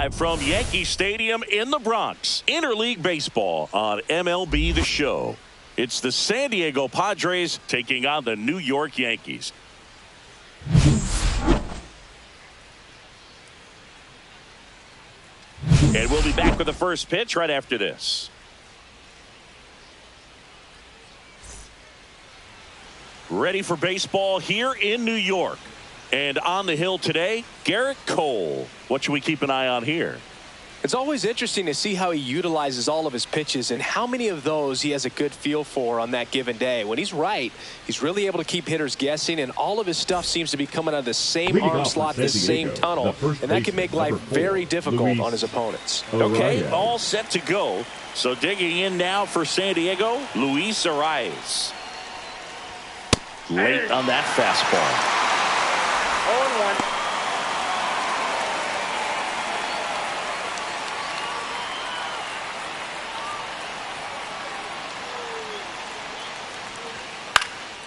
live from Yankee Stadium in the Bronx. Interleague Baseball on MLB The Show. It's the San Diego Padres taking on the New York Yankees. And we'll be back with the first pitch right after this. Ready for baseball here in New York. And on the hill today, Garrett Cole. What should we keep an eye on here? It's always interesting to see how he utilizes all of his pitches and how many of those he has a good feel for on that given day. When he's right, he's really able to keep hitters guessing, and all of his stuff seems to be coming out of the same arm slot, the same tunnel, and that can make life very difficult on his opponents. Okay, all set to go. So digging in now for San Diego, Luis Arias. Late on that fastball. 0-1.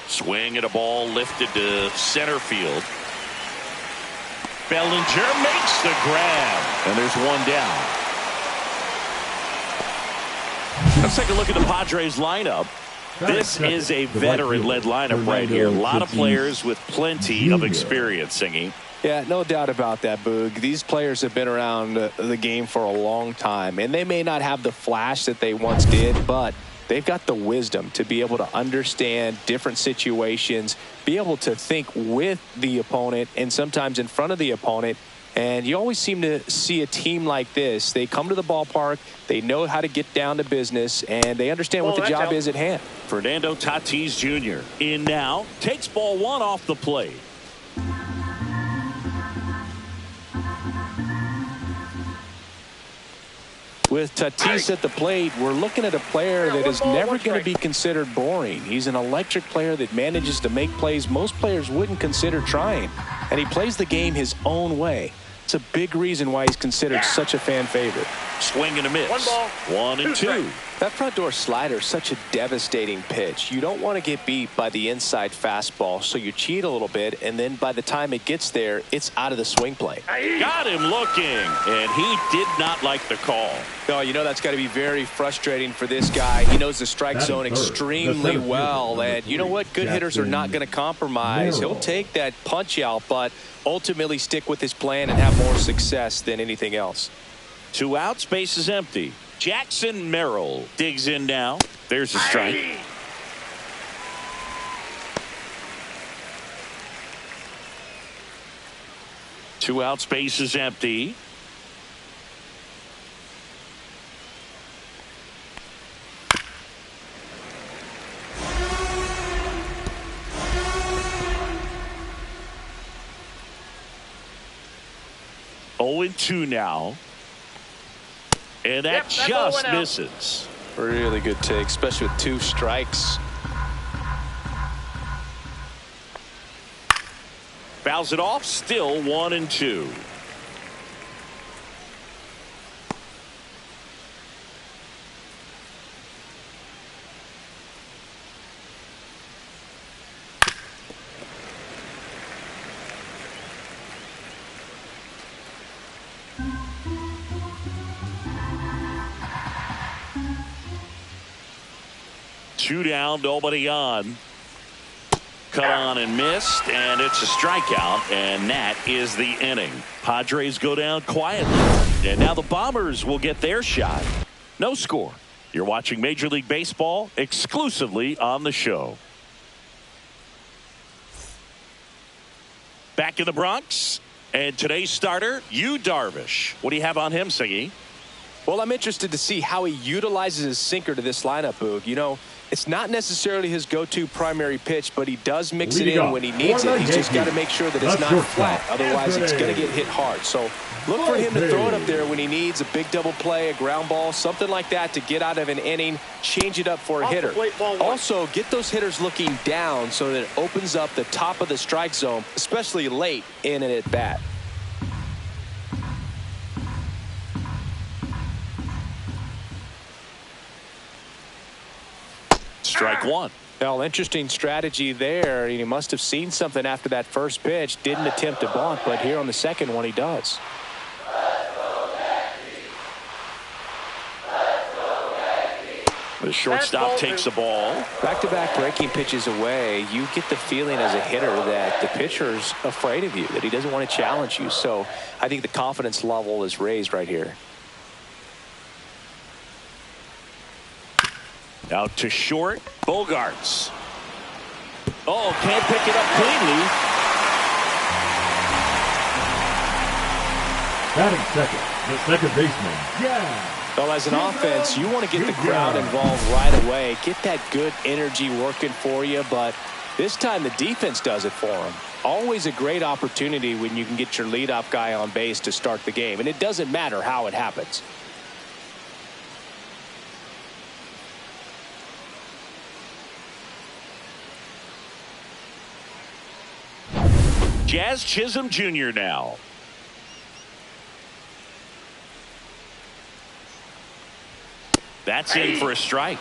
Swing at a ball lifted to center field. Bellinger makes the grab. And there's one down. Let's take a look at the Padres lineup. This is a veteran-led lineup right here. A lot of players with plenty of experience, Singy. Yeah, no doubt about that, Boog. These players have been around the game for a long time, and they may not have the flash that they once did, but they've got the wisdom to be able to understand different situations, be able to think with the opponent and sometimes in front of the opponent. And you always seem to see a team like this. They come to the ballpark, they know how to get down to business, and they understand what the job is at hand. Fernando Tatis Jr. in now, takes ball one off the plate. With Tatis at the plate, we're looking at a player that is never going to be considered boring. He's an electric player that manages to make plays most players wouldn't consider trying, and he plays the game his own way. It's a big reason why he's considered such a fan favorite. Swing and a miss. 1-2. That front door slider is such a devastating pitch. You don't want to get beat by the inside fastball, so you cheat a little bit, and then by the time it gets there, it's out of the swing plane. Got him looking, and he did not like the call. No, you know that's got to be very frustrating for this guy. He knows the strike zone extremely well, and you know what? Good hitters are not going to compromise. He'll take that punch out, but ultimately stick with his plan and have more success than anything else. 2 outs, base is empty. Jackson Merrill digs in now. There's a strike. Two outs, base is empty. Oh and 2 now. And that just misses. Really good take, especially with 2 strikes. Fouls it off, still 1-2. Two down, nobody on. Cut on and missed, and it's a strikeout, and that is the inning. Padres go down quietly, and now the Bombers will get their shot. No score. You're watching Major League Baseball exclusively on the show. Back in the Bronx, and today's starter, Yu Darvish. What do you have on him, Singy? Well, I'm interested to see how he utilizes his sinker to this lineup, Boog. You know, it's not necessarily his go-to primary pitch, but he does mix it in when he needs it. He's just got to make sure that it's not flat. Otherwise, it's going to get hit hard. So look for him to throw it up there when he needs a big double play, a ground ball, something like that to get out of an inning, change it up for a hitter. Also, get those hitters looking down so that it opens up the top of the strike zone, especially late in an at-bat. Strike one. Well, interesting strategy there. He must have seen something after that first pitch. Didn't attempt to bunt, but here on the second one he does. The shortstop takes the ball. Back-to-back breaking pitches away, you get the feeling as a hitter that the pitcher's afraid of you, that he doesn't want to challenge you. So I think the confidence level is raised right here. Out to short, Bogarts. Oh, can't pick it up cleanly. Batting second, the second baseman, yeah. Well, as an offense, you want to get the crowd involved right away. Get that good energy working for you, but this time the defense does it for them. Always a great opportunity when you can get your leadoff guy on base to start the game, and it doesn't matter how it happens. Jazz Chisholm Jr. now. That's in for a strike.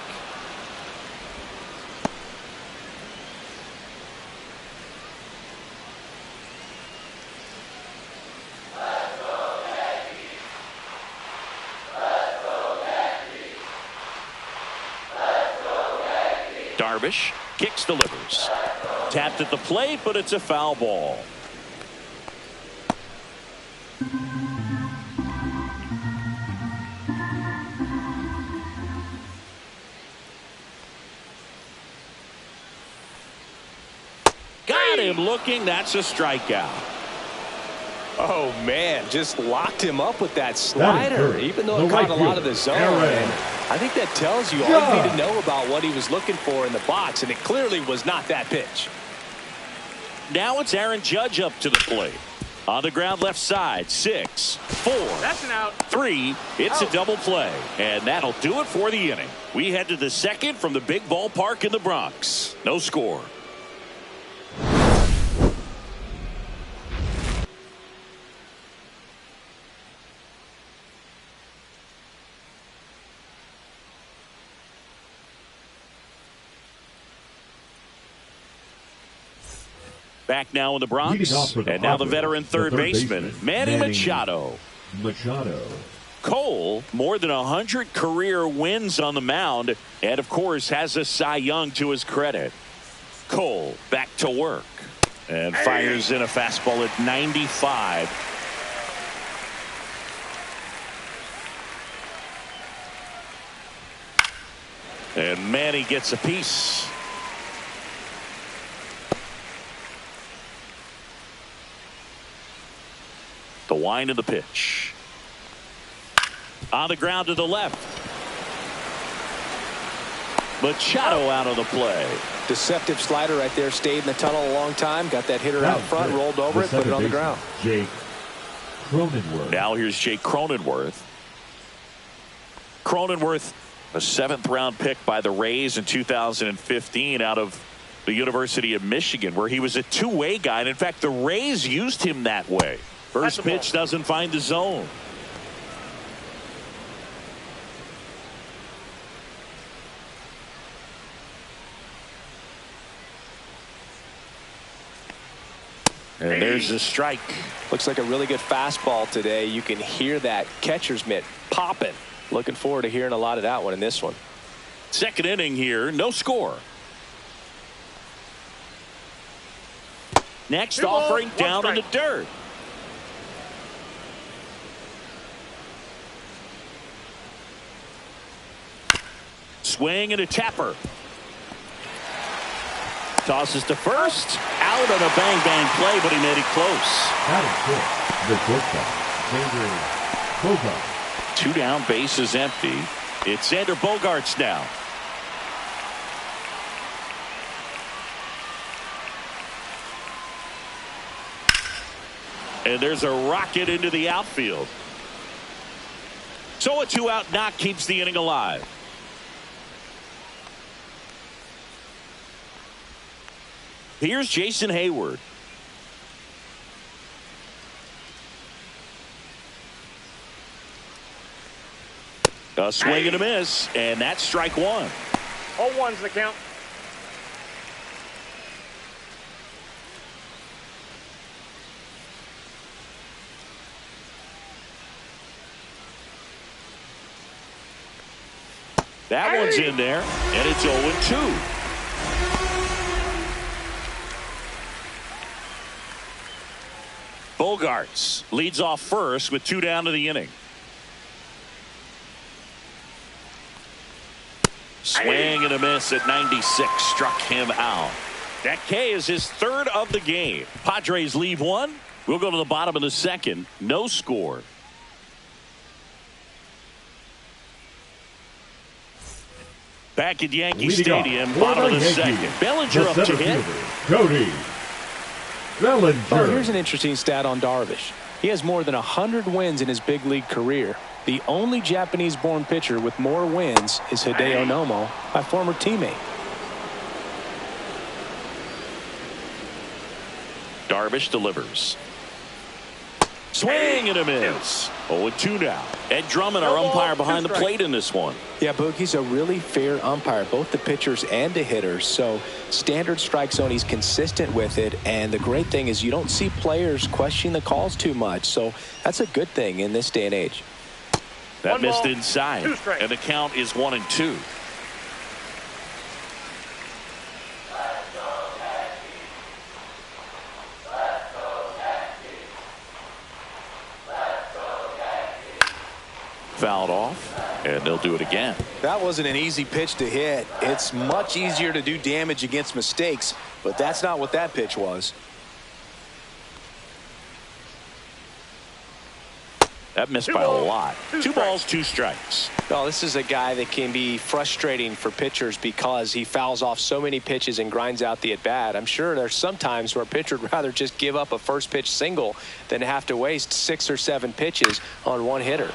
Darvish kicks, delivers. Tapped at the plate, but it's a foul ball. Got him looking. That's a strikeout. Oh, man, just locked him up with that slider, even though it caught a lot of the zone. And I think that tells you all you need to know about what he was looking for in the box, and it clearly was not that pitch. Now it's Aaron Judge up to the plate. On the ground left side, 6, 4, That's an out. 3. It's a double play, and that'll do it for the inning. We head to the second from the big ballpark in the Bronx. No score. Back now in the Bronx, and now the veteran third baseman, Manny Machado. Cole, more than 100 career wins on the mound, and of course has a Cy Young to his credit. Cole back to work, and fires in a fastball at 95. And Manny gets a piece. The wind of the pitch. On the ground to the left. Machado out of the play. Deceptive slider right there. Stayed in the tunnel a long time. Got that hitter out front. Rolled over it. Put it on the ground. Jake Cronenworth. Now here's Jake Cronenworth. Cronenworth, a 7th round pick by the Rays in 2015 out of the University of Michigan, where he was a two-way guy. And in fact, the Rays used him that way. First pitch doesn't find the zone. And there's the strike. Looks like a really good fastball today. You can hear that catcher's mitt popping. Looking forward to hearing a lot of that one in this one. Second inning here, no score. Next offering down in the dirt. Swing and a tapper. Tosses to first. Out on a bang-bang play, but he made it close. The shortstop, Xander Bogarts. 2 down, bases empty. It's Xander Bogarts now. And there's a rocket into the outfield. So a 2-out knock keeps the inning alive. Here's Jason Hayward. A swing and a miss, and that's strike 1. 0-1's the count. That one's in there, and it's 0-2. Bogarts leads off first with 2 down to the inning. Swing and a miss at 96, struck him out. That K is his 3rd of the game. Padres leave 1. We'll go to the bottom of the 2nd. No score. Back at Yankee Stadium, bottom of the 2nd. Bellinger up to hit. Cody Bellinger. Oh, here's an interesting stat on Darvish. He has more than 100 wins in his big league career. The only Japanese-born pitcher with more wins is Hideo Nomo, my former teammate. Darvish delivers. Swing and a miss. 0-2 now. Ed Drummond, our umpire behind the plate in this one. Yeah, Boog, he's a really fair umpire, both the pitchers and the hitters. So standard strike zone, he's consistent with it. And the great thing is you don't see players questioning the calls too much. So that's a good thing in this day and age. That missed inside. And the count is 1-2. Fouled off, and they'll do it again. That wasn't an easy pitch to hit. It's much easier to do damage against mistakes, but that's not what that pitch was. That missed by a lot. 2 balls, 2 strikes. Well, this is a guy that can be frustrating for pitchers because he fouls off so many pitches and grinds out the at-bat. I'm sure there's some times where a pitcher would rather just give up a first pitch single than have to waste 6 or 7 pitches on one hitter.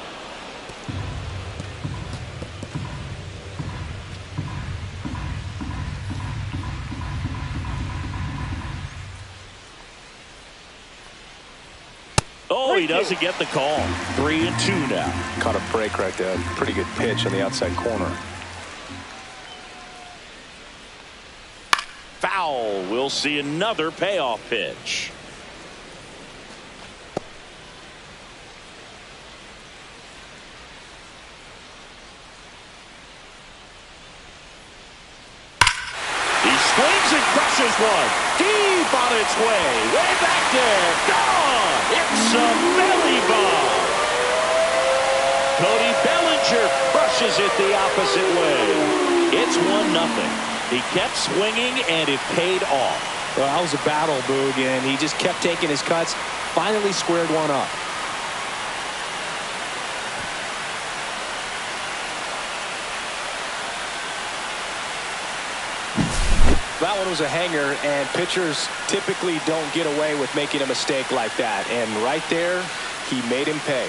Oh, he doesn't get the call. 3-2 now. Caught a break right there. Pretty good pitch on the outside corner. Foul. We'll see another payoff pitch. He swings and crushes one. Deep on its way. Way back there. Gone. It's a belly ball. Cody Bellinger crushes it the opposite way. It's 1-0. He kept swinging, and it paid off. Well, that was a battle, Boog, and he just kept taking his cuts. Finally squared one up. That one was a hanger, and pitchers typically don't get away with making a mistake like that. And right there, he made him pay.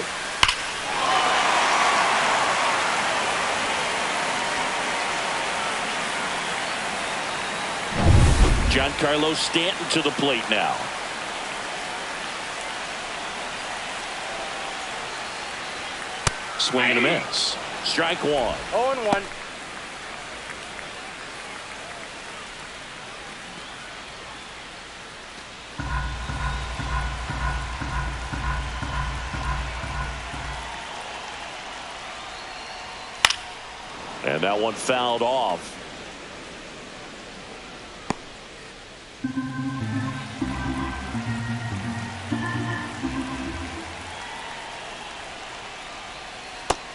Giancarlo Stanton to the plate now. Swing and a miss. Strike 1. 0-1. And that one fouled off.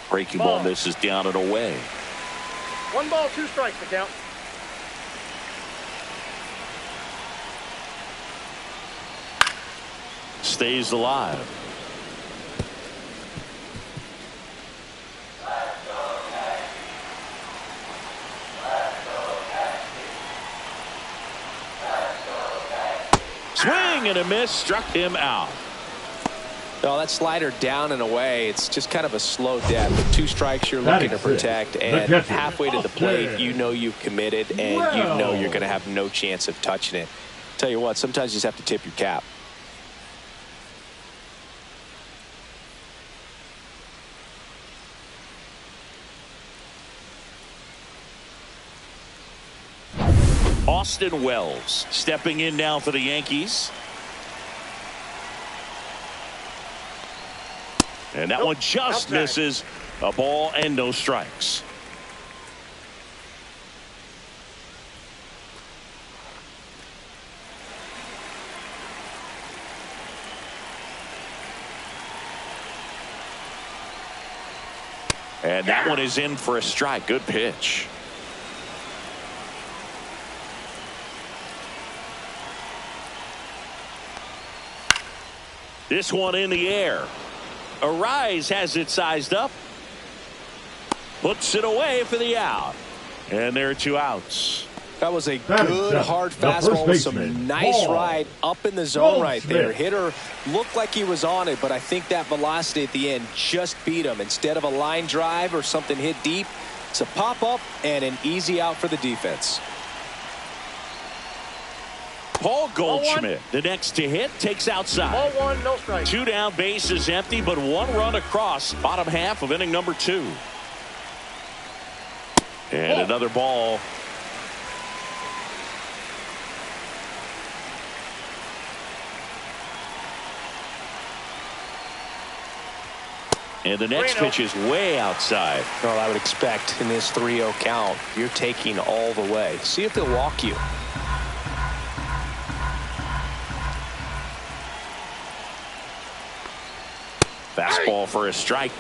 Breaking ball misses down and away. 1 ball, 2 strikes to count. Stays alive. Swing and a miss, struck him out. Well, that slider down and away, it's just kind of a slow death. With 2 strikes you're looking to protect, and halfway to the plate, you know you've committed, and you know you're going to have no chance of touching it. Tell you what, sometimes you just have to tip your cap. Austin Wells stepping in now for the Yankees. And that one just misses. A ball and no strikes. And that one is in for a strike. Good pitch. This one in the air. Arise has it sized up. Puts it away for the out. And there are 2 outs. That was a good hard fastball with some nice ride up in the zone right there. Hitter looked like he was on it, but I think that velocity at the end just beat him. Instead of a line drive or something hit deep, it's a pop up and an easy out for the defense. Paul Goldschmidt, the next to hit, takes outside. Ball 1, no strike. 2 down, base is empty, but 1 run across. Bottom half of inning number 2. And another ball. And the next pitch is way outside. Well, I would expect in this 3-0 count, you're taking all the way. See if they'll walk you. Fastball for a strike.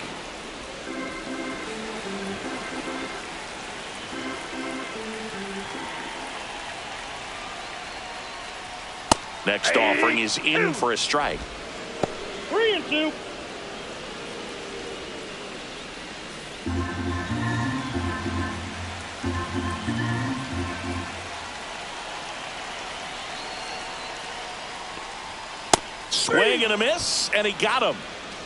Next offering is in for a strike. 3-2. Swing and a miss, and he got him.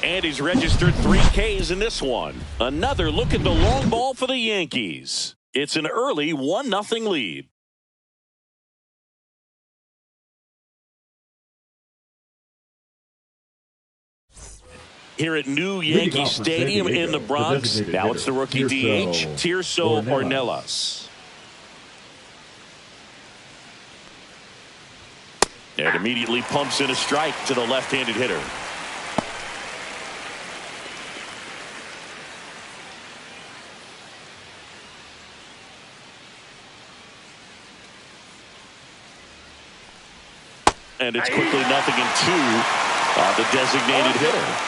And he's registered 3 Ks in this one. Another look at the long ball for the Yankees. It's an early 1-0 lead. Here at new Yankee Stadium in the Bronx. Now it's the rookie DH, Tirso Ornelas. And immediately pumps in a strike to the left-handed hitter. And it's quickly 0-2 the designated hitter.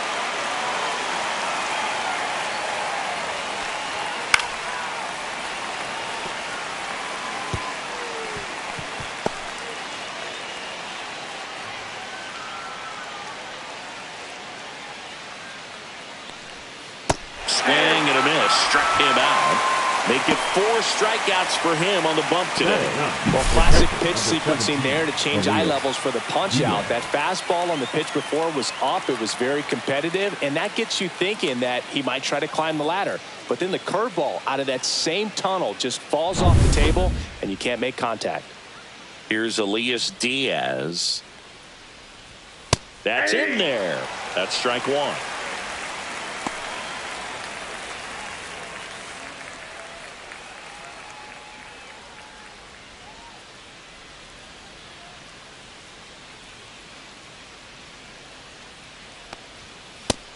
Swing and a miss. Struck him out. Make it 4 strikeouts for him on the bump today. Well, classic pitch sequencing there to change eye levels for the punch out. That fastball on the pitch before was up. It was very competitive, and that gets you thinking that he might try to climb the ladder. But then the curveball out of that same tunnel just falls off the table, and you can't make contact. Here's Elias Diaz. That's in there. That's strike 1.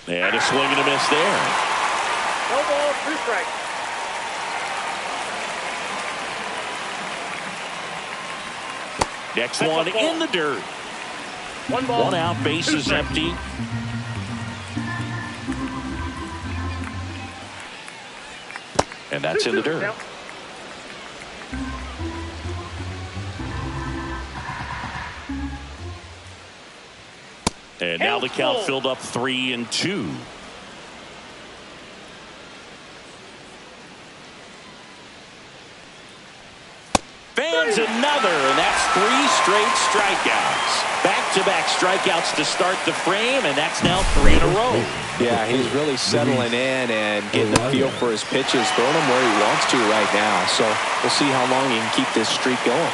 And a swing and a miss there. No ball, 2 strikes. Next one in the dirt. 1 ball. 1 out, base is empty. And that's in the dirt. And now the count filled up 3-2. Fans another, and that's 3 straight strikeouts. Back-to-back strikeouts to start the frame, and that's now 3 in a row. Yeah, he's really settling in and getting a feel for his pitches, throwing them where he wants to right now. So we'll see how long he can keep this streak going.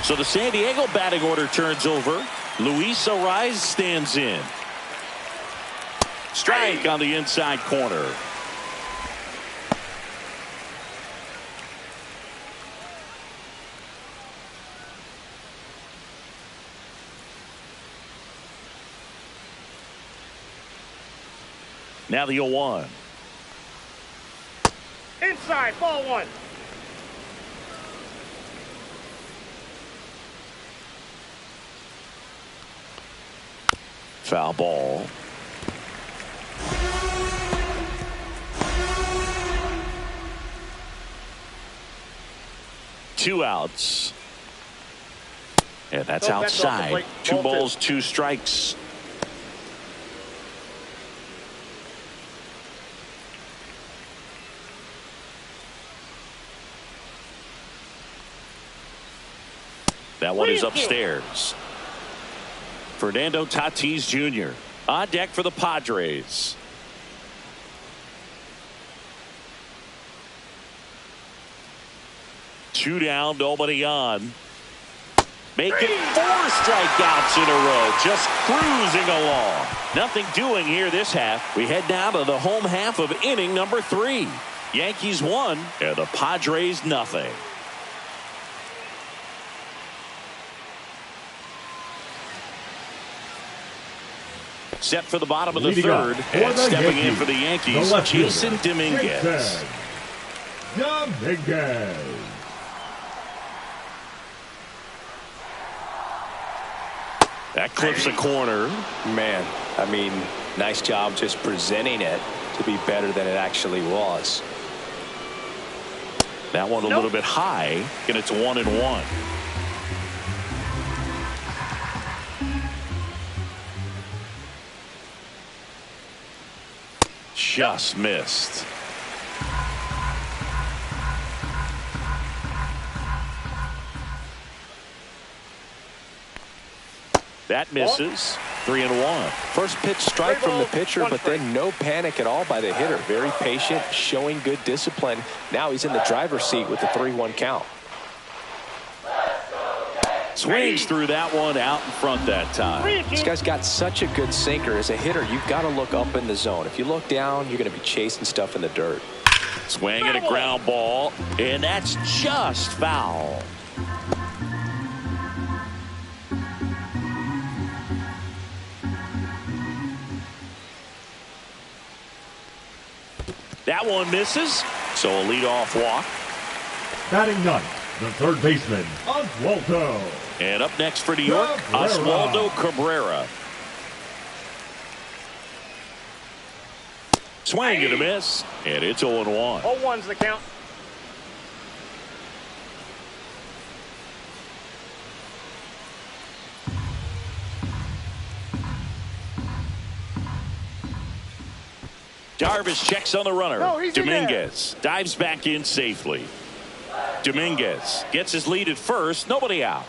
So the San Diego batting order turns over. Luis Arise stands in. Strike on the inside corner. Now the 0-1. Inside, ball 1. Foul ball. 2 outs. And that's Go back off the outside. plate. 2 Ball balls, 2 strikes. That one is upstairs. Fernando Tatis Jr. on deck for the Padres. Two down, nobody on. Making 4 strikeouts in a row. Just cruising along. Nothing doing here this half. We head now to the home half of inning number 3. Yankees 1 and the Padres nothing. Set for the bottom of the third. And stepping in for the Yankees, Jason Dominguez. That clips a corner. Man, I mean, nice job just presenting it to be better than it actually was. That one a little bit high, and it's 1-1. Just missed. That misses. 3-1. First pitch strike from the pitcher, but then no panic at all by the hitter. Very patient, showing good discipline. Now he's in the driver's seat with the 3-1 count. Swings through that one out in front that time. This guy's got such a good sinker. As a hitter, you've got to look up in the zone. If you look down, you're going to be chasing stuff in the dirt. Swing and a ground ball, and that's just foul. That one misses, so a leadoff walk. Batting ninth, the third baseman, Oswaldo. And up next for New York, Oswaldo Cabrera. Swing and a miss, and it's 0-1. 0-1's the count. Darvish checks on the runner. No, he's in Dominguez dives back in safely. Dominguez gets his lead at first. Nobody out.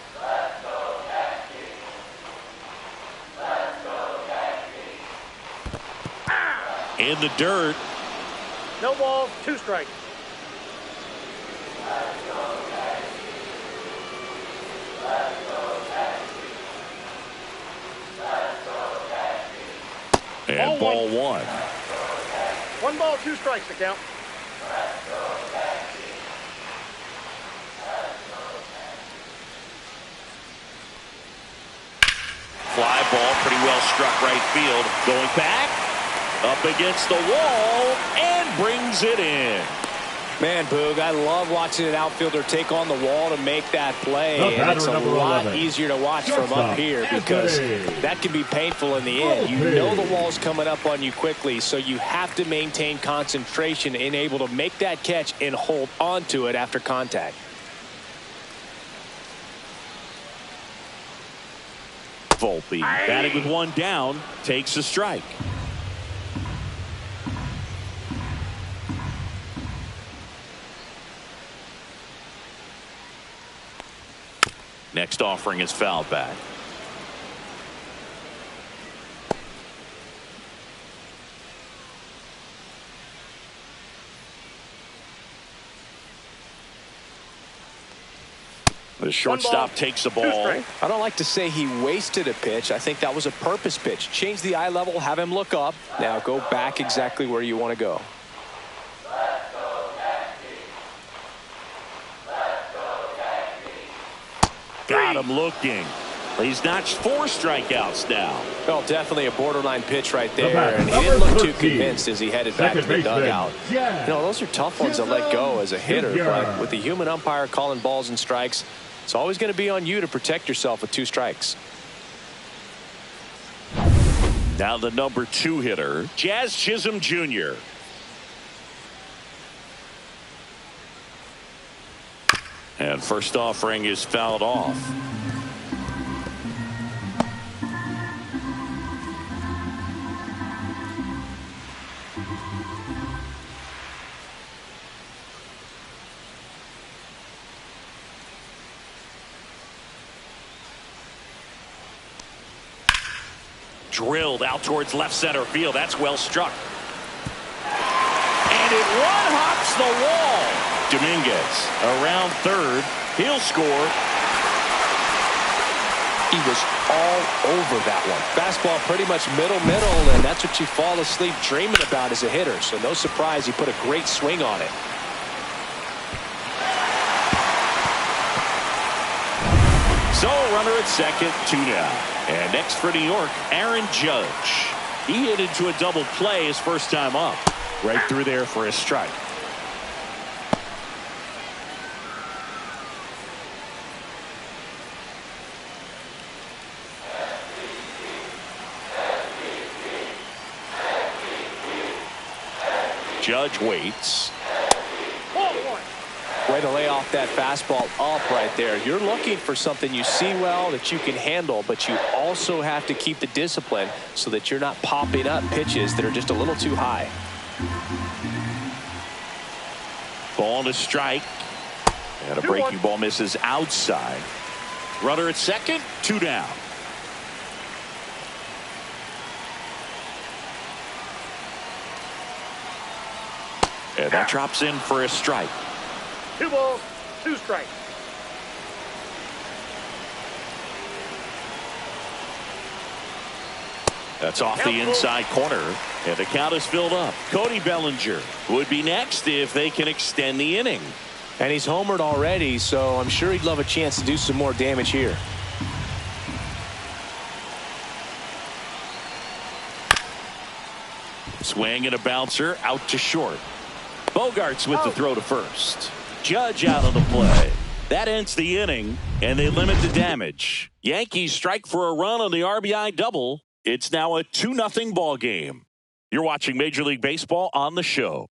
In the dirt. No balls, 2 strikes. And ball 1. 1 ball, 2 strikes to count. Fly ball, pretty well struck right field. Going back, up against the wall, and brings it in. Man, Boog, I love watching an outfielder take on the wall to make that play. And it's a lot easier to watch from up here because that can be painful in the end. You know the wall's coming up on you quickly, so you have to maintain concentration and able to make that catch and hold on to it after contact. Volpe, batting with 1 down, takes a strike. Next offering is fouled back. The shortstop takes the ball. I don't like to say he wasted a pitch. I think that was a purpose pitch. Change the eye level, have him look up. Now go back exactly where you want to go. Got him looking. He's notched 4 strikeouts now. Well, definitely a borderline pitch right there. And he didn't look too convinced as he headed back to the dugout. You know, those are tough ones to let go as a hitter. But with the human umpire calling balls and strikes, it's always going to be on you to protect yourself with 2 strikes. Now the number 2 hitter, Jazz Chisholm Jr. And first offering is fouled off. Drilled out towards left center field. That's well struck. And it one-hops the wall. Dominguez around third. He'll score. He was all over that one. Fastball pretty much middle, and that's what you fall asleep dreaming about as a hitter. So no surprise he put a great swing on it. So runner at second, 2 down. And next for New York, Aaron Judge. He hit into a double play his first time up. Right through there for a strike. Judge waits. Way to lay off that fastball up right there. You're looking for something you see well that you can handle, but you also have to keep the discipline so that you're not popping up pitches that are just a little too high. Ball to strike. And a breaking ball misses outside. Runner at second, 2 down. And that drops in for a strike. 2 balls, 2 strikes. That's off the inside corner, and the count is filled up. Cody Bellinger would be next if they can extend the inning. And he's homered already, so I'm sure he'd love a chance to do some more damage here. Swing and a bouncer out to short. Bogarts with the throw to first. Judge out of the play. That ends the inning, and they limit the damage. Yankees strike for a run on the RBI double. It's now a 2-0 ball game. You're watching Major League Baseball on the show.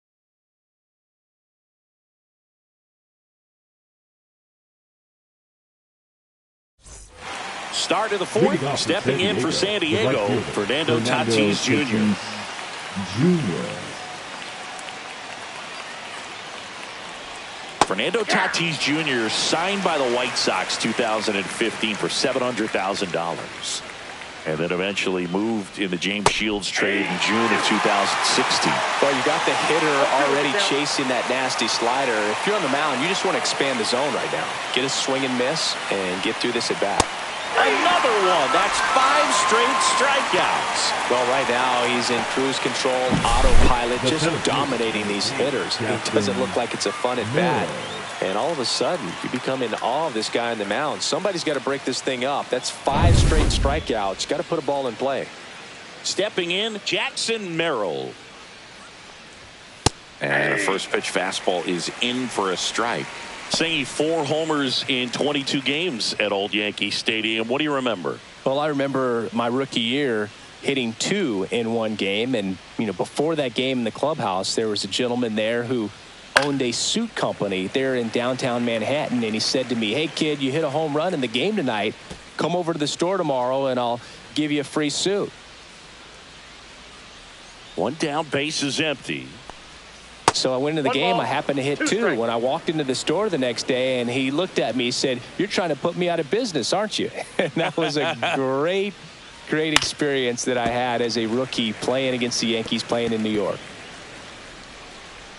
Start of the fourth, stepping in for San Diego, Fernando Tatis Jr. Fernando Tatis Jr. signed by the White Sox 2015 for $700,000. And then eventually moved in the James Shields trade in June of 2016. Well, you got the hitter already chasing that nasty slider. If you're on the mound, you just want to expand the zone right now. Get a swing and miss and get through this at bat. Another one. That's 5 straight strikeouts. Well, right now he's in cruise control, autopilot, just dominating these hitters. It doesn't look like it's a fun at bat. And all of a sudden, you become in awe of this guy on the mound. Somebody's got to break this thing up. That's 5 straight strikeouts. Got to put a ball in play. Stepping in, Jackson Merrill. And a first pitch fastball is in for a strike. Singing 4 homers in 22 games at Old Yankee Stadium. What do you remember? Well, I remember my rookie year hitting 2 in one game. And, you know, before that game in the clubhouse, there was a gentleman there who owned a suit company there in downtown Manhattan, and he said to me, "Hey kid, you hit a home run in the game tonight. Come over to the store tomorrow and I'll give you a free suit." 1 down, base is empty. So I went into the game. I happened to hit 2 when I walked into the store the next day, and he looked at me. He said, "You're trying to put me out of business, aren't you?" And that was a great experience that I had as a rookie playing against the Yankees, playing in New York.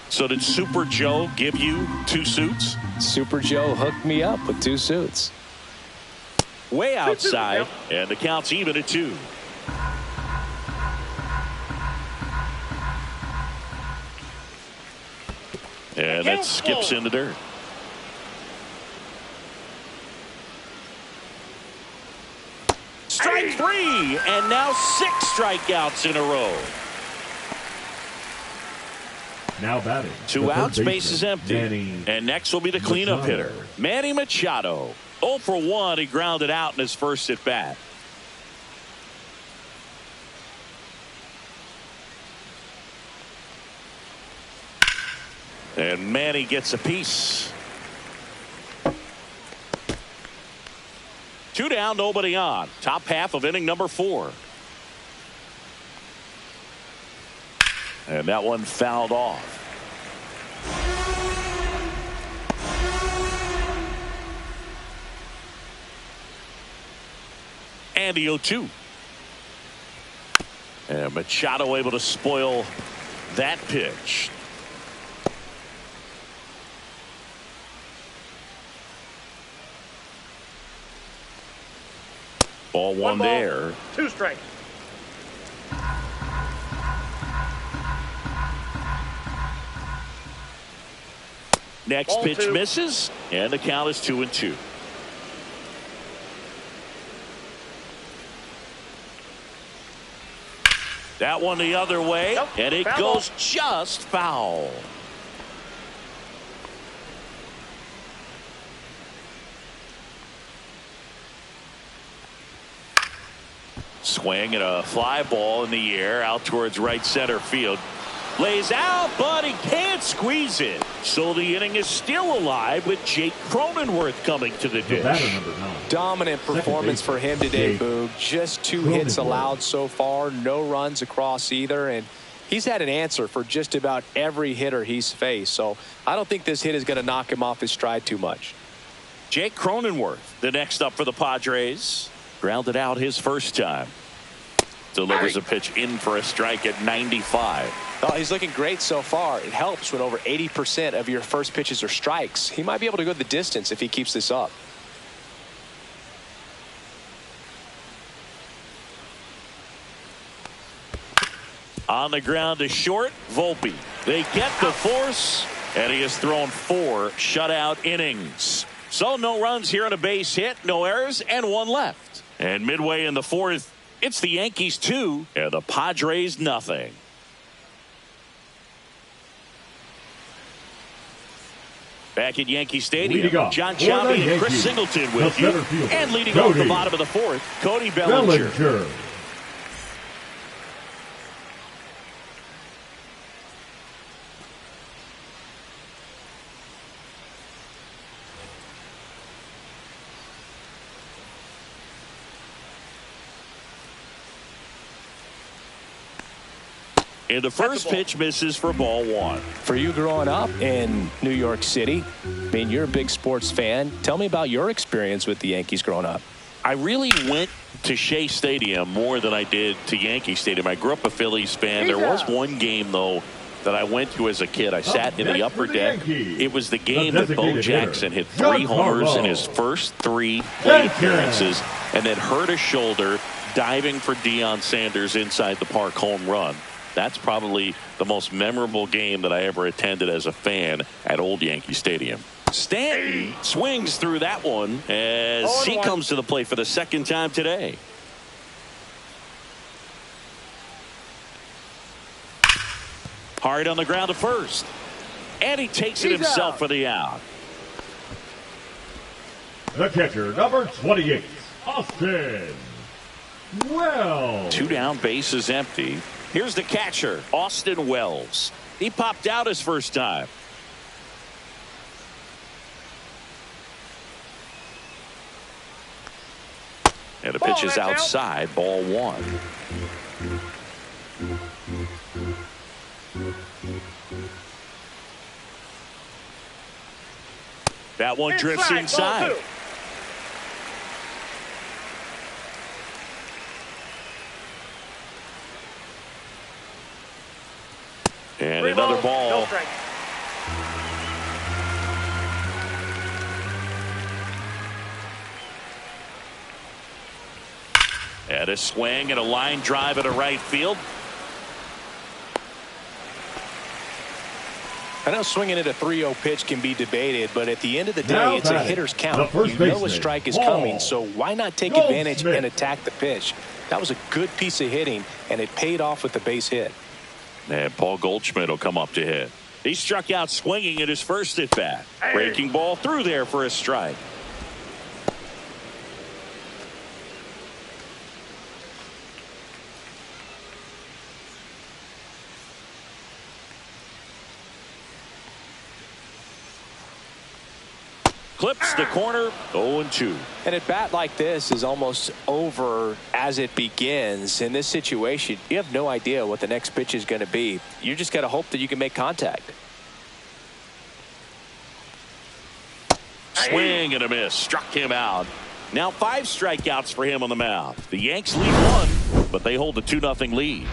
So did Super Joe give you 2 suits? Super Joe hooked me up with 2 suits. Way outside, and the count's even at 2. And it skips in the dirt. Strike 3, and now 6 strikeouts in a row. Now batting. 2 outs, base is empty. Manny and next will be the cleanup hitter, Manny Machado. 0 for 1, he grounded out in his first at bat. And Manny gets a piece. down, nobody on. Top half of inning number 4. And that one fouled off. And the 0-2. And Machado able to spoil that pitch. Ball one there. 2 strikes. Next Ball pitch 2. misses, and the count is 2-2. That one the other way, Nope, and it foul goes just foul. Swing and a fly ball in the air out towards right center field. Lays out, but he can't squeeze it. So the inning is still alive with Jake Cronenworth coming to the dish. Dominant performance for him today, Boog. Just 2 hits allowed so far. No runs across either. And he's had an answer for just about every hitter he's faced. So I don't think this hit is going to knock him off his stride too much. Jake Cronenworth, the next up for the Padres. Grounded out his first time. Delivers a pitch in for a strike at 95. Oh, he's looking great so far. It helps when over 80% of your first pitches are strikes. He might be able to go the distance if he keeps this up. On the ground to short, Volpe. They get the force, and he has thrown 4 shutout innings. So no runs here on a base hit, no errors, and 1 left. And midway in the 4th, it's the Yankees 2 and the Padres nothing. Back at Yankee Stadium, John Chaffee and Chris Singleton with you. And leading off the bottom of the 4th, Cody Bellinger. And the first pitch misses for ball 1. For you growing up in New York City, I mean, you're a big sports fan. Tell me about your experience with the Yankees growing up. I really went to Shea Stadium more than I did to Yankee Stadium. I grew up a Phillies fan. There was one game, though, that I went to as a kid. I sat in the upper deck. It was the game that Bo Jackson hit 3 homers in his first 3 plate appearances and then hurt his shoulder diving for Deion Sanders inside the park home run. That's probably the most memorable game that I ever attended as a fan at Old Yankee Stadium. Stanton swings through that one as he comes to the plate for the second time today. Hard on the ground to first. And he takes it himself for the out. The catcher, number 28, Austin Wells. 2 down, base is empty. Here's the catcher, Austin Wells. He popped out his first time. And the pitch is outside, ball 1. That one drifts inside. And another ball. And a swing and a line drive into right field. I know swinging at a 3-0 pitch can be debated, but at the end of the day, it's a hitter's count. You know a strike is coming, so why not take advantage and attack the pitch? That was a good piece of hitting, and it paid off with the base hit. And Paul Goldschmidt will come up to hit. He struck out swinging at his first at bat. Breaking ball through there for a strike. Clips the corner, 0-2. And at bat like this is almost over as it begins. In this situation, you have no idea what the next pitch is going to be. You just got to hope that you can make contact. Swing and a miss. Struck him out. Now 5 strikeouts for him on the mound. The Yanks lead 1, but they hold a 2-0 lead.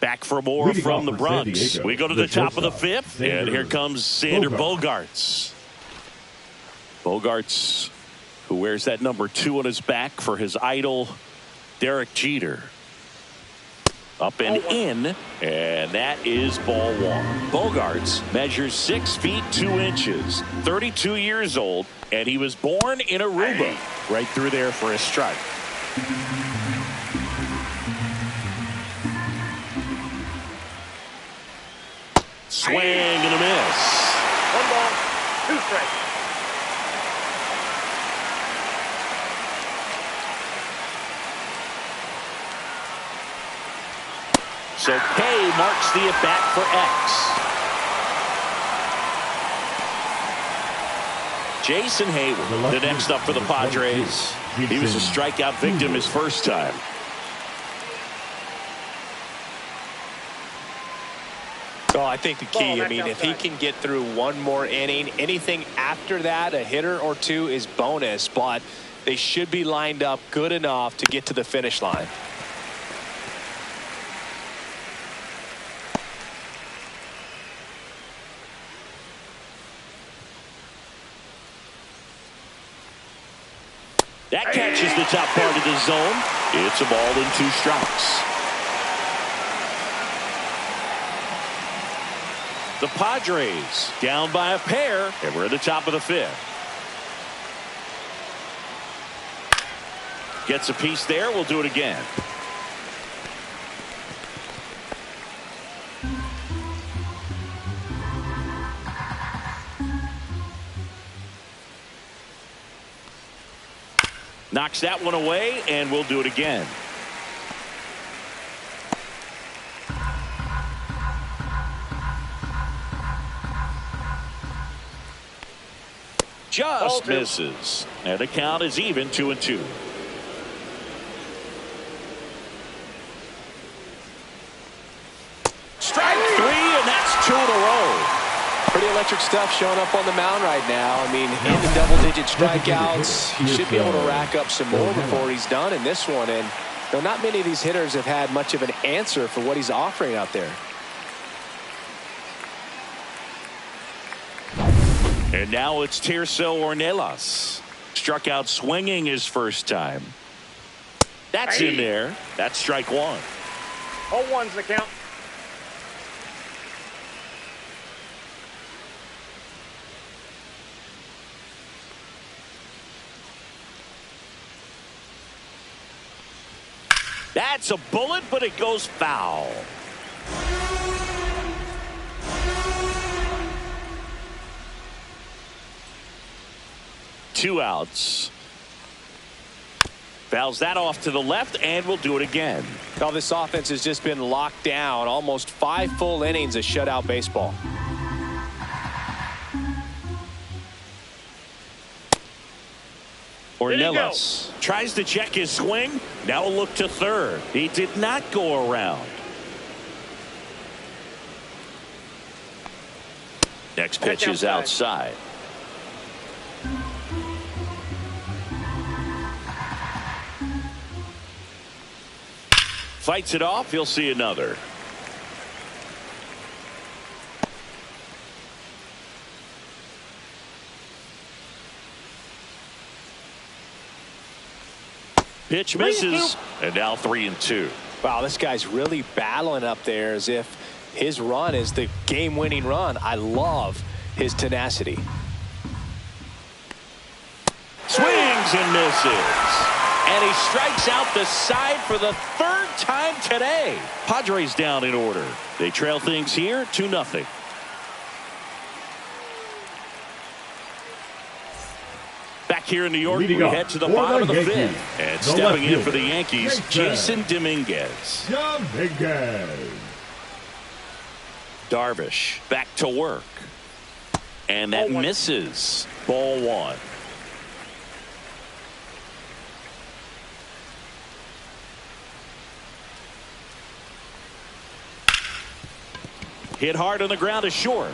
Back for more from the Bronx. We go to the top of the 5th, and here comes Xander Bogaerts. Bogaerts, who wears that number 2 on his back for his idol, Derek Jeter. Up and in, and that is ball 1. Bogaerts measures 6 feet 2 inches, 32 years old, and he was born in Aruba. Right through there for a strike. Swing and a miss. 1 ball, 2 strikes. So K marks the at-bat for X. Jason Hayward, the next up for the Padres. He was a strikeout victim his first time. Well, I think the key, if he can get through 1 more inning, anything after that, a hitter or 2 is bonus, but they should be lined up good enough to get to the finish line. That catches the top part of the zone. It's a ball and 2 strikes. The Padres down by a pair, and we're at the top of the 5th. Gets a piece there. We'll do it again. Knocks that one away, and we'll do it again. Just misses. And the count is even, 2-2. Strike 3, and that's 2 in a row. Pretty electric stuff showing up on the mound right now. In the double-digit strikeouts, he should be able to rack up some more before he's done in this one. And not many of these hitters have had much of an answer for what he's offering out there. And now it's Tirso Ornelas. Struck out swinging his first time. That's in there. That's strike 1. 0-1's the count. That's a bullet, but it goes foul. Two outs. Fouls that off to the left, and we'll do it again. Now this offense has just been locked down. Almost 5 full innings of shutout baseball. Ornelas tries to check his swing. Now a look to third. He did not go around. Next pitch is outside. Fights it off. He'll see another. Pitch misses, and now 3-2. Wow, this guy's really battling up there as if his run is the game-winning run. I love his tenacity. Swings and misses. And he strikes out the side for the 3rd time today. Padres down in order. They trail things here 2-0. here in New York. We Leading off head to the for bottom of the the Yankees, fifth. And the stepping in left for the fielder, Yankees, Jason Dominguez. Darvish back to work. And that misses. Ball one. Hit hard on the ground is short.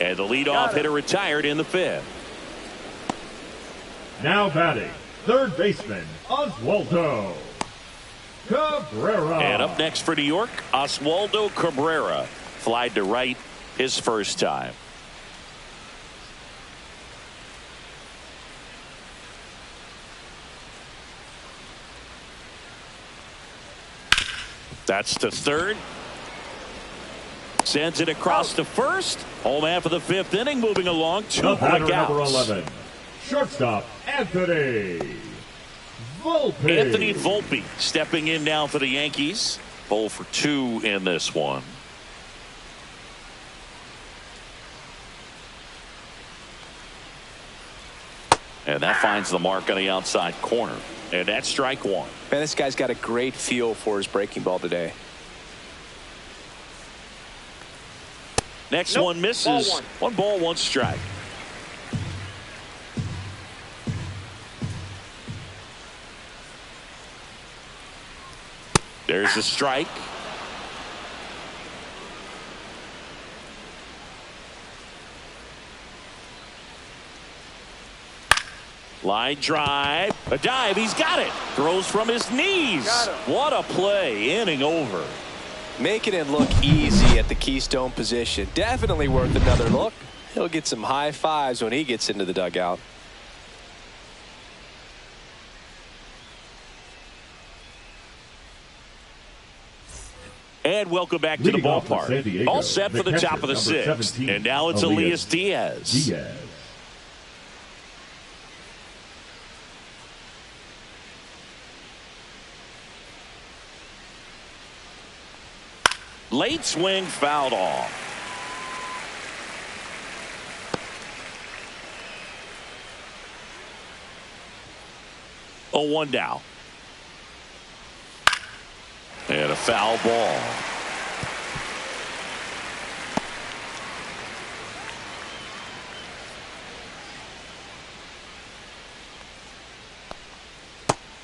And the leadoff hitter retired in the fifth. Now batting, third baseman, Oswaldo Cabrera. And up next for New York, Oswaldo Cabrera. Flied to right his first time. That's to third. Sends it across to first. Home half of the fifth inning, moving along. Two batter outs. number 11, shortstop Anthony Volpe. Anthony Volpe stepping in now for the Yankees. 0 for 2 in this one. And that finds the mark on the outside corner. And that's strike one. Man, this guy's got a great feel for his breaking ball today. Next one misses. One ball, one strike. There's a strike. Line drive. A dive. He's got it. Throws from his knees. What a play. Inning over. Making it look easy at the keystone position. Definitely worth another look. He'll get some high fives when he gets into the dugout. And welcome back to the ballpark. All set for the top of the sixth. And now it's Elias Diaz. Late swing fouled off. Oh, 1 down. And a foul ball.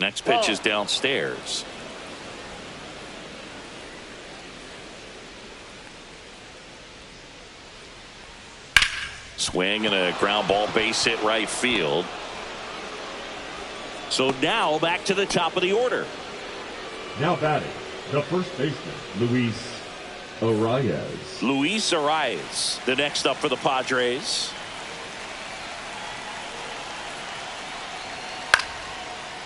Next pitch is downstairs. Swing and a ground ball, base hit right field. So now back to the top of the order. Now batting, the first baseman, Luis Arias. Luis Arias, the next up for the Padres.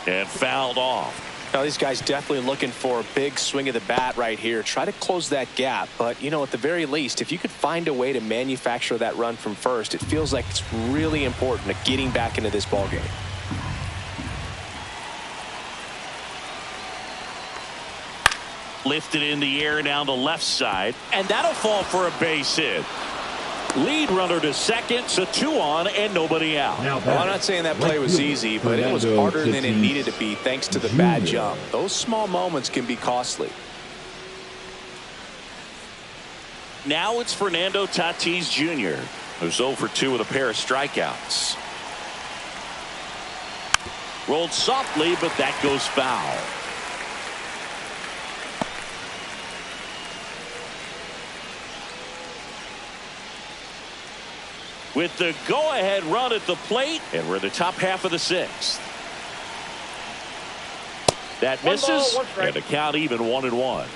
And fouled off. Now these guys definitely looking for a big swing of the bat right here. Try to close that gap. But, you know, at the very least, if you could find a way to manufacture that run from first, it feels like it's really important to getting back into this ballgame. Lifted in the air down the left side. And that'll fall for a base hit. Lead runner to second, so 2 on and nobody out. Well, I'm not saying that play was easy, but it was harder than it needed to be thanks to the bad jump. Those small moments can be costly. Now it's Fernando Tatis Jr., who's 0 for 2 with a pair of strikeouts. Rolled softly, but that goes foul. With the go-ahead run at the plate, and we're in the top half of the sixth. That misses, and the count even 1-1.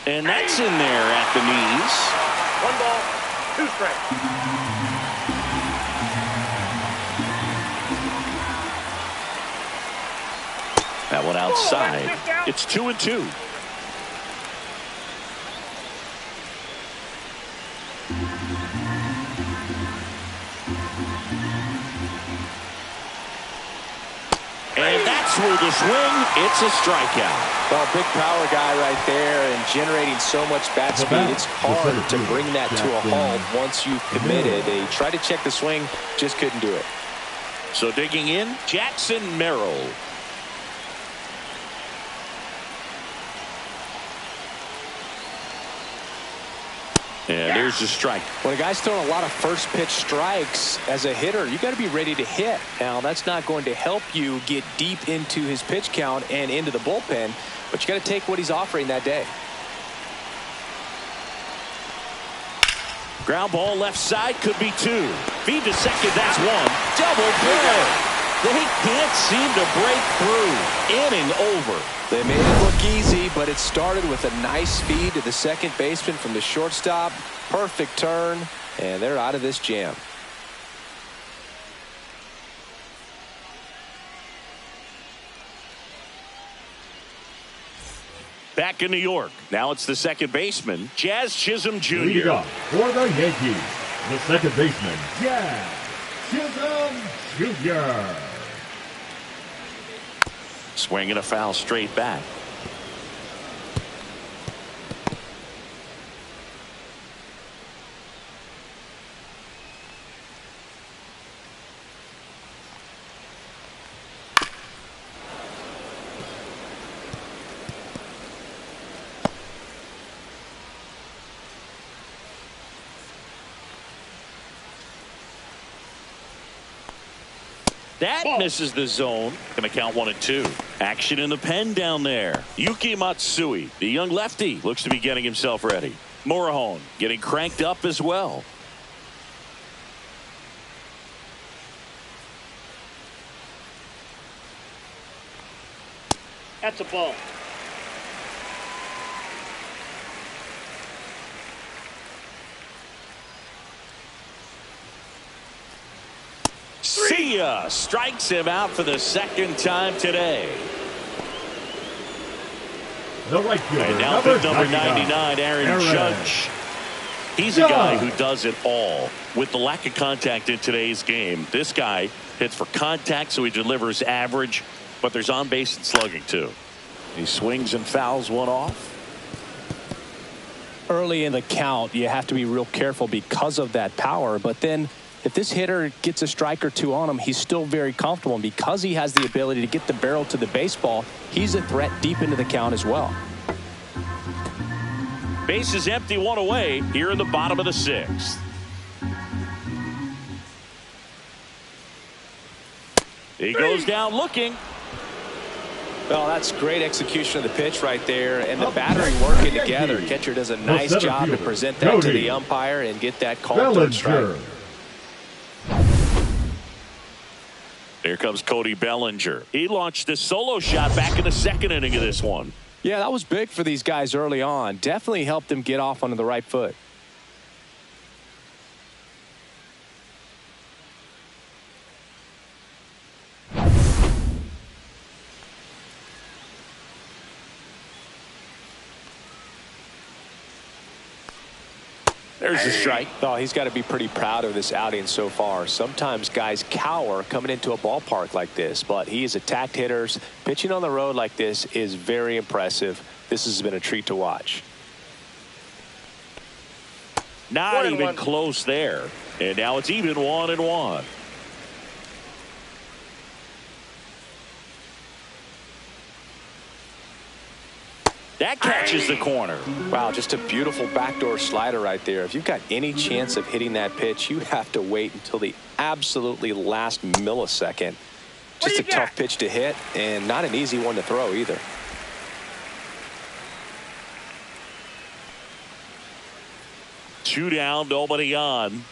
And that's in there at the knees. 1 ball, 2 strikes. That one outside. It's 2-2. And that's through the swing. It's a strikeout. Well, big power guy right there and generating so much bat speed. It's hard to bring that to a halt once you've committed. They tried to check the swing, just couldn't do it. So digging in, Jackson Merrill. And there's the strike. When a guy's throwing a lot of first pitch strikes as a hitter, you got to be ready to hit. Now, that's not going to help you get deep into his pitch count and into the bullpen, but you got to take what he's offering that day. Ground ball left side, could be two. Feed to second, that's one. Double play. They can't seem to break through. Inning over. They made it look easy, but it started with a nice feed to the second baseman from the shortstop. Perfect turn, and they're out of this jam. Back in New York. Now it's the second baseman, Jazz Chisholm Jr. Leading off for the Yankees, the second baseman, Jazz Chisholm Jr. Swinging a foul straight back. That misses the zone. Going to count 1-2. Action in the pen down there. Yuki Matsui, the young lefty, looks to be getting himself ready. Morahone getting cranked up as well. That's a ball. See ya. Strikes him out for the second time today. The right fielder, And now number 99, Aaron Judge. He's a guy who does it all. With the lack of contact in today's game, this guy hits for contact, so he delivers average, but there's on base and slugging too. He swings and fouls one off. Early in the count, you have to be real careful because of that power, but then if this hitter gets a strike or two on him, he's still very comfortable. And because he has the ability to get the barrel to the baseball, he's a threat deep into the count as well. Base is empty, one away here in the bottom of the sixth. He goes down looking. Well, that's great execution of the pitch right there, and the battery working together. Catcher does a nice job to present that to the umpire and get that call to strike. Here comes Cody Bellinger. He launched a solo shot back in the second inning of this one. Yeah, that was big for these guys early on. Definitely helped them get off onto the right foot. There's the strike. Oh, he's got to be pretty proud of this outing so far. Sometimes guys cower coming into a ballpark like this, but he has attacked hitters. Pitching on the road like this is very impressive. This has been a treat to watch. Not even close there. And now it's even 1-1. That catches the corner. Wow, just a beautiful backdoor slider right there. If you've got any chance of hitting that pitch, you have to wait until the absolutely last millisecond. Just a tough pitch to hit and not an easy one to throw either. Two down, nobody on.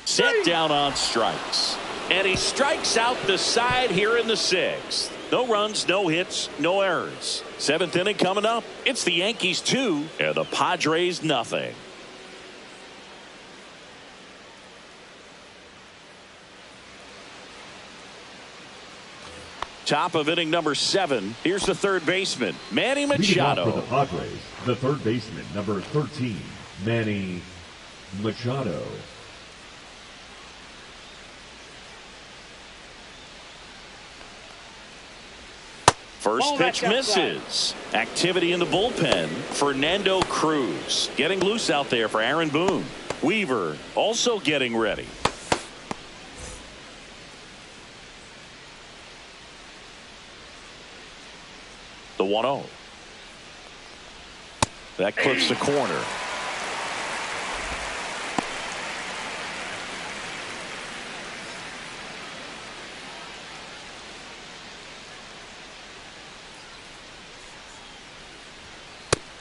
Set down on strikes. And he strikes out the side here in the sixth. No runs, no hits, no errors. Seventh inning coming up. It's the Yankees 2 and the Padres nothing. Top of inning number 7. Here's the third baseman, Manny Machado. For the Padres, the third baseman, number 13, Manny Machado. First pitch misses. Activity in the bullpen. Fernando Cruz getting loose out there for Aaron Boone. Weaver also getting ready. The 1-0. That clips the corner.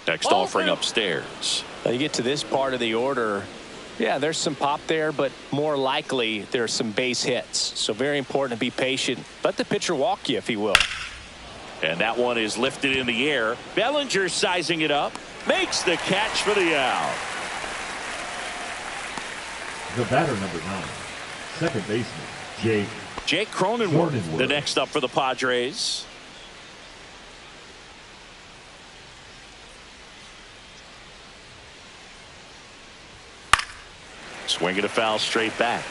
Next offering upstairs. Now you get to this part of the order. Yeah, there's some pop there, but more likely there's some base hits. So very important to be patient. Let the pitcher walk you if he will. And that one is lifted in the air. Bellinger sizing it up. Makes the catch for the out. The batter, number 9, second baseman, Jake Cronenworth, the next up for the Padres. Swinging a foul straight back.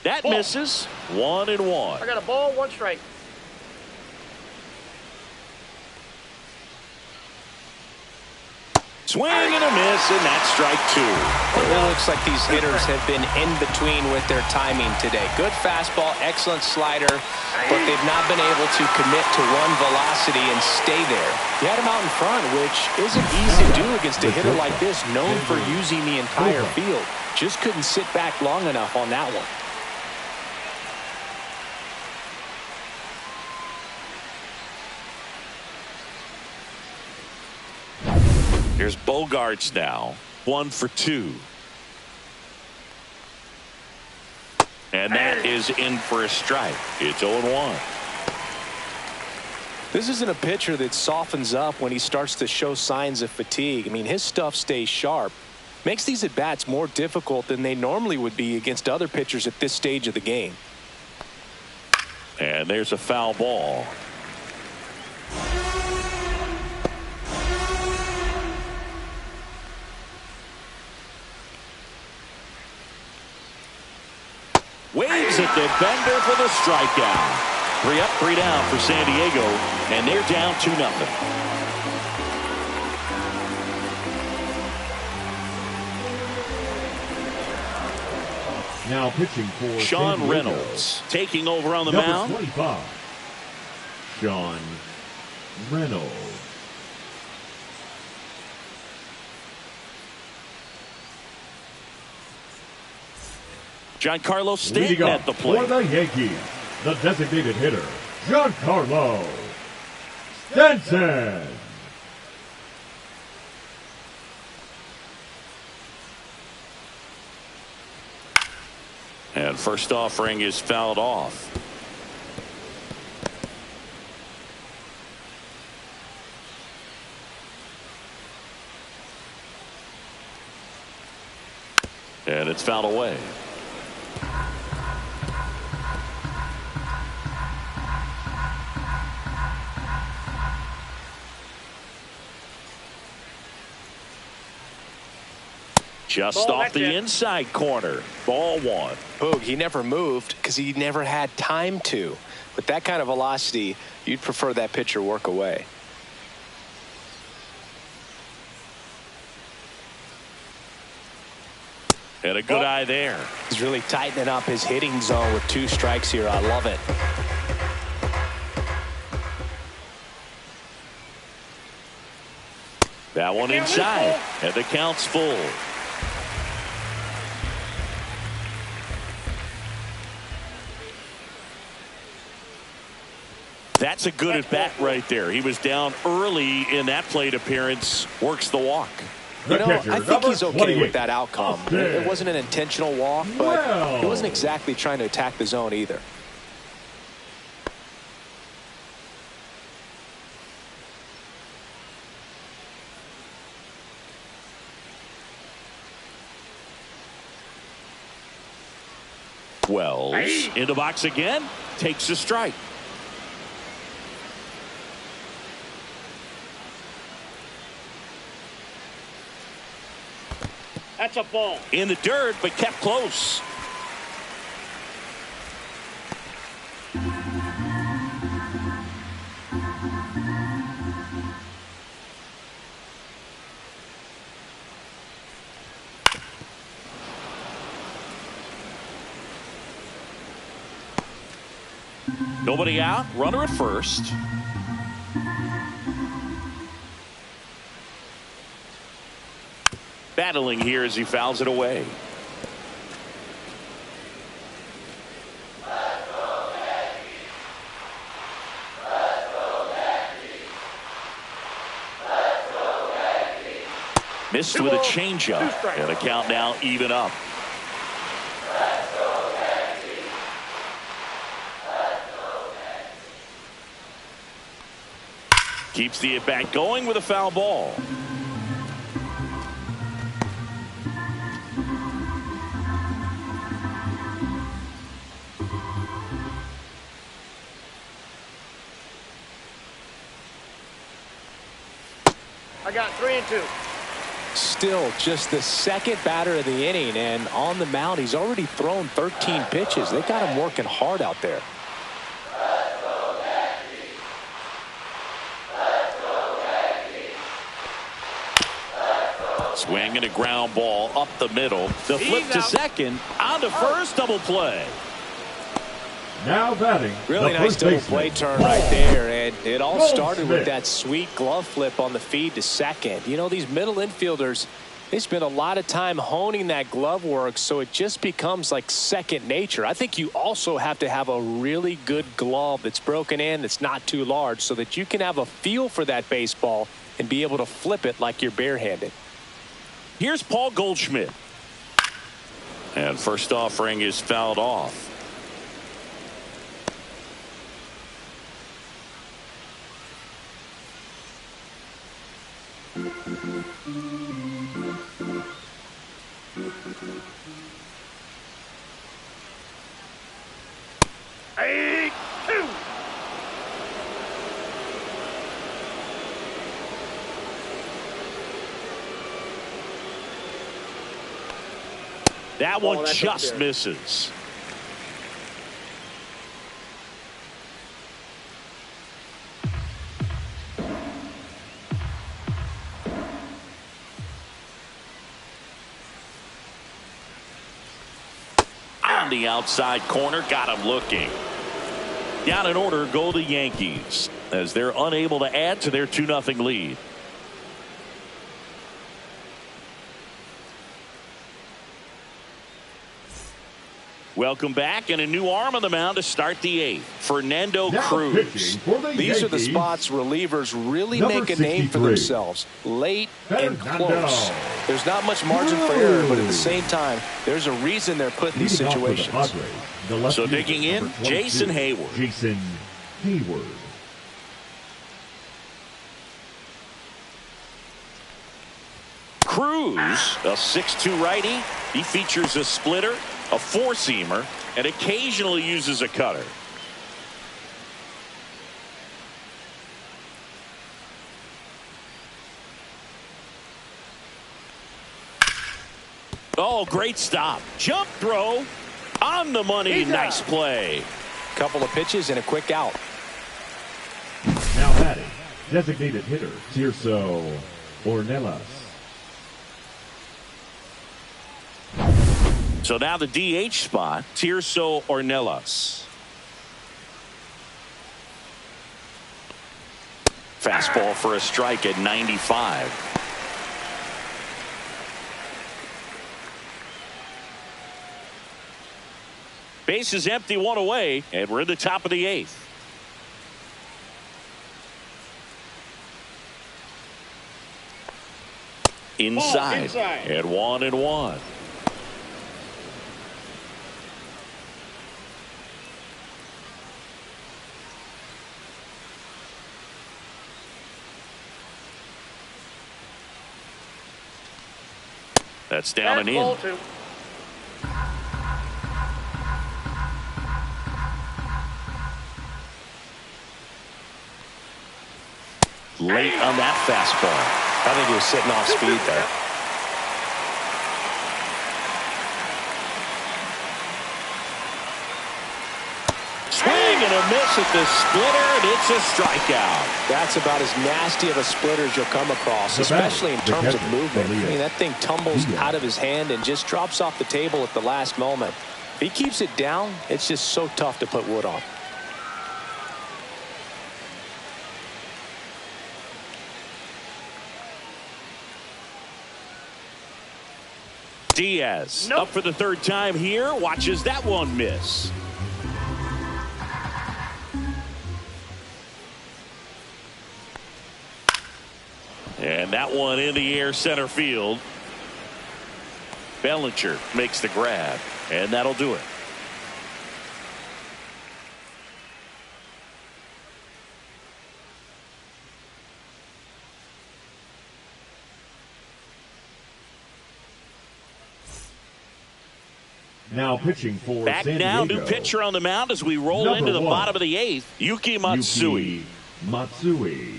That misses. 1-1. I got a ball, 1 strike. Swing and a miss, and that's strike 2. It looks like these hitters have been in between with their timing today. Good fastball, excellent slider, but they've not been able to commit to one velocity and stay there. You had him out in front, which isn't easy to do against a hitter like this, known for using the entire field. Just couldn't sit back long enough on that one. Here's Bogarts now. 1 for 2. And that is in for a strike. It's 0-1. This isn't a pitcher that softens up when he starts to show signs of fatigue. I mean, his stuff stays sharp. Makes these at-bats more difficult than they normally would be against other pitchers at this stage of the game. And there's a foul ball. Waves at the bender for the strikeout. 3 up, 3 down for San Diego, and they're down 2-0. Now pitching for Sean Reynolds taking over on the number mound. 25, Sean Reynolds. Giancarlo Stanton Leading at up the plate. for the Yankees, the designated hitter, Giancarlo Stanton. And first offering is fouled off. And it's fouled away. Just off the inside corner. Ball 1. Boog, he never moved because he never had time to. With that kind of velocity, you'd prefer that pitcher work away. And a good eye there. He's really tightening up his hitting zone with 2 strikes here. I love it. That one inside. And the count's full. That's a good at bat right there. He was down early in that plate appearance. Works the walk. You know, I think he's okay with that outcome. It wasn't an intentional walk, but he wasn't exactly trying to attack the zone either. Wells in the box again. Takes a strike. That's a ball. In the dirt, but kept close. Nobody out. Runner at first. Battling here as he fouls it away. Missed with a changeup, and a count now even up. Keeps the at-bat going with a foul ball. I got 3 and 2. Still just the second batter of the inning, and on the mound he's already thrown 13 pitches. They got him working hard out there. Swing and a ground ball up the middle. The flip to second. On to first. Double play. Now batting. Really nice double play turn right there. And it all started with that sweet glove flip on the feed to second. You know, these middle infielders, they spend a lot of time honing that glove work, so it just becomes like second nature. I think you also have to have a really good glove that's broken in, that's not too large, so that you can have a feel for that baseball and be able to flip it like you're barehanded. Here's Paul Goldschmidt. And first offering is fouled off. That one just misses. On the outside corner, got him looking. Down in order go the Yankees as they're unable to add to their 2-0 lead. Welcome back, and a new arm on the mound to start the 8th. Fernando Cruz. These are the spots relievers really make a name for themselves. Late and close. There's not much margin for error, but at the same time, there's a reason they're put in these situations. So digging in, Jason Hayward. Cruz, a 6'2" righty. He features a splitter, a four-seamer, and occasionally uses a cutter. Oh, great stop. Jump throw on the money. Nice play. Couple of pitches and a quick out. Now batting, designated hitter Tirso Ornelas. So now the DH spot, Tirso Ornelas. Fastball for a strike at 95. Base is empty, one away, and we're in the top of the 8th. Inside. And 1-1. That's down and in. Late on that fastball. I think he was sitting off speed there. a miss at the splitter, and it's a strikeout. That's about as nasty of a splitter as you'll come across, especially in terms of movement. I mean, that thing tumbles out of his hand and just drops off the table at the last moment. If he keeps it down, it's just so tough to put wood on. Diaz up for the third time here. Watches that one miss. And that one in the air center field. Bellinger makes the grab, and that'll do it. Now pitching for Back San now, Diego. new pitcher on the mound as we roll into the bottom of the eighth. Yuki Matsui. Matsui.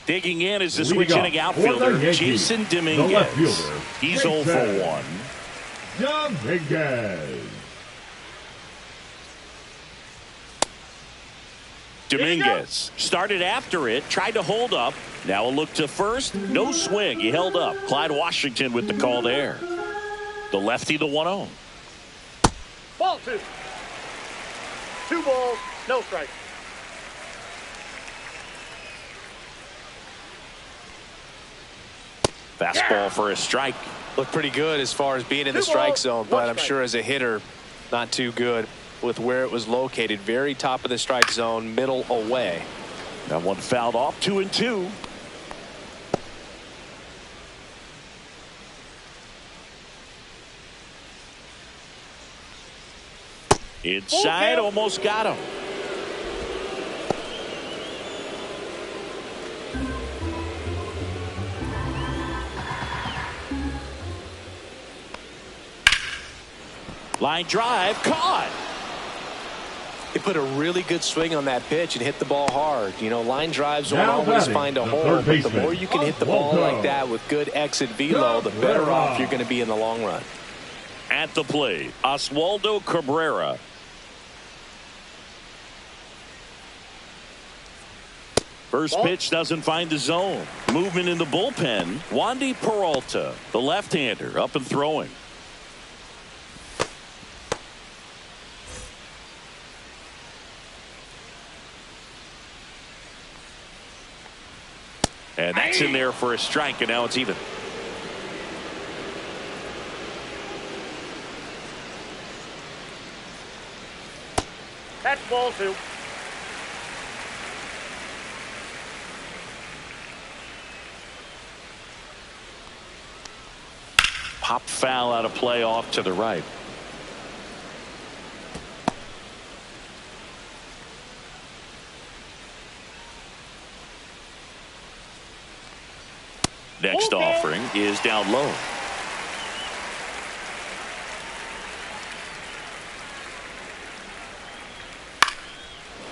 Digging in is the switch-hitting outfielder, Jason Dominguez. He's 0 for 1. Dominguez started after it, tried to hold up. Now a look to first. No swing. He held up. Clyde Washington with the call there. The lefty, the 1-0. Ball 2. 2 balls, no strike. Fastball for a strike. Looked pretty good as far as being in the strike zone, but I'm sure as a hitter, not too good with where it was located. Very top of the strike zone, middle away. That one fouled off. 2-2. Inside, almost got him. Line drive, caught. He put a really good swing on that pitch and hit the ball hard. You know, line drives won't always find a hole, but the more you can hit the ball like that with good exit velo, the better off you're going to be in the long run. At the plate, Oswaldo Cabrera. First pitch doesn't find the zone. Movement in the bullpen. Wandy Peralta, the left-hander, up and throwing. And that's in there for a strike, and now it's even. That's ball 2. Pop foul out of play off to the right. Next offering is down low.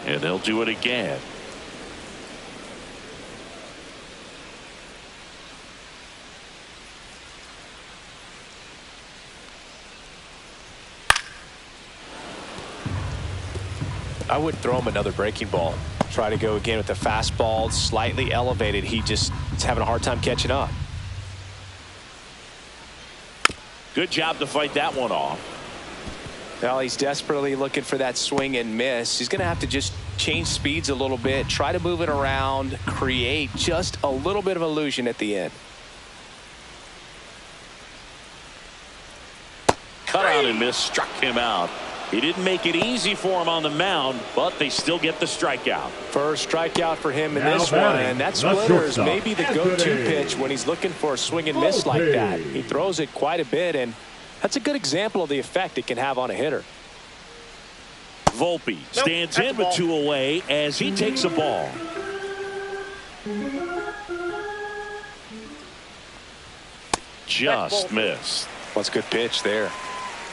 And they'll do it again. I would throw him another breaking ball. Try to go again with the fastball, slightly elevated. He just is having a hard time catching up. Good job to fight that one off. Well, he's desperately looking for that swing and miss. He's going to have to just change speeds a little bit, try to move it around, create just a little bit of illusion at the end. Cut out and miss, struck him out. He didn't make it easy for him on the mound, but they still get the strikeout. First strikeout for him in this one, and that splitter is maybe the go-to pitch when he's looking for a swing and miss like that. He throws it quite a bit, and that's a good example of the effect it can have on a hitter. Volpe stands in with 2 away as he takes a ball. Just missed. What's a good pitch there.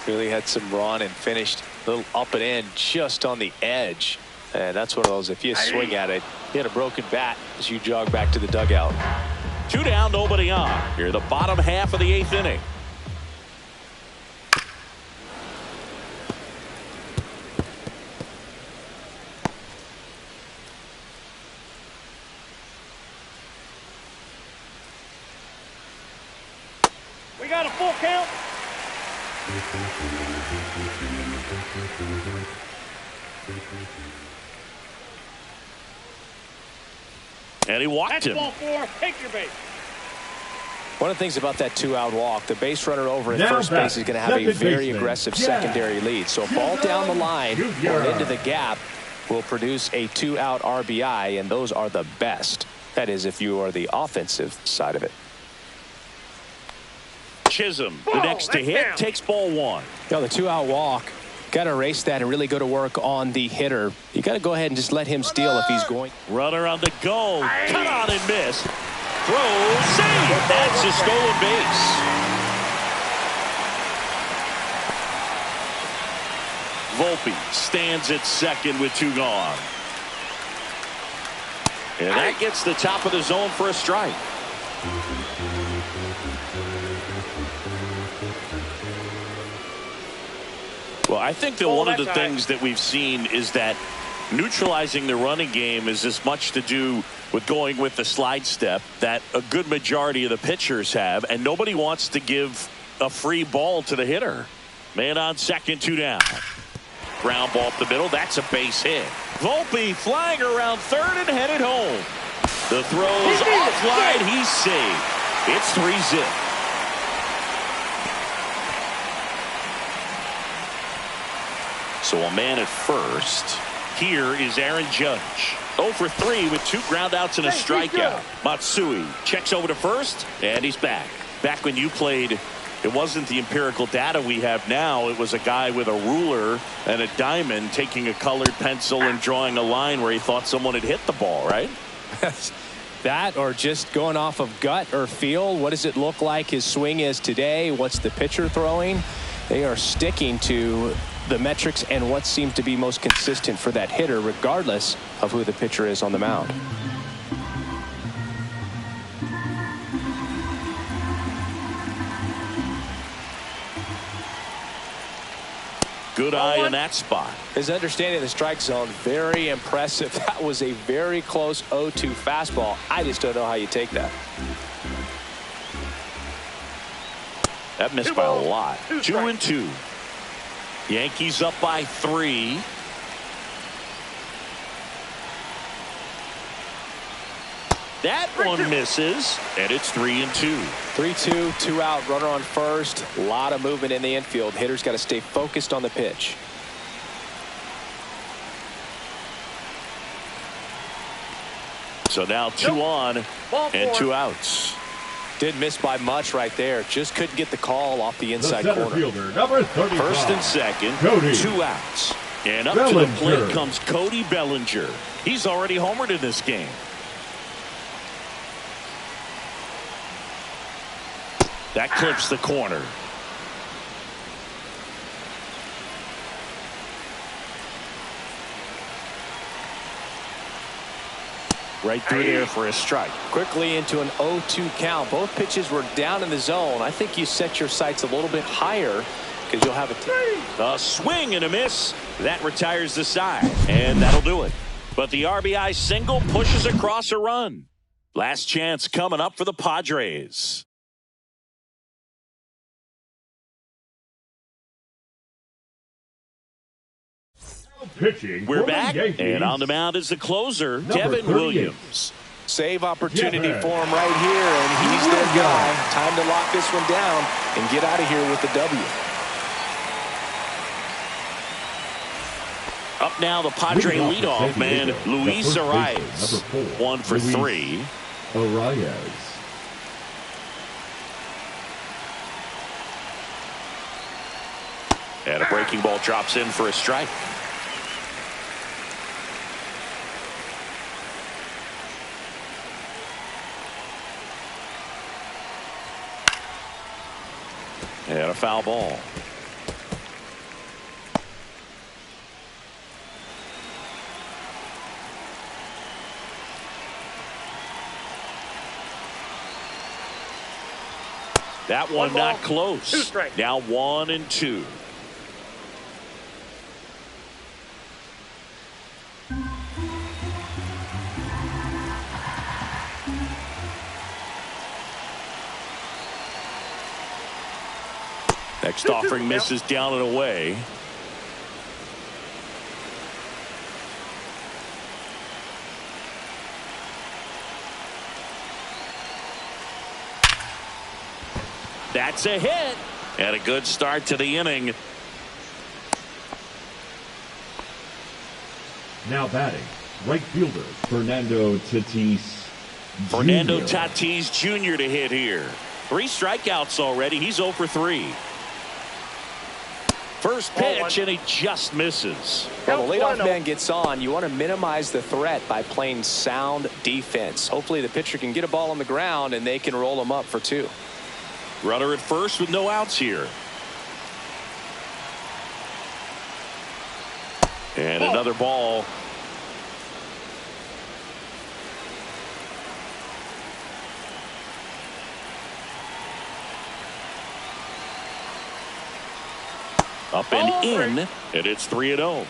Really had some run and finished a little up and in just on the edge. And that's one of those, if you swing at it, you had a broken bat as you jog back to the dugout. 2 down, nobody on. Here the bottom half of the 8th inning. And he walked That's him. ball 4. Take your base. One of the things about that 2-out walk, the base runner over at Now first base is going to have a very baseman. aggressive Yeah. secondary lead. So a ball down the line or Yeah. into the gap will produce a 2-out RBI, and those are the best. That is, if you are the offensive side of it. Chisholm, the Ball, next to that's hit, down. takes ball 1. The 2-out walk, got to erase that and really go to work on the hitter. You got to go ahead and just let him steal if he's going. Runner on the go. Cut on and miss. Throw, save. That's a stolen base. Volpe stands at second with 2 gone. And that gets the top of the zone for a strike. Well, I think that one of the things that we've seen is that neutralizing the running game is as much to do with going with the slide step that a good majority of the pitchers have, and nobody wants to give a free ball to the hitter. Man on second, 2 down. Ground ball up the middle. That's a base hit. Volpe flying around third and headed home. The throw's offline. He's saved. It's 3-zip. So a man at first. Here is Aaron Judge. 0 for 3 with 2 groundouts and a strikeout. Matsui checks over to first, and he's back. Back when you played, it wasn't the empirical data we have now. It was a guy with a ruler and a diamond taking a colored pencil and drawing a line where he thought someone had hit the ball, right? That or just going off of gut or feel. What does it look like his swing is today? What's the pitcher throwing? They are sticking to the metrics and what seems to be most consistent for that hitter, regardless of who the pitcher is on the mound. Good eye in that spot. His understanding of the strike zone, very impressive. That was a very close 0-2 fastball. I just don't know how you take that. That missed by a lot. 2-2. Yankees up by 3. That one misses, and it's 3-2. 3-2, 2 out, runner on first. A lot of movement in the infield. Hitter's got to stay focused on the pitch. So now 2 on and 2 outs. Did miss by much right there. Just couldn't get the call off the inside center corner. fielder, number 35. First and second, Cody 2 outs. And up to the plate comes Cody Bellinger. He's already homered in this game. That clips the corner. Right through there for a strike. Quickly into an 0-2 count. Both pitches were down in the zone. I think you set your sights a little bit higher because you'll have a swing and a miss. That retires the side, and that'll do it. But the RBI single pushes across a run. Last chance coming up for the Padres. Pitching. We're back, and on the mound is the closer, Devin Williams. Save opportunity for him right here, and he's their guy. Time to lock this one down and get out of here with the W. Up now, the Padre leadoff man, Luis Arias. 1 for 3. Arias. And a breaking ball drops in for a strike. And a foul ball. That one not close. Now 1-2. Next offering misses down and away. That's a hit. And a good start to the inning. Now batting, right fielder Fernando Tatis Jr. to hit here. 3 strikeouts already. He's 0 for 3. First pitch, and he just misses. Well, the leadoff man gets on. You want to minimize the threat by playing sound defense. Hopefully the pitcher can get a ball on the ground and they can roll him up for 2. Runner at first with no outs here. And another ball. Up and in, and it's 3-0.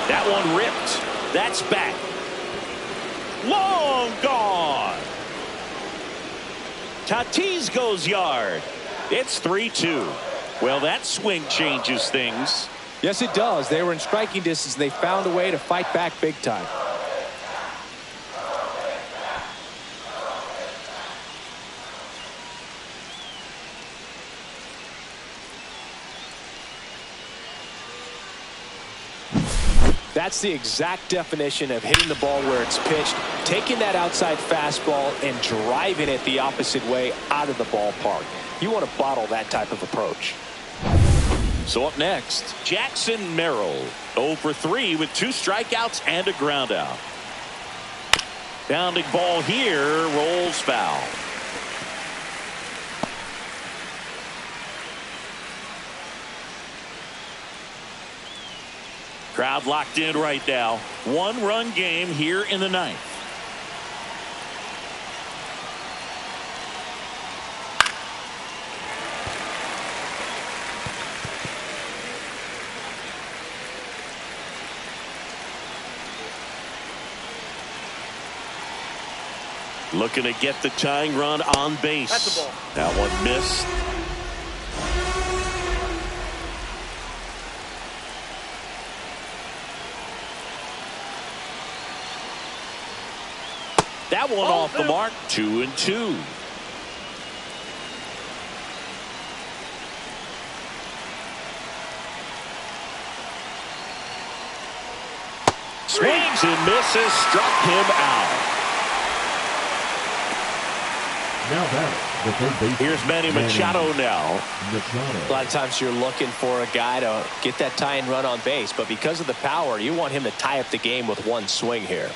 That one ripped. That's back. Long gone. Tatis goes yard. It's 3-2. Well, that swing changes things. Yes, it does. They were in striking distance. They found a way to fight back big time. That's the exact definition of hitting the ball where it's pitched, taking that outside fastball and driving it the opposite way out of the ballpark. You want to bottle that type of approach. So up next, Jackson Merrill, 0 for 3 with 2 strikeouts and a ground out. Bounding ball here, rolls foul. Crowd locked in right now. 1-run game here in the 9th. Looking to get the tying run on base. That's a ball. That one missed. That one off the mark. 2-2. Swings and misses. Struck him out. Now that the third base. Here's Manny Machado now. A lot of times you're looking for a guy to get that tying run on base, but because of the power, you want him to tie up the game with one swing here.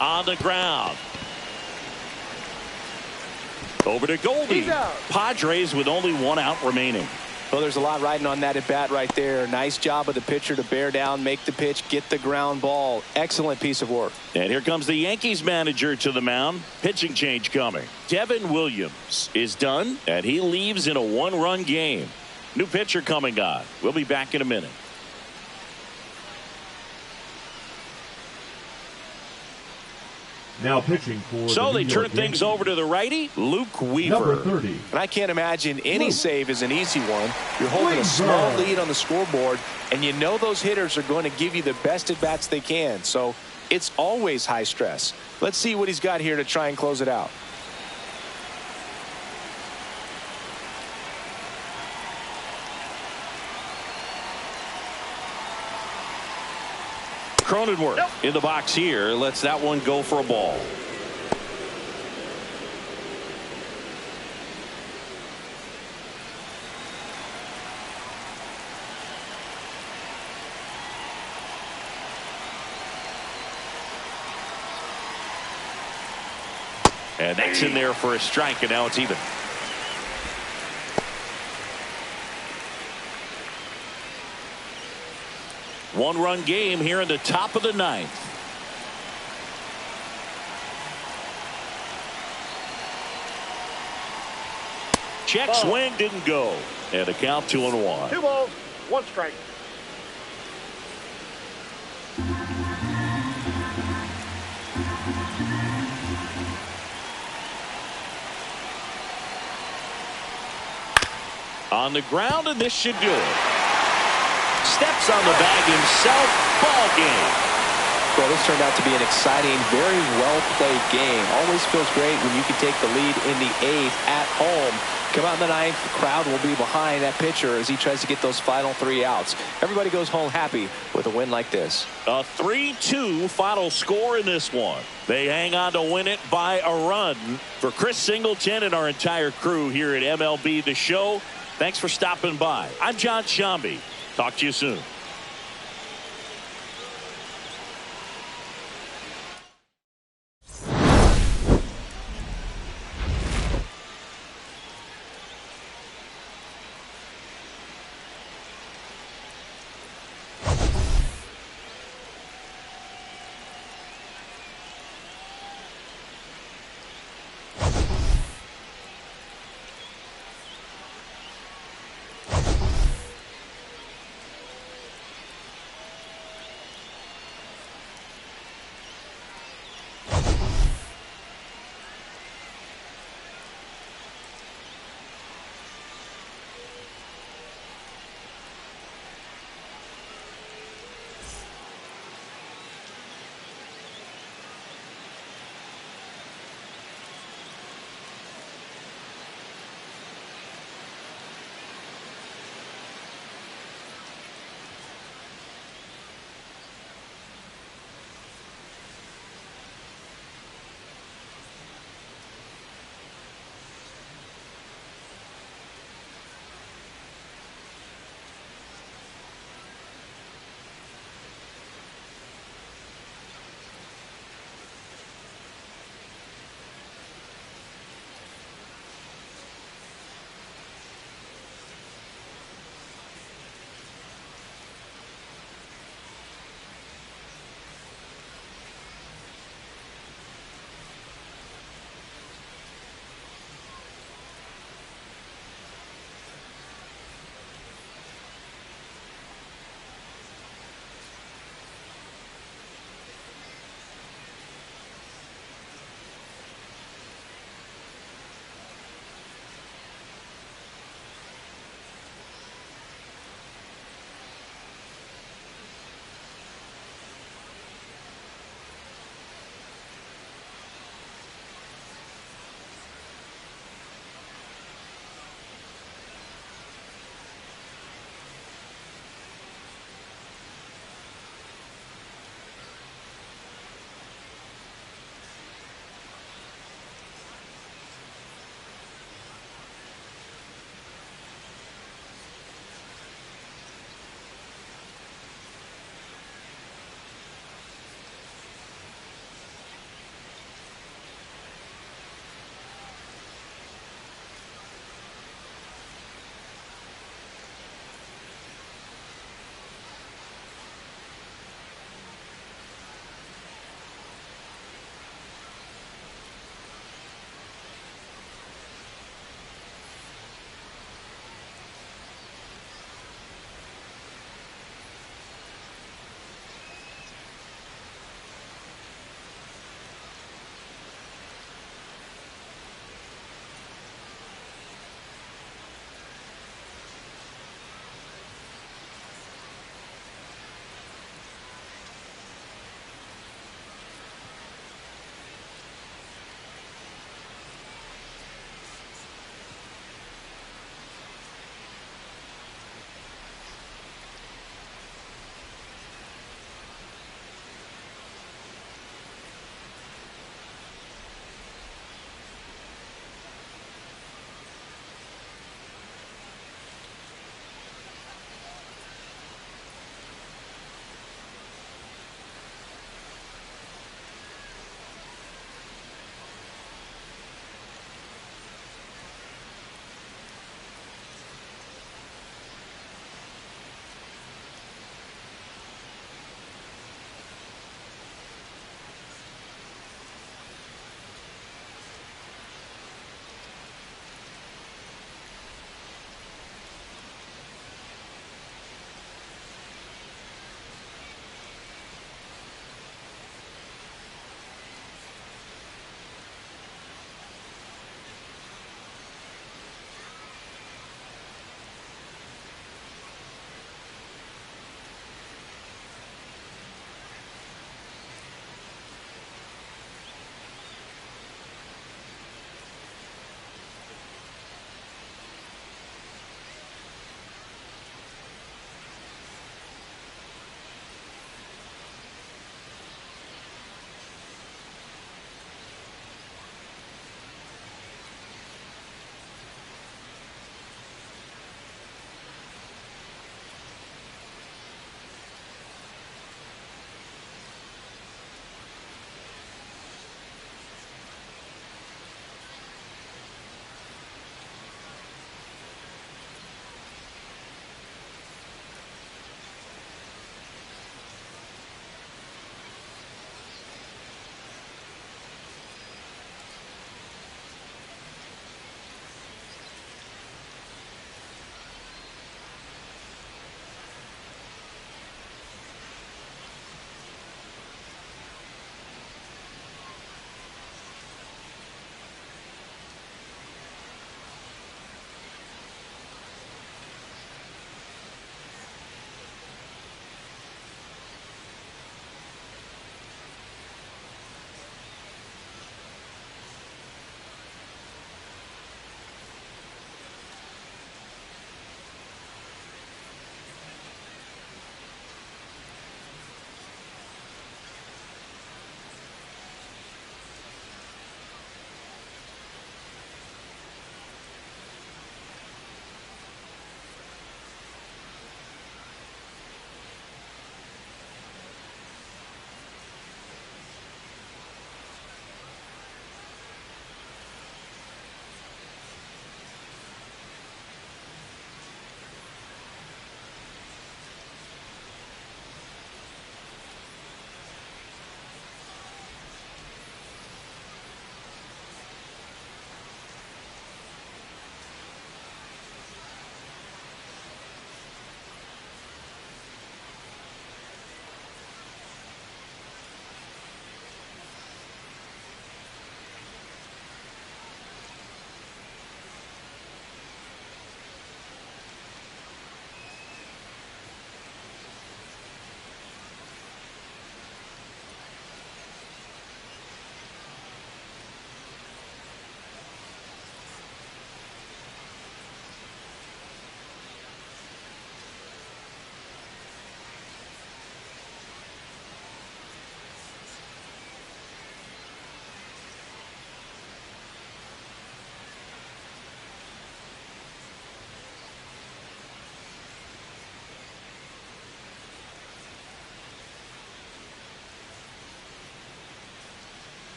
On the ground. Over to Goldie. Padres with only 1 out remaining. Well, there's a lot riding on that at bat right there. Nice job of the pitcher to bear down, make the pitch, get the ground ball. Excellent piece of work. And here comes the Yankees manager to the mound. Pitching change coming. Devin Williams is done, and he leaves in a 1-run game. New pitcher coming on. We'll be back in a minute. Now pitching for So the they New turn York things Yankees. over to the righty, Luke Weaver. Number 30. And I can't imagine any save is an easy one. You're holding a small lead on the scoreboard, and you know those hitters are going to give you the best at-bats they can. So it's always high stress. Let's see what he's got here to try and close it out. Cronenworth in the box here. Lets that one go for a ball. And that's in there for a strike, and now it's even. One-run game here in the top of the 9th. check Ball. swing didn't go. And a count 2-1. 2 balls, 1 strike. On the ground, and this should do it. Steps on the bag himself. Ball game. Well, this turned out to be an exciting, very well-played game. Always feels great when you can take the lead in the 8th at home. Come out in the 9th, the crowd will be behind that pitcher as he tries to get those final 3 outs. Everybody goes home happy with a win like this. A 3-2 final score in this one. They hang on to win it by a run. For Chris Singleton and our entire crew here at MLB The Show, thanks for stopping by. I'm John Shambi. Talk to you soon.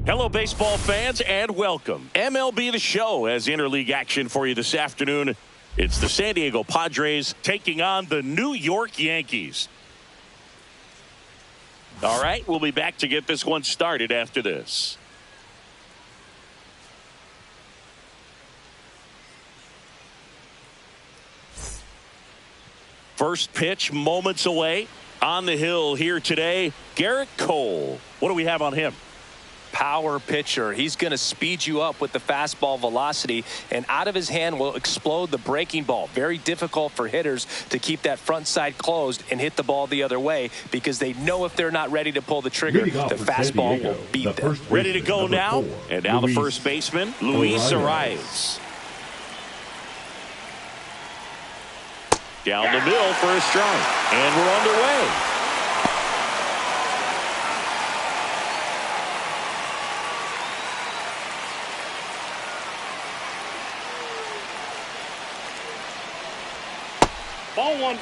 Hello, baseball fans, and welcome. MLB The Show has interleague action for you this afternoon. It's the San Diego Padres taking on the New York Yankees. All right, we'll be back to get this one started after this. First pitch moments away. On the hill here today, Garrett Cole. What do we have on him? Power pitcher. He's going to speed you up with the fastball velocity, and out of his hand will explode the breaking ball. Very difficult for hitters to keep that front side closed and hit the ball the other way, because they know if they're not ready to pull the trigger, the fastball will beat them. Ready to go now, and now the first baseman, Luis Arias. Down the middle for a strike, and we're underway. Ball one.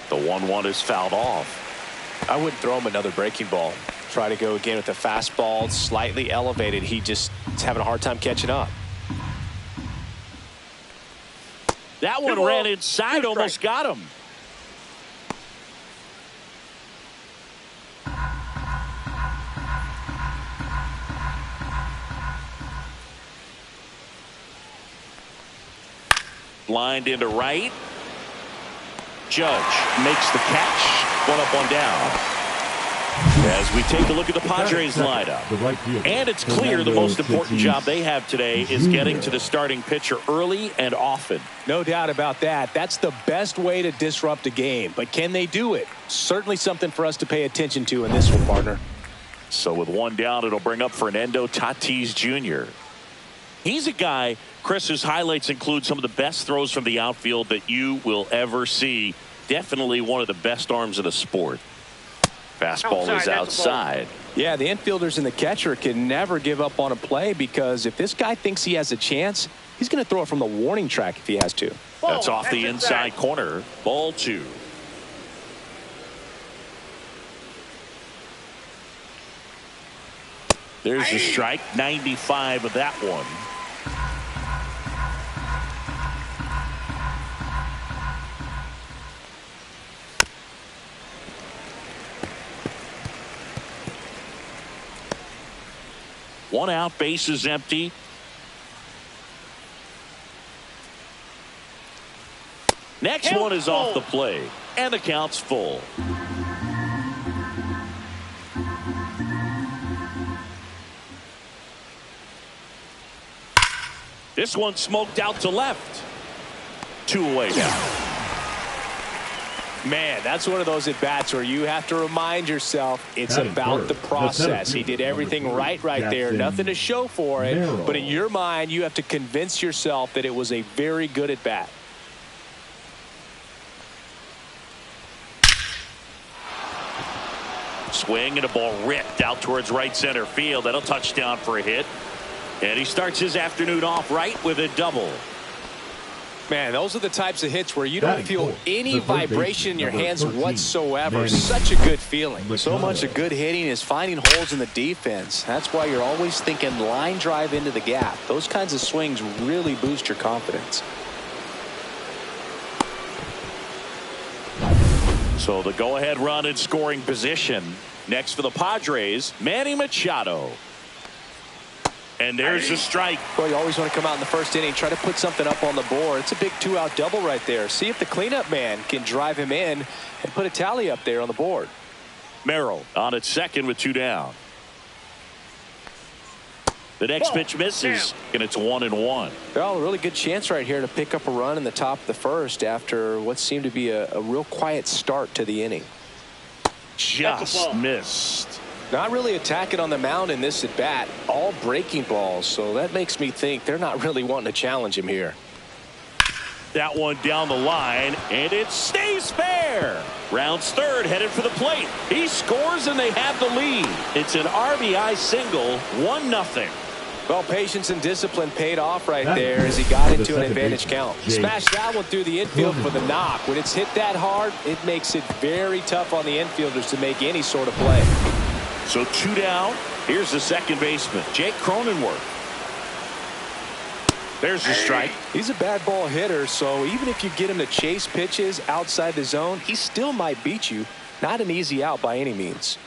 The 1-1 is fouled off. I wouldn't throw him another breaking ball. Try to go again with the fastball slightly elevated. He just is having a hard time catching up. That one ran inside, almost got him. Lined into right. Judge makes the catch. One up, one down. As we take a look at the Padres lineup. And it's clear the most important job they have today is getting to the starting pitcher early and often. No doubt about that. That's the best way to disrupt a game. But can they do it? Certainly something for us to pay attention to in this one, partner. So with one down, it'll bring up Fernando Tatis Jr. He's a guy, Chris, whose highlights include some of the best throws from the outfield that you will ever see. Definitely one of the best arms of the sport. Fastball is outside. Yeah, the infielders and the catcher can never give up on a play, because if this guy thinks he has a chance, he's going to throw it from the warning track if he has to. That's off the inside corner. Ball two. There's the strike. 95 of that one. One out, base is empty. Next one is off the plate, and the count's full. This one smoked out to left. 2 away now. Man, that's one of those at-bats where you have to remind yourself it's about the process. He did everything right there. Nothing to show for it. But in your mind, you have to convince yourself that it was a very good at-bat. Swing and a ball ripped out towards right center field. That'll touchdown for a hit. And he starts his afternoon off right with a double. Man, those are the types of hits where you don't feel any vibration in your hands whatsoever. Such a good feeling. So much of good hitting is finding holes in the defense. That's why you're always thinking line drive into the gap. Those kinds of swings really boost your confidence. So the go-ahead run in scoring position. Next for the Padres, Manny Machado. And there's a strike. Well, you always want to come out in the first inning, try to put something up on the board. It's a big 2-out double right there. See if the cleanup man can drive him in and put a tally up there on the board. Merrill on at second with 2 down. The next pitch misses, and it's 1-1. Well, a really good chance right here to pick up a run in the top of the first after what seemed to be a real quiet start to the inning. Just missed. Not really attacking on the mound in this at bat. All breaking balls, so that makes me think they're not really wanting to challenge him here. That one down the line, and it stays fair. Rounds third, headed for the plate. He scores, and they have the lead. It's an RBI single, 1-0. Well, patience and discipline paid off right there as he got into an advantage count. Smashed that one through the infield for the knock. When it's hit that hard, it makes it very tough on the infielders to make any sort of play. So 2 down. Here's the second baseman, Jake Cronenworth. There's the strike. He's a bad ball hitter, so even if you get him to chase pitches outside the zone, he still might beat you. Not an easy out by any means.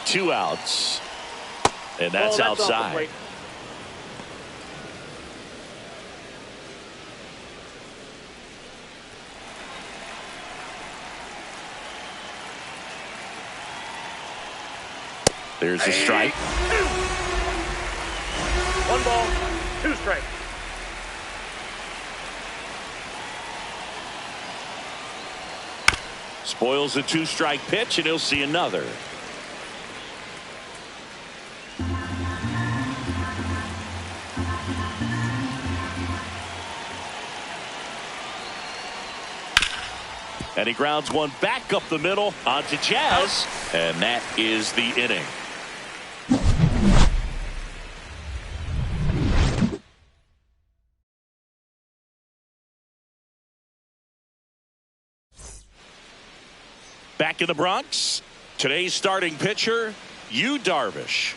Two outs. And that's outside. There's a strike. 1 ball, 2 strikes. Spoils a 2-strike pitch, and he'll see another. And he grounds one back up the middle onto Jazz, and that is the inning. Back in the Bronx, today's starting pitcher, Yu Darvish.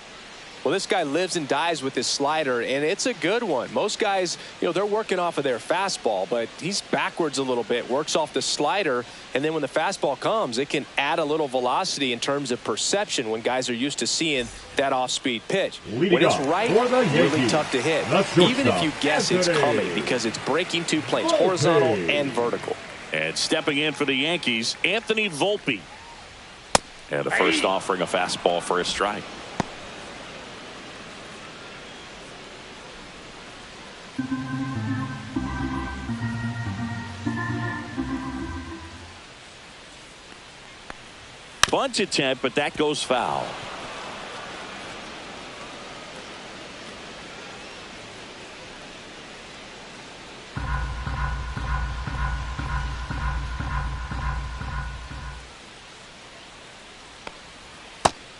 Well, this guy lives and dies with his slider, and it's a good one. Most guys, they're working off of their fastball, but he's backwards a little bit, works off the slider, and then when the fastball comes, it can add a little velocity in terms of perception when guys are used to seeing that off-speed pitch. When it's right, really tough to hit, even if you guess it's coming because it's breaking 2 planes, horizontal and vertical. And stepping in for the Yankees, Anthony Volpe. And the first offering a fastball for a strike. Bunt attempt, but that goes foul.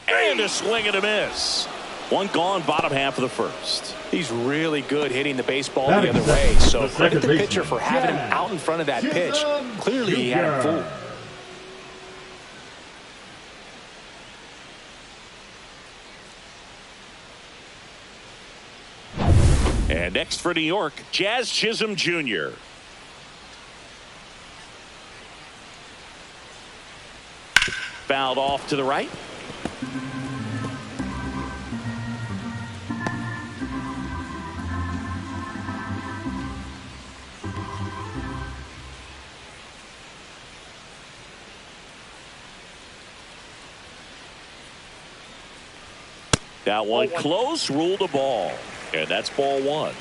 And a swing and a miss. One gone, bottom half of the first. He's really good hitting the baseball the other way. So credit the pitcher for having him out in front of that pitch. Clearly he had him fooled. And next for New York, Jazz Chisholm Jr. Fouled off to the right. That one close, ruled a ball. And that's ball 1.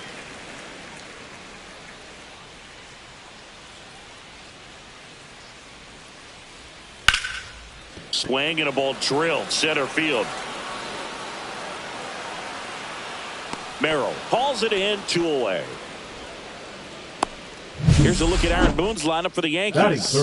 Swing and a ball drilled center field. Merrill hauls it in, 2 away. Here's a look at Aaron Boone's lineup for the Yankees.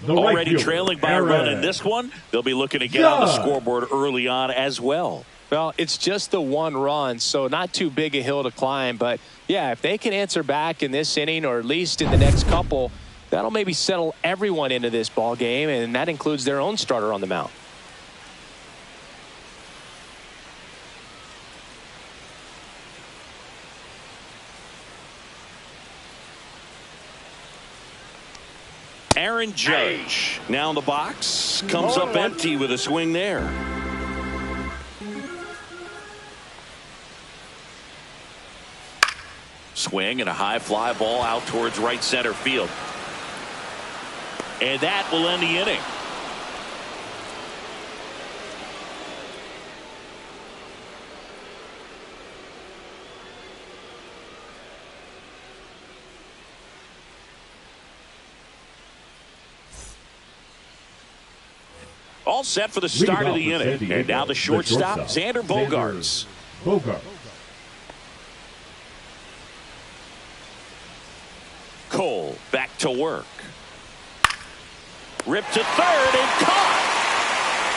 Already trailing by a run in this one. They'll be looking to get on the scoreboard early on as well. Well, it's just the 1 run, so not too big a hill to climb. But, yeah, if they can answer back in this inning or at least in the next couple, that'll maybe settle everyone into this ball game, and that includes their own starter on the mound. Aaron Judge now in the box, comes up empty with a swing there. Swing and a high fly ball out towards right center field. And that will end the inning. All set for the start of the inning. And now the shortstop, Xander Bogaerts. Cole back to work. Ripped to third and caught.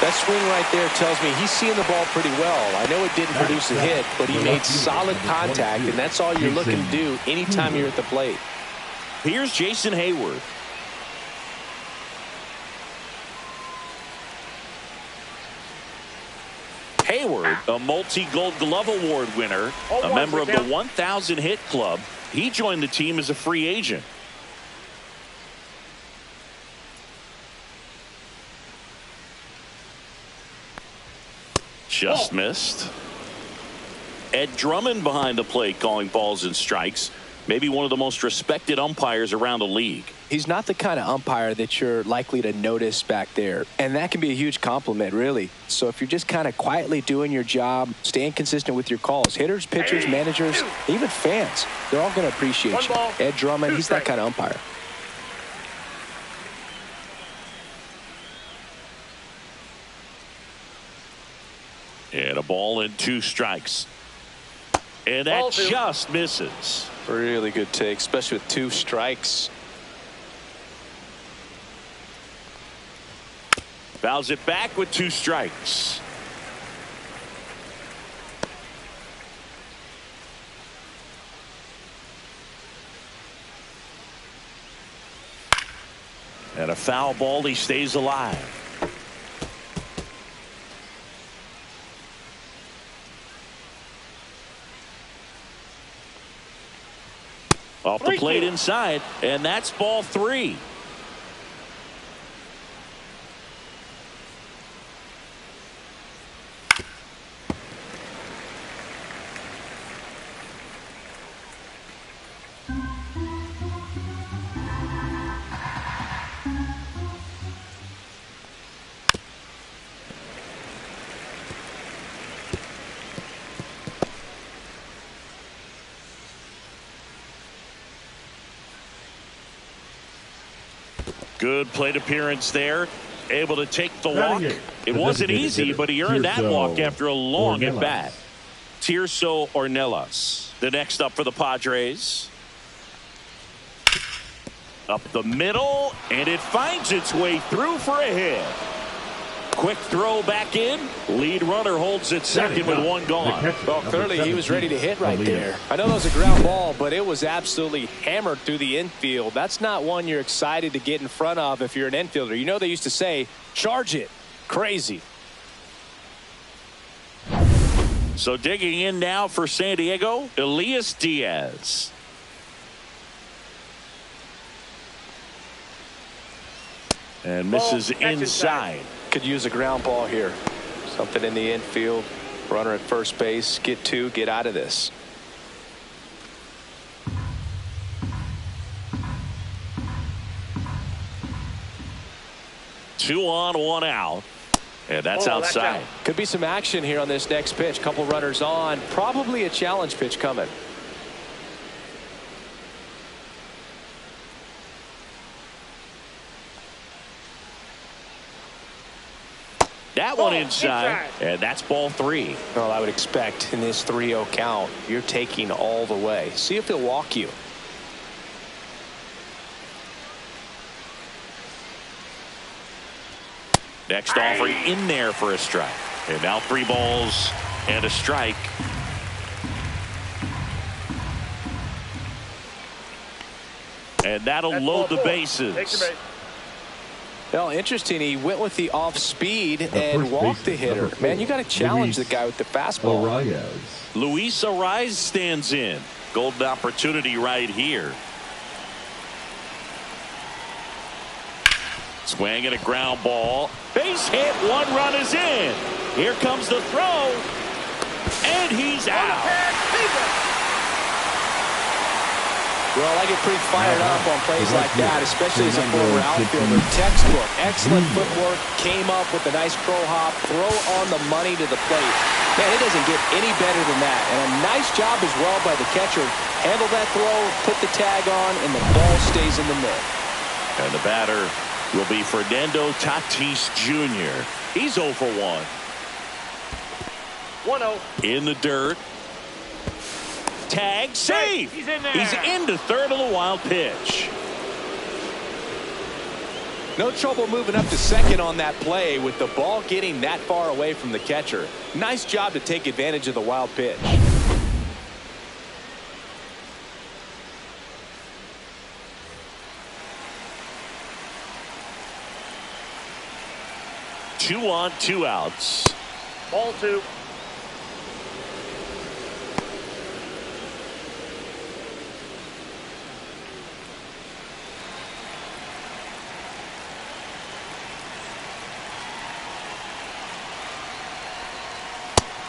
That swing right there tells me he's seeing the ball pretty well. I know it didn't produce a hit, but he made solid contact, and that's all you're looking to do anytime you're at the plate. Here's Jason Hayward. Hayward, a multi-Gold Glove Award winner, a member of the 1,000 hit club. He joined the team as a free agent. Just missed. Ed Drummond behind the plate calling balls and strikes. Maybe one of the most respected umpires around the league. He's not the kind of umpire that you're likely to notice back there. And that can be a huge compliment, really. So if you're just kind of quietly doing your job, staying consistent with your calls, hitters, pitchers, managers, even fans, they're all going to appreciate you. Ed Drummond, he's that kind of umpire. And a ball and 2 strikes. And that just misses. Really good take, especially with 2 strikes. Fouls it back with 2 strikes. And a foul ball, he stays alive. Off the plate inside, and that's ball 3. Good plate appearance there. Able to take the walk. It wasn't easy, but he earned that walk after a long at bat. Tirso Ornelas, the next up for the Padres. Up the middle, and it finds its way through for a hit. Quick throw back in. Lead runner holds it second with 1 gone. Well, clearly he was ready to hit right there. I know that was a ground ball, but it was absolutely hammered through the infield. That's not one you're excited to get in front of if you're an infielder. You know they used to say, charge it. Crazy. So digging in now for San Diego, Elias Diaz. And misses inside. Could use a ground ball here. Something in the infield. Runner at first base. Get 2. Get out of this. Two on, 1 out. And that's outside. Could be some action here on this next pitch. Couple runners on. Probably a challenge pitch coming. That one inside, and that's ball 3. Well, I would expect in this 3-0 count, you're taking all the way. See if he'll walk you. Next offering in there for a strike. And now 3 balls and a strike. And that'll load the bases. Well, interesting. He went with the off speed and walked the hitter. Man, you got to challenge the guy with the fastball. Luis Arraez stands in. Golden opportunity right here. Swing and a ground ball. Base hit. 1 run is in. Here comes the throw. And he's out. Well, I get pretty fired up on plays like that, especially as a former outfielder. Textbook, excellent footwork, came up with a nice crow hop, throw on the money to the plate. Man, it doesn't get any better than that. And a nice job as well by the catcher. Handle that throw, put the tag on, and the ball stays in the mitt. And the batter will be Fernando Tatis Jr. He's 0 for 1. 1-0. In the dirt. Tag, safe. He's into third on the wild pitch. No trouble moving up to second on that play with the ball getting that far away from the catcher. Nice job to take advantage of the wild pitch. 2 on, 2 outs. Ball 2.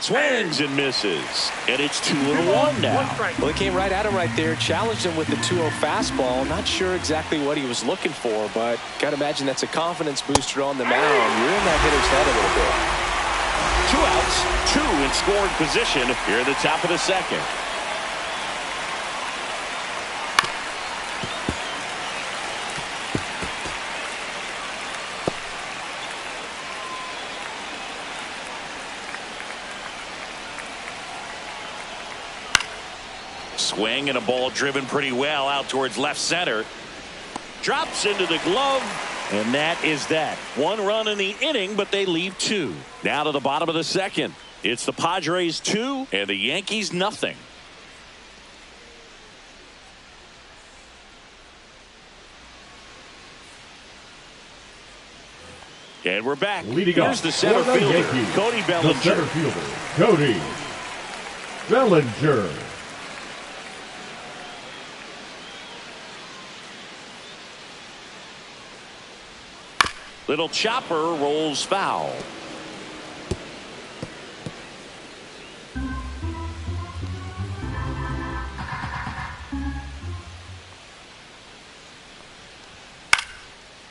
Swings and misses. And it's 2-1 now. Well, he came right at him right there, challenged him with the 2-0 fastball. Not sure exactly what he was looking for, but got to imagine that's a confidence booster on the mound. You're in that hitter's head a little bit. 2 outs, 2 in scoring position here at the top of the second. Swing and a ball driven pretty well out towards left center. Drops into the glove, and that is that. 1 run in the inning, but they leave 2. Now to the bottom of the second. It's the Padres 2 and the Yankees nothing. And we're back. Here's the center fielder, Cody Bellinger. The center fielder, Cody Bellinger. Little chopper rolls foul.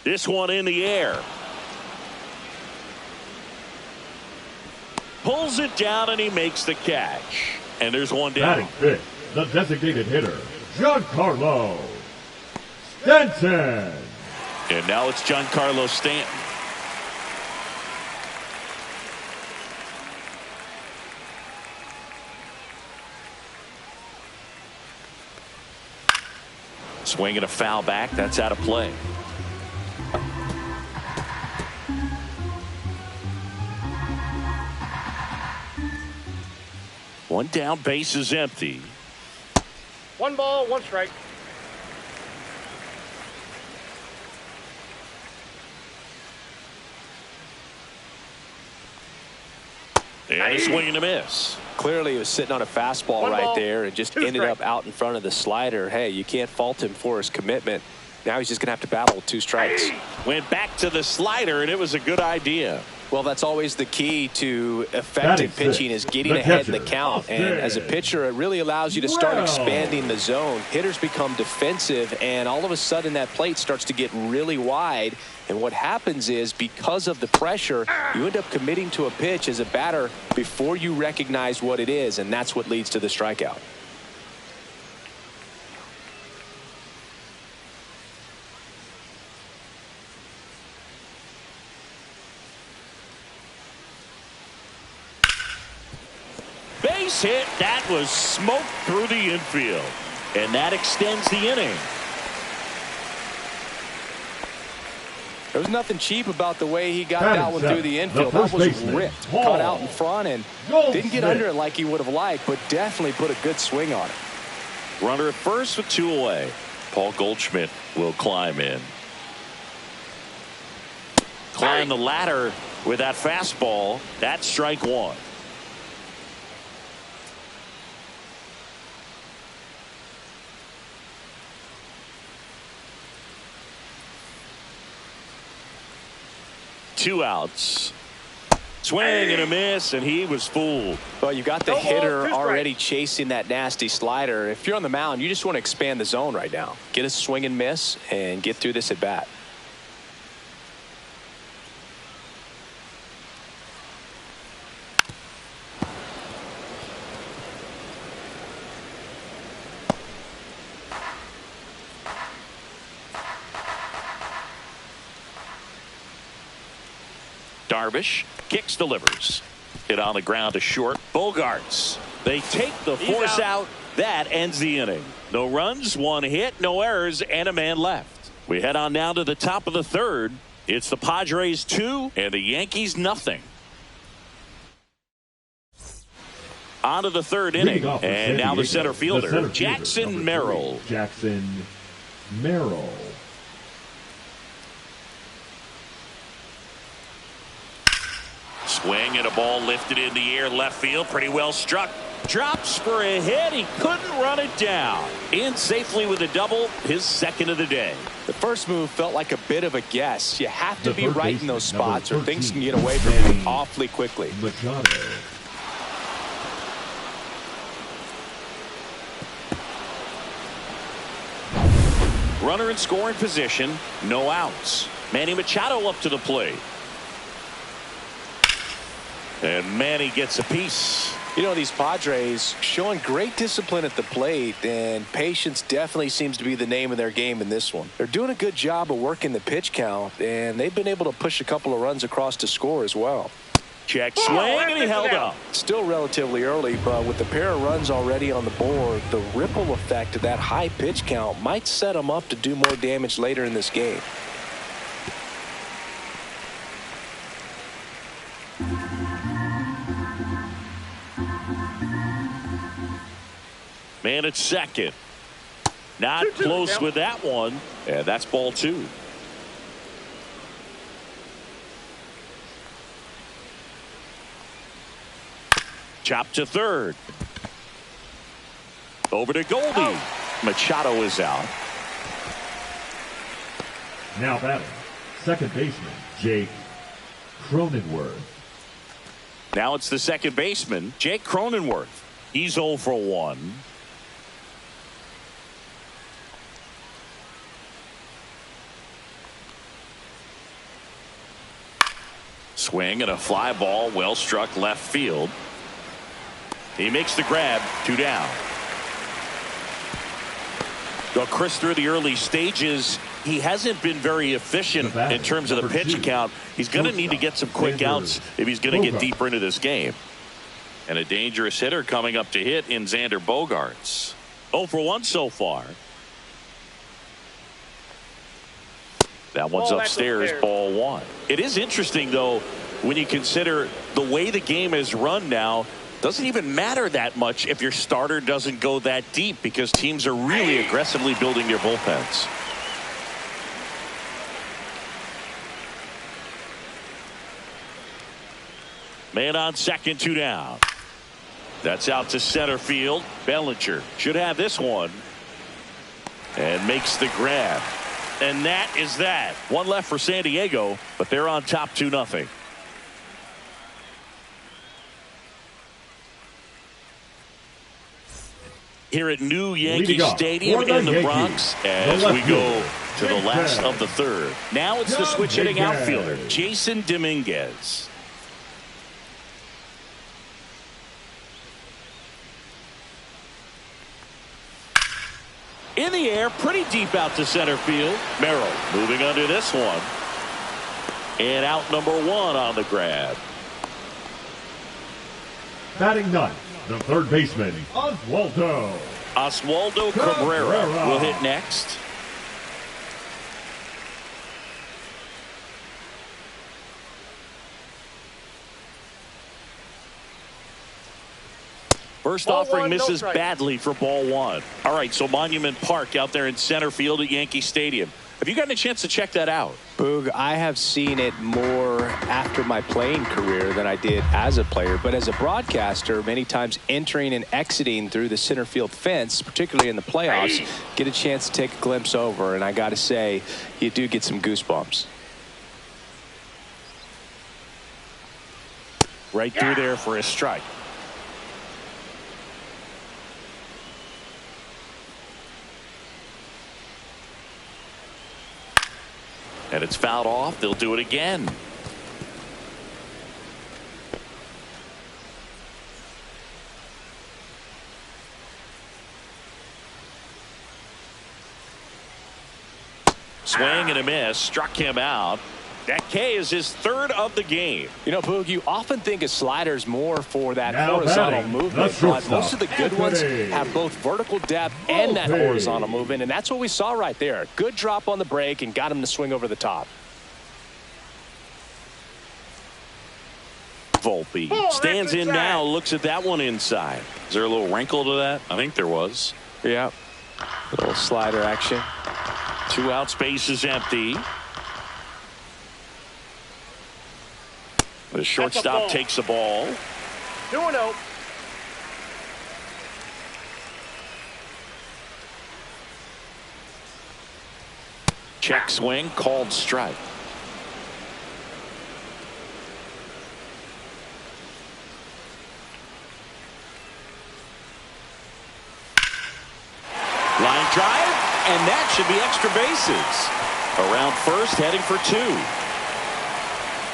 This one in the air. Pulls it down and he makes the catch. And there's one down. Batting fifth, the designated hitter, Giancarlo Stanton. And now it's Giancarlo Stanton. Swinging a foul back. That's out of play. One down, base is empty. 1 ball, 1 strike. And a swing and a miss. Clearly he was sitting on a fastball right there and just ended up out in front of the slider. Hey, you can't fault him for his commitment. Now he's just going to have to battle with 2 strikes. Went back to the slider, and it was a good idea. Well, that's always the key to effective pitching is getting ahead in the count. And as a pitcher, it really allows you to start expanding the zone. Hitters become defensive, and all of a sudden that plate starts to get really wide. And what happens is, because of the pressure, you end up committing to a pitch as a batter before you recognize what it is, and that's what leads to the strikeout. Base hit. That was smoke through the infield. And that extends the inning. There was nothing cheap about the way he got that one through the infield. That was ripped. Caught out in front and didn't get under it like he would have liked, but definitely put a good swing on it. Runner at first with 2 away. Paul Goldschmidt will climb in. Climb the ladder with that fastball. That's strike 1. Two outs. Swing and a miss, and he was fooled. Well, you got the hitter already chasing that nasty slider. If you're on the mound, you just want to expand the zone right now. Get a swing and miss and get through this at bat. Darvish kicks, delivers. Hit on the ground to short. Bogarts. They take the force out. That ends the inning. No runs, 1 hit, no errors, and a man left. We head on now to the top of the third. It's the Padres 2 and the Yankees nothing. On to the third inning, and now the center fielder, Jackson Merrill. Jackson Merrill. Swing and a ball lifted in the air, left field, pretty well struck. Drops for a hit. He couldn't run it down. In safely with a double, his second of the day. The first move felt like a bit of a guess. You have to be right in those spots or things can get away from you awfully quickly. Machado. Runner in scoring position, no outs. Manny Machado up to the plate. And Manny gets a piece. You know, these Padres showing great discipline at the plate, and patience definitely seems to be the name of their game in this one. They're doing a good job of working the pitch count, and they've been able to push a couple of runs across to score as well. Check swing, and he held up. Still relatively early, but with the pair of runs already on the board, the ripple effect of that high pitch count might set them up to do more damage later in this game. Man at second. Not close with that one. And that's ball 2. Chop to third. Over to Goldie. Machado is out. Now batting, second baseman, Jake Cronenworth. Now it's the second baseman, Jake Cronenworth. He's 0 for 1. Swing and a fly ball, well struck left field. He makes the grab, 2 down. Though Chris, through the early stages, he hasn't been very efficient in terms of the pitch count. He's going to need to get some quick outs if he's going to get deeper into this game. And a dangerous hitter coming up to hit in Xander Bogaerts. 0 for 1 so far. That one's upstairs, ball 1. It is interesting, though, when you consider the way the game is run now. Doesn't even matter that much if your starter doesn't go that deep, because teams are really aggressively building their bullpens. Man on second, 2 down. That's out to center field. Bellinger should have this one. And makes the grab. And that is that. One left for San Diego, but they're on top 2-0. Here at New Yankee Stadium in the Bronx, as we go to the last of the third. Now it's the switch hitting outfielder, Jason Dominguez. In the air, pretty deep out to center field. Merrill moving under this one. And out number 1 on the grab. Batting ninth, the third baseman, Oswaldo Cabrera will hit next. First offering misses badly for ball 1. All right, so Monument Park out there in center field at Yankee Stadium. Have you gotten a chance to check that out? Boog, I have seen it more after my playing career than I did as a player. But as a broadcaster, many times entering and exiting through the center field fence, particularly in the playoffs, get a chance to take a glimpse over. And I got to say, you do get some goosebumps. Right through there for a strike. And it's fouled off. They'll do it again. Swing and a miss. Struck him out. That K is his third of the game. You know, Boog, you often think of sliders more for that horizontal movement, but most of the good ones have both vertical depth and that horizontal movement, and that's what we saw right there. Good drop on the break and got him to swing over the top. Volpe Oh, stands that's in inside. now, looks at that one inside. Is there a little wrinkle to that? I think there was. Yeah. A little slider action. 2 out, space is empty. The shortstop ball. takes the ball. 2-0. Check swing, called strike. Line drive, and that should be extra bases. Around first, heading for 2.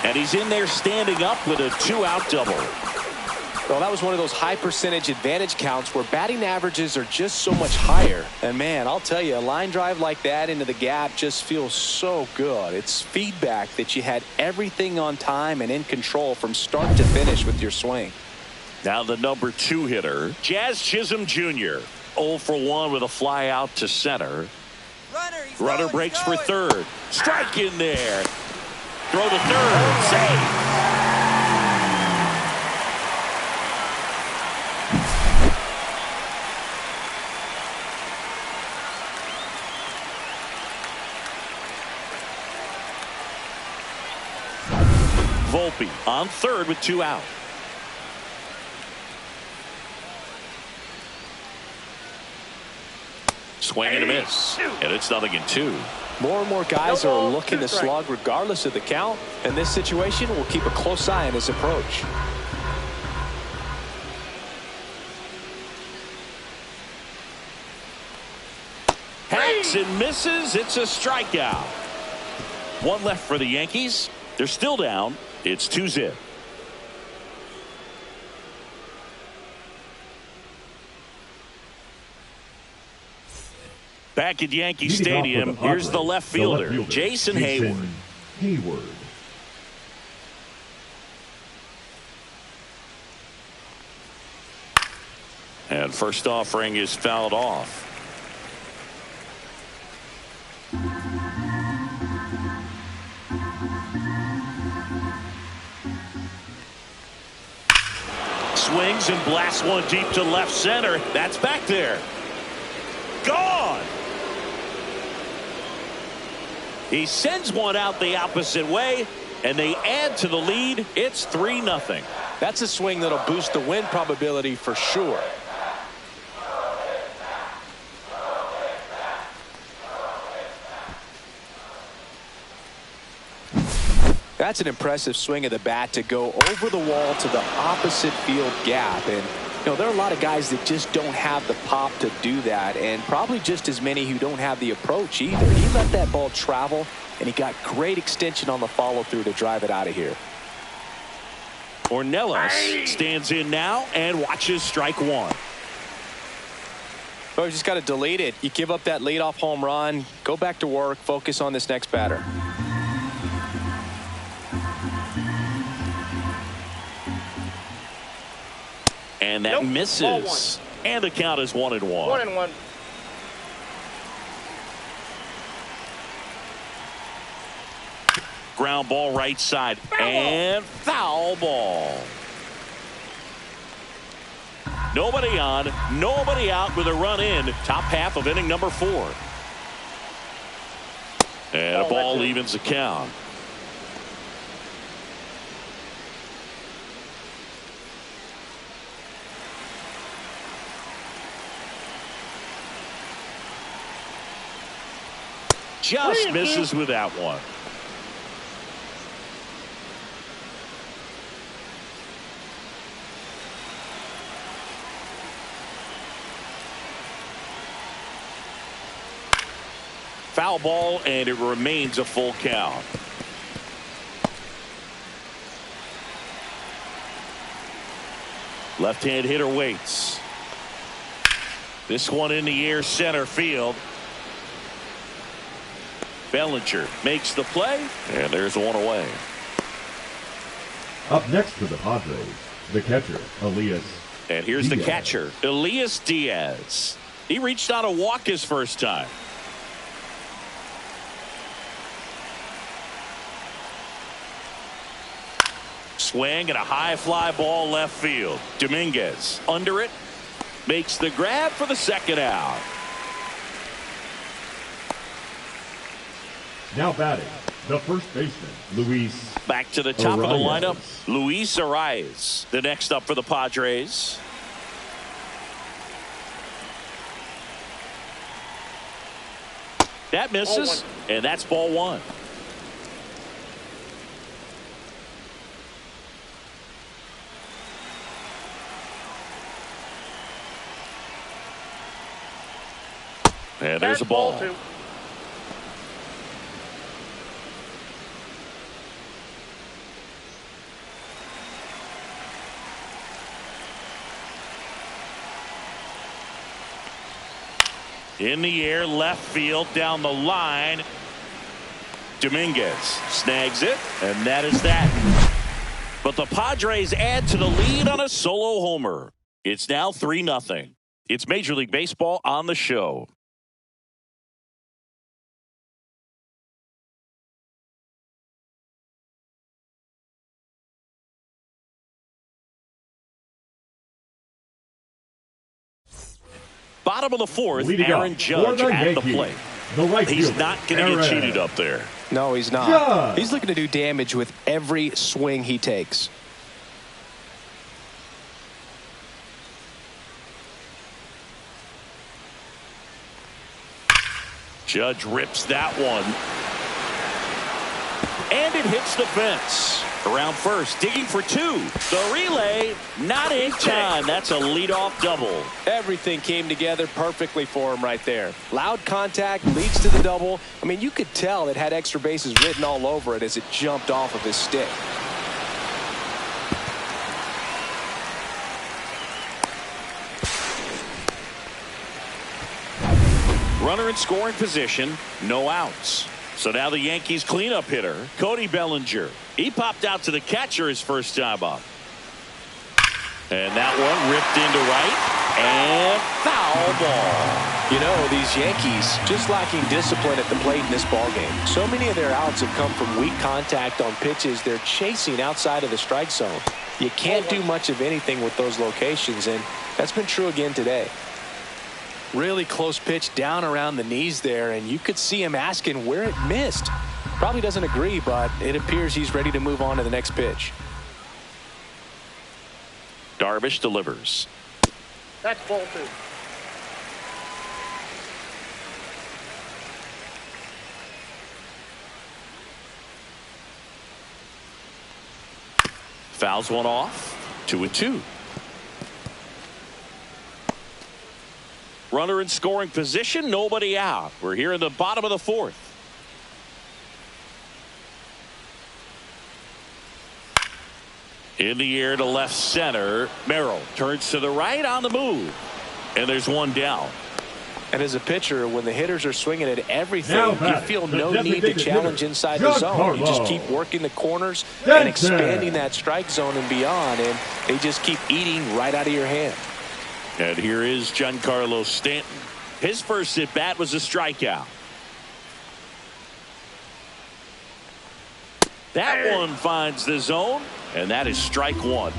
And he's in there standing up with a 2-out double. Well, that was one of those high percentage advantage counts where batting averages are just so much higher. And man, I'll tell you, a line drive like that into the gap just feels so good. It's feedback that you had everything on time and in control from start to finish with your swing. Now the number 2 hitter, Jazz Chisholm Jr. 0 for 1 with a fly out to center. Runner breaks for third. Strike in there. Throw to third. Save. Volpe on third with 2 out. Swing and a miss. And it's 0-2. More and more guys No are ball, looking 2 to strikes. slug regardless of the count. In this situation, we'll keep a close eye on his approach. Hacks and misses. It's a strikeout. 1 left for the Yankees. They're still down. It's 2-0. Back at Yankee Stadium, here's the left fielder, Jason Hayward. And first offering is fouled off. Swings and blasts one deep to left center. That's back there. Gone. He sends one out the opposite way, and they add to the lead. It's 3-0. That's a swing that'll boost the win probability for sure. That's an impressive swing of the bat to go over the wall to the opposite field gap. And you know, there are a lot of guys that just don't have the pop to do that, and probably just as many who don't have the approach either. He let that ball travel, and he got great extension on the follow through to drive it out of here. Ornelas stands in now and watches strike 1. Well, you just got to delete it. You give up that leadoff home run, go back to work, focus on this next batter. And that misses. And the count is 1-1. 1-1. Ground ball right side. And foul ball. Nobody on, nobody out with a run in. Top half of inning number 4. And a ball evens the count. Just misses with that one. Foul ball, and it remains a full count. Left-hand hitter waits. This one in the air, center field. Bellinger makes the play, and there's one away. Up next for the Padres, the catcher, Elias. And here's the Diaz. catcher, Elias Diaz. He reached out a walk his first time. swing and a high fly ball left field. Dominguez under it. Makes the grab for the second out. Now batting, the first baseman, Luis. Back to the top of the Arias. lineup, Luis Arias. The next up for the Padres. That misses, and that's ball one. And there's a ball. Two. In the air, left field, down the line. Dominguez snags it, and that is that. But the Padres add to the lead on a solo homer. It's now 3-0. It's Major League Baseball on the show. Bottom of the fourth, Leading Aaron Judge at the plate. The right He's fielder, not going to get Aaron. cheated up there. No, he's not. Judge. He's looking to do damage with every swing he takes. Judge rips that one. And it hits the fence. Around first, digging for two. The relay, not in time. That's a leadoff double. Everything came together perfectly for him right there. Loud contact leads to the double. I mean, you could tell it had extra bases written all over it as it jumped off of his stick. Runner in scoring position, no outs. So now the Yankees cleanup hitter, Cody Bellinger. He popped out to the catcher his first time up. And that one ripped into right. And foul ball. You know, these Yankees just lacking discipline at the plate in this ballgame. So many of their outs have come from weak contact on pitches they're chasing outside of the strike zone. You can't do much of anything with those locations, and that's been true again today. Really close pitch down around the knees there, and you could see him asking where it missed. Probably doesn't agree, but it appears he's ready to move on to the next pitch. Darvish delivers. That's ball two. Fouls one off. 2-2. Runner in scoring position, nobody out. We're here in the bottom of the fourth. In the air to left center. Merrill turns to the right on the move. And there's one down. And as a pitcher, when the hitters are swinging at everything, Now you back, feel the no need to designated challenge hitter, inside the zone. You just Giancarlo keep working the corners Stanton. and expanding that strike zone and beyond, and they just keep eating right out of your hand. And here is Giancarlo Stanton. His first at bat was a strikeout. That one finds the zone, and that is strike one.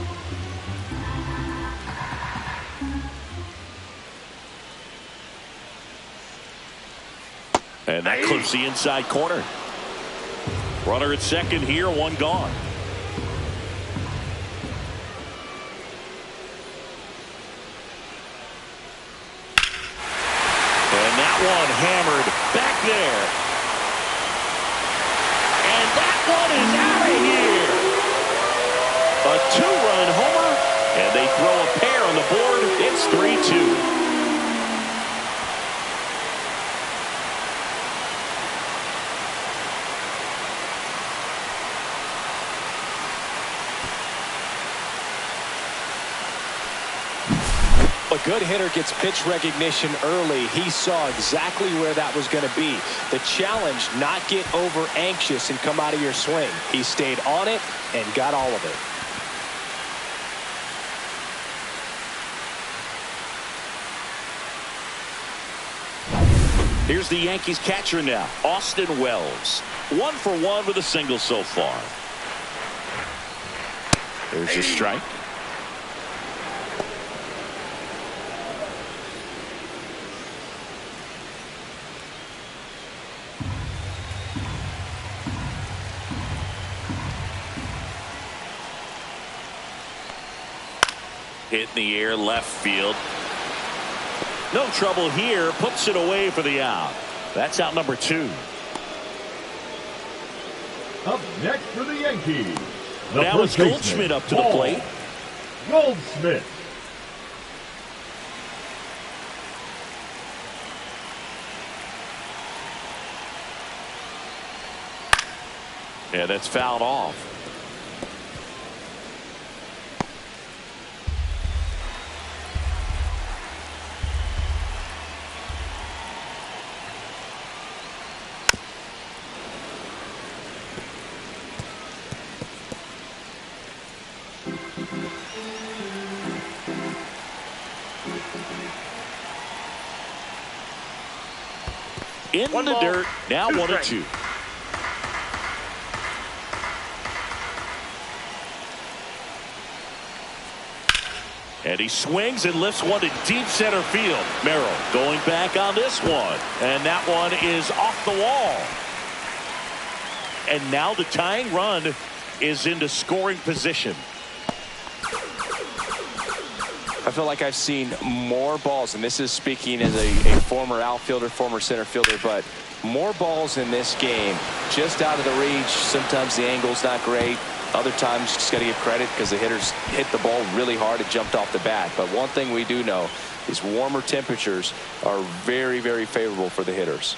And that clips the inside corner. Runner at second here, one gone. And that one hammered back there. And that one is out of here. A two-run homer, and they throw a pair on the board. It's 3-2. A good hitter gets pitch recognition early. He saw exactly where that was going to be. The challenge, not get over anxious and come out of your swing. He stayed on it and got all of it. Here's the Yankees catcher now, Austin Wells. 1 for 1 with a single so far. There's a strike. Hit in the air, left field. No trouble here. Puts it away for the out. That's out number 2. Up next for the Yankees. Now it's Goldschmidt up to the plate. Goldschmidt. Yeah, that's fouled off. In the dirt, now 1-2. And he swings and lifts one to deep center field. Merrill going back on this one. And that one is off the wall. And now the tying run is into scoring position. I feel like I've seen more balls, and this is speaking as a former outfielder, former center fielder, but more balls in this game just out of the reach. Sometimes the angle's not great. Other times you just got to give credit because the hitters hit the ball really hard and jumped off the bat. But one thing we do know is warmer temperatures are very, very favorable for the hitters.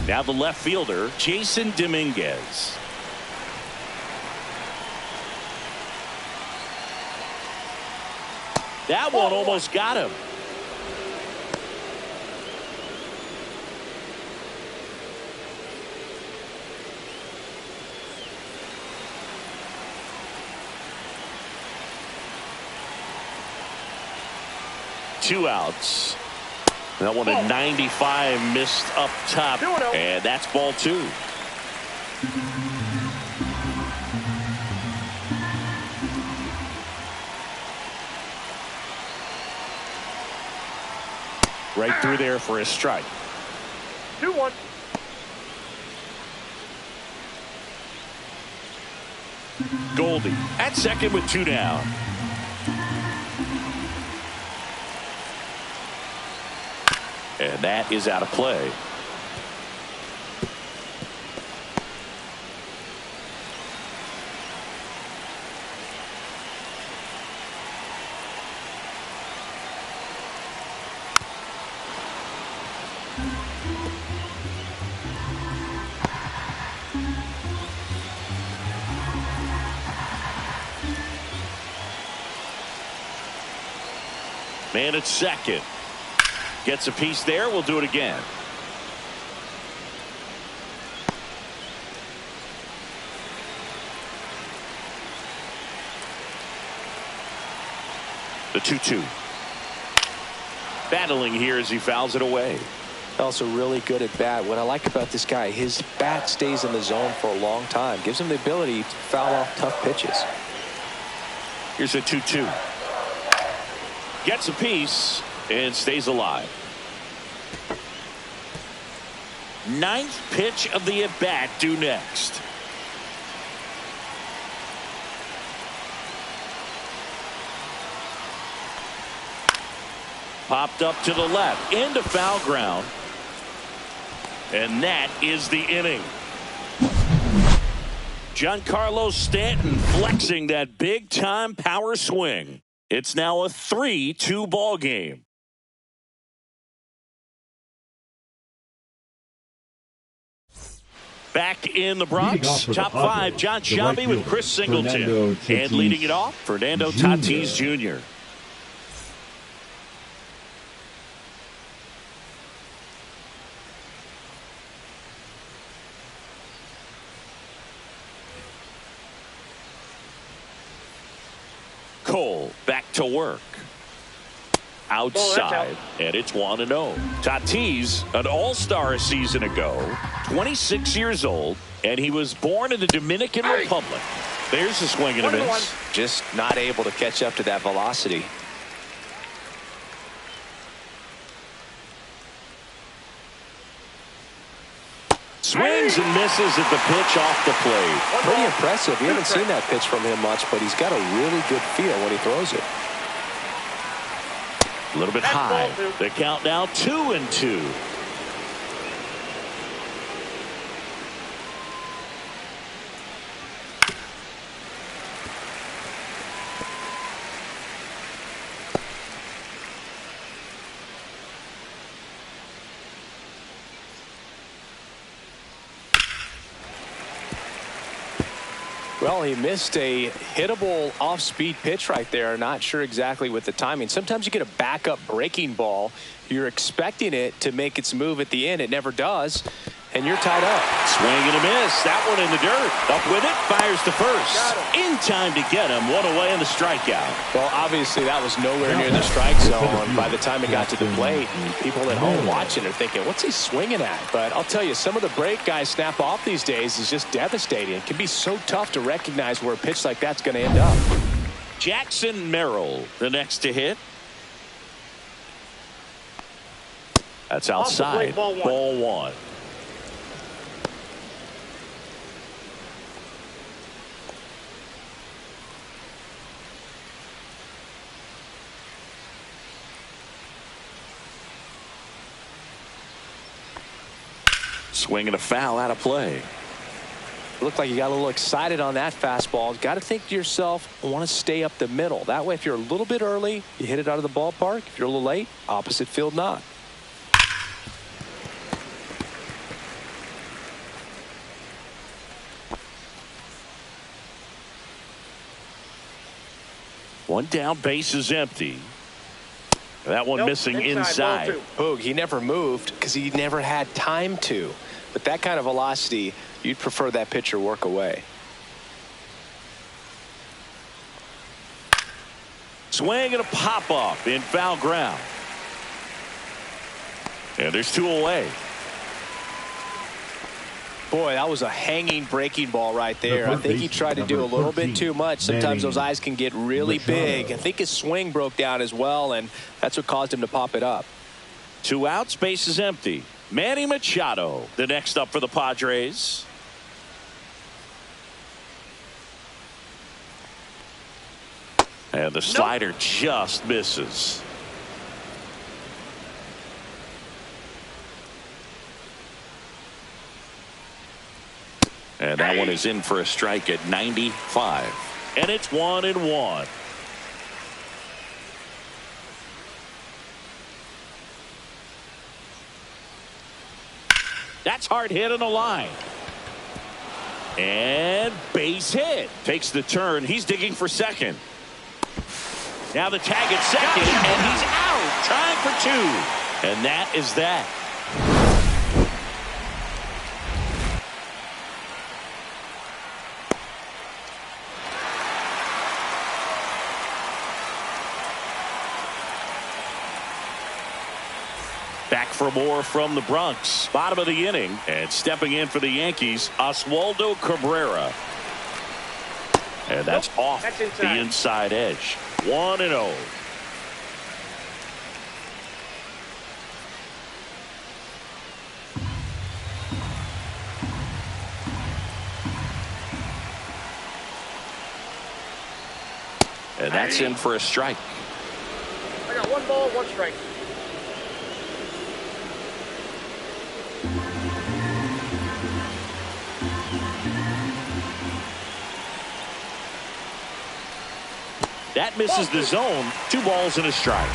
Now the left fielder, Jason Dominguez. That one almost got him. Two outs. That one at 95 missed up top. And that's ball 2. Right through there for a strike. 2-1. Goldie at second with 2 down. And that is out of play. Man at second. Gets a piece there. We'll do it again. The 2-2. Battling here as he fouls it away. Also really good at bat. What I like about this guy, his bat stays in the zone for a long time. Gives him the ability to foul off tough pitches. Here's a 2-2. Gets a piece and stays alive. 9th pitch of the at-bat due next. Popped up to the left into foul ground. And that is the inning. Giancarlo Stanton flexing that big-time power swing. It's now a 3-2 ball game. Back in the Bronx, top 5, John Sciambi with Chris Singleton. And leading it off, Fernando Tatis Jr. Cole back to work. Outside, and it's 1-0. Tatis, an all-star a season ago, 26 years old, And he was born in the Dominican Republic. There's a swing and a miss. Just not able to catch up to that velocity. Swings and misses at the pitch off the plate. Pretty impressive. We haven't seen that pitch from him much, but he's got a really good feel when he throws it. A little bit high. The count now 2-2. Well, he missed a hittable off-speed pitch right there. Not sure exactly with the timing. Sometimes you get a backup breaking ball. You're expecting it to make its move at the end. It never does. And you're tied up. Swing and a miss. That one in the dirt. Up with it. Fires to first. In time to get him. One away in the strikeout. Well, obviously that was nowhere near the strike zone by the time it got to the plate. And people at home watching are thinking, what's he swinging at? But I'll tell you, some of the break guys snap off these days is just devastating. It can be so tough to recognize where a pitch like that's going to end up. Jackson Merrill, the next to hit. That's outside. Ball one. Swing and a foul out of play. Looked like you got a little excited on that fastball. Got to think to yourself, I want to stay up the middle. That way, if you're a little bit early, you hit it out of the ballpark. If you're a little late, opposite field not. One down, base is empty. That one missing inside. Boog, he never moved because he never had time to. But that kind of velocity, you'd prefer that pitcher work away. Swing and a pop-up in foul ground. And there's two away. Boy, that was a hanging breaking ball right there. I think he tried to do a little bit too much. Sometimes those eyes can get really big. I think his swing broke down as well, and that's what caused him to pop it up. 2 outs, base is empty. Manny Machado, the next up for the Padres. And the slider just misses. And that one is in for a strike at 95. And it's 1-1. That's hard hit on the line. And base hit. Takes the turn. He's digging for second. Now the tag at second, and he's out. Trying for 2. And that is that. Back for more from the Bronx. Bottom of the inning. And stepping in for the Yankees, Oswaldo Cabrera. And that's off the inside edge. 1-0. And that's in for a strike. I got 1 ball, 1 strike. That misses the zone. 2 balls and a strike.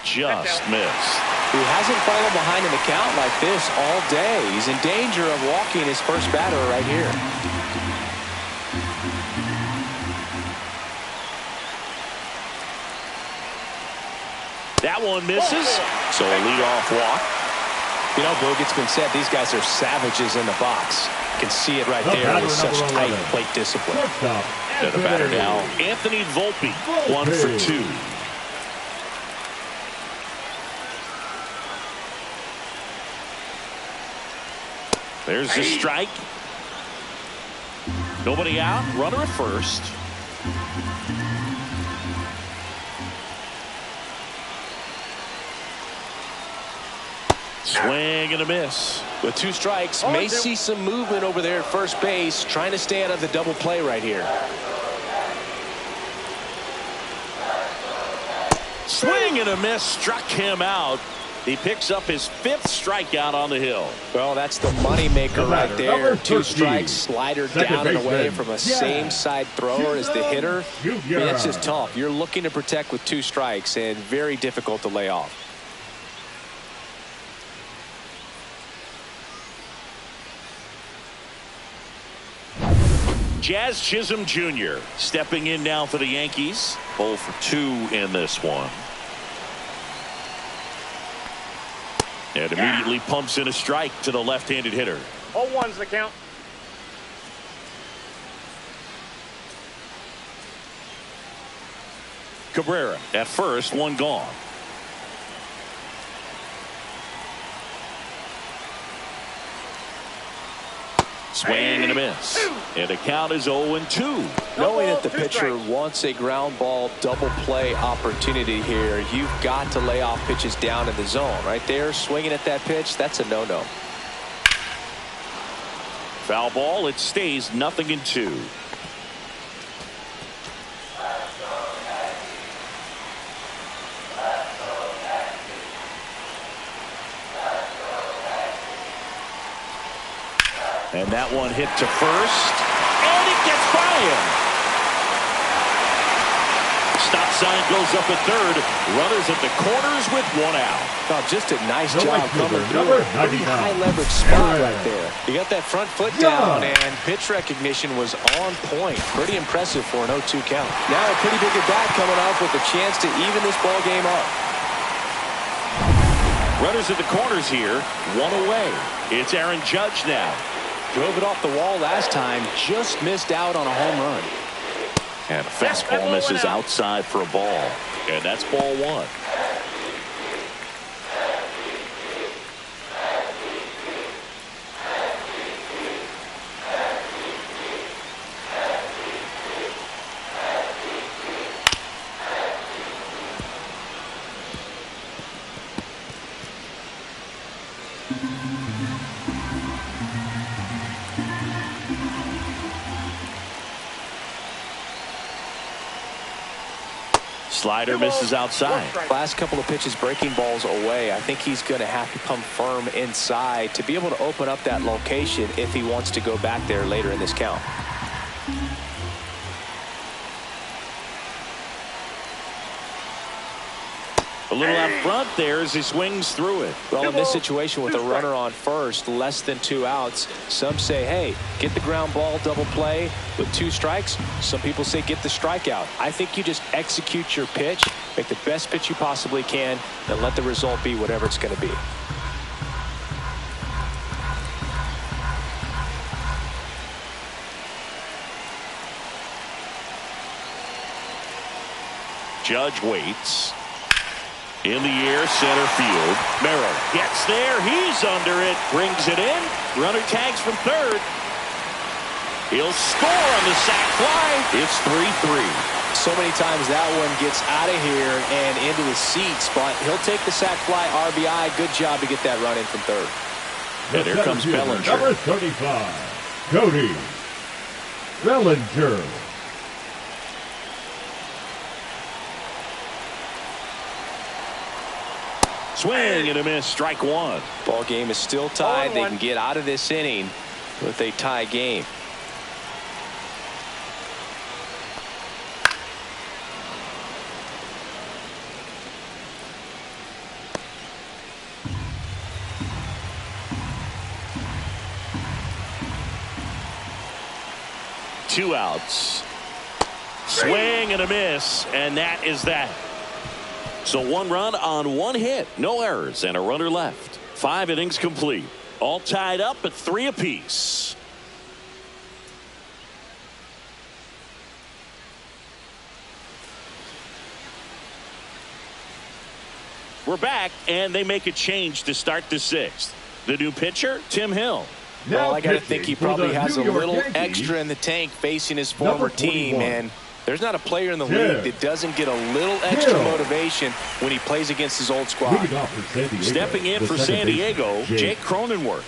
Just missed. He hasn't fallen behind in the count like this all day. He's in danger of walking his first batter right here. That one misses. So a leadoff walk. You know, Boog, it's been said these guys are savages in the box. You can see it right there with such tight plate discipline. To the batter now, Anthony Volpe, 1 for 2. There's the strike. Nobody out. Runner at first. Swing and a miss. With 2 strikes, may see some movement over there at first base, trying to stay out of the double play right here. Swing and a miss, struck him out. He picks up his 5th strikeout on the hill. Well, that's the money maker right there. 2 strikes, slider down and away from a same side thrower as the hitter. I mean, that's just tough. You're looking to protect with 2 strikes and very difficult to lay off. Jazz Chisholm Jr. stepping in now for the Yankees. 0 for 2 in this one. And immediately pumps in a strike to the left-handed hitter. 0-1's the count. Cabrera at first, 1 gone. Swing and a miss. And the count is 0-2. Knowing that the pitcher wants a ground ball double play opportunity here, you've got to lay off pitches down in the zone. Right there, swinging at that pitch, that's a no-no. Foul ball. It stays 0-2. And that one hit to first, and it gets by him. Stop sign goes up at third. Runners at the corners with 1 out. Oh, just a nice job coming through. Pretty high leverage spot right there. You got that front foot down, and pitch recognition was on point. Pretty impressive for an 0-2 count. Now a pretty big at bat coming up with a chance to even this ball game up. Runners at the corners here, 1 away. It's Aaron Judge now. Drove it off the wall last time, just missed out on a home run. And a fastball misses outside for a ball. And that's ball 1. Slider misses outside. Last couple of pitches breaking balls away. I think he's going to have to come firm inside to be able to open up that location if he wants to go back there later in this count. A little out front there as he swings through it. Well, in this situation with a runner on first, less than 2 outs, some say, hey, get the ground ball double play with 2 strikes. Some people say get the strikeout. I think you just execute your pitch, make the best pitch you possibly can, and let the result be whatever it's going to be. Judge waits. In the air, center field. Merrill gets there. He's under it. Brings it in. Runner tags from third. He'll score on the sac fly. It's 3-3. So many times that one gets out of here and into the seats, but he'll take the sac fly RBI. Good job to get that run in from third. And here comes Bellinger. Number 35, Cody Bellinger. Swing and a miss, strike 1. Ball game is still tied. They can get out of this inning with a tie game. Two outs. Swing and a miss, and that is that. So 1 run on 1 hit, no errors, and a runner left. 5 innings complete. All tied up at 3 apiece. We're back, and they make a change to start the 6th. The new pitcher, Tim Hill. Well, I got to think he probably has a little extra in the tank facing his former team, and there's not a player in the league that doesn't get a little extra motivation when he plays against his old squad. Stepping in for San Diego, Jake Cronenworth.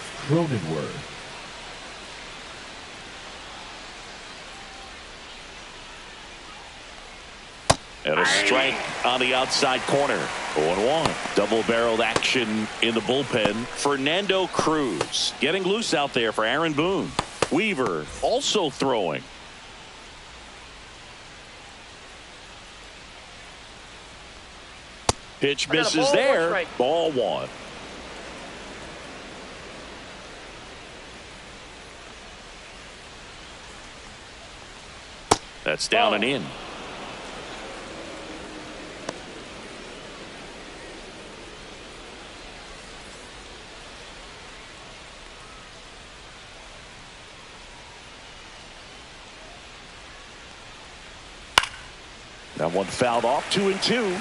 And a strike on the outside corner. 0-1. Double-barreled action in the bullpen. Fernando Cruz getting loose out there for Aaron Boone. Weaver also throwing. Pitch misses there. Ball one. That's down and in. That one fouled off. 2-2.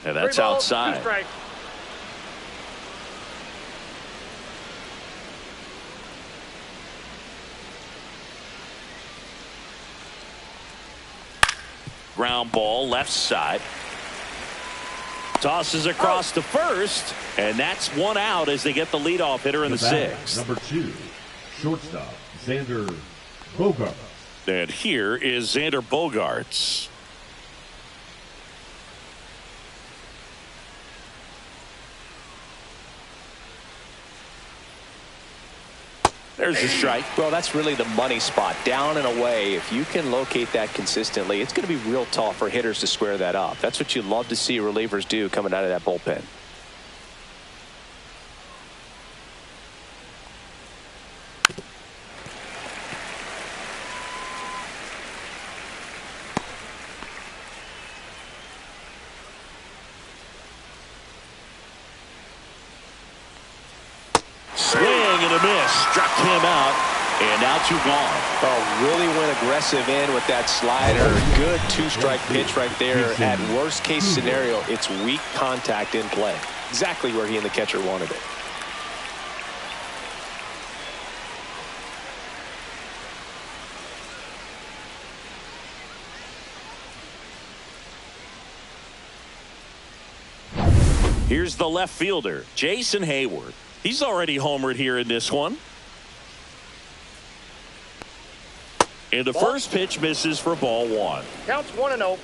And that's outside. Ground ball left side. Tosses across to first, and that's one out as they get the leadoff hitter in the sixth. Number 2, shortstop, Xander Bogaerts. And here is Xander Bogaerts. There's a strike. Well, that's really the money spot. Down and away. If you can locate that consistently, it's going to be real tough for hitters to square that up. That's what you love to see relievers do coming out of that bullpen. Struck him out, and now 2 gone. Oh, really went aggressive in with that slider. Good 2-strike pitch right there. At worst case scenario, it's weak contact in play. Exactly where he and the catcher wanted it. Here's the left fielder, Jason Hayward. He's already homered here in this one. And the first pitch misses for ball 1. Counts 1-0.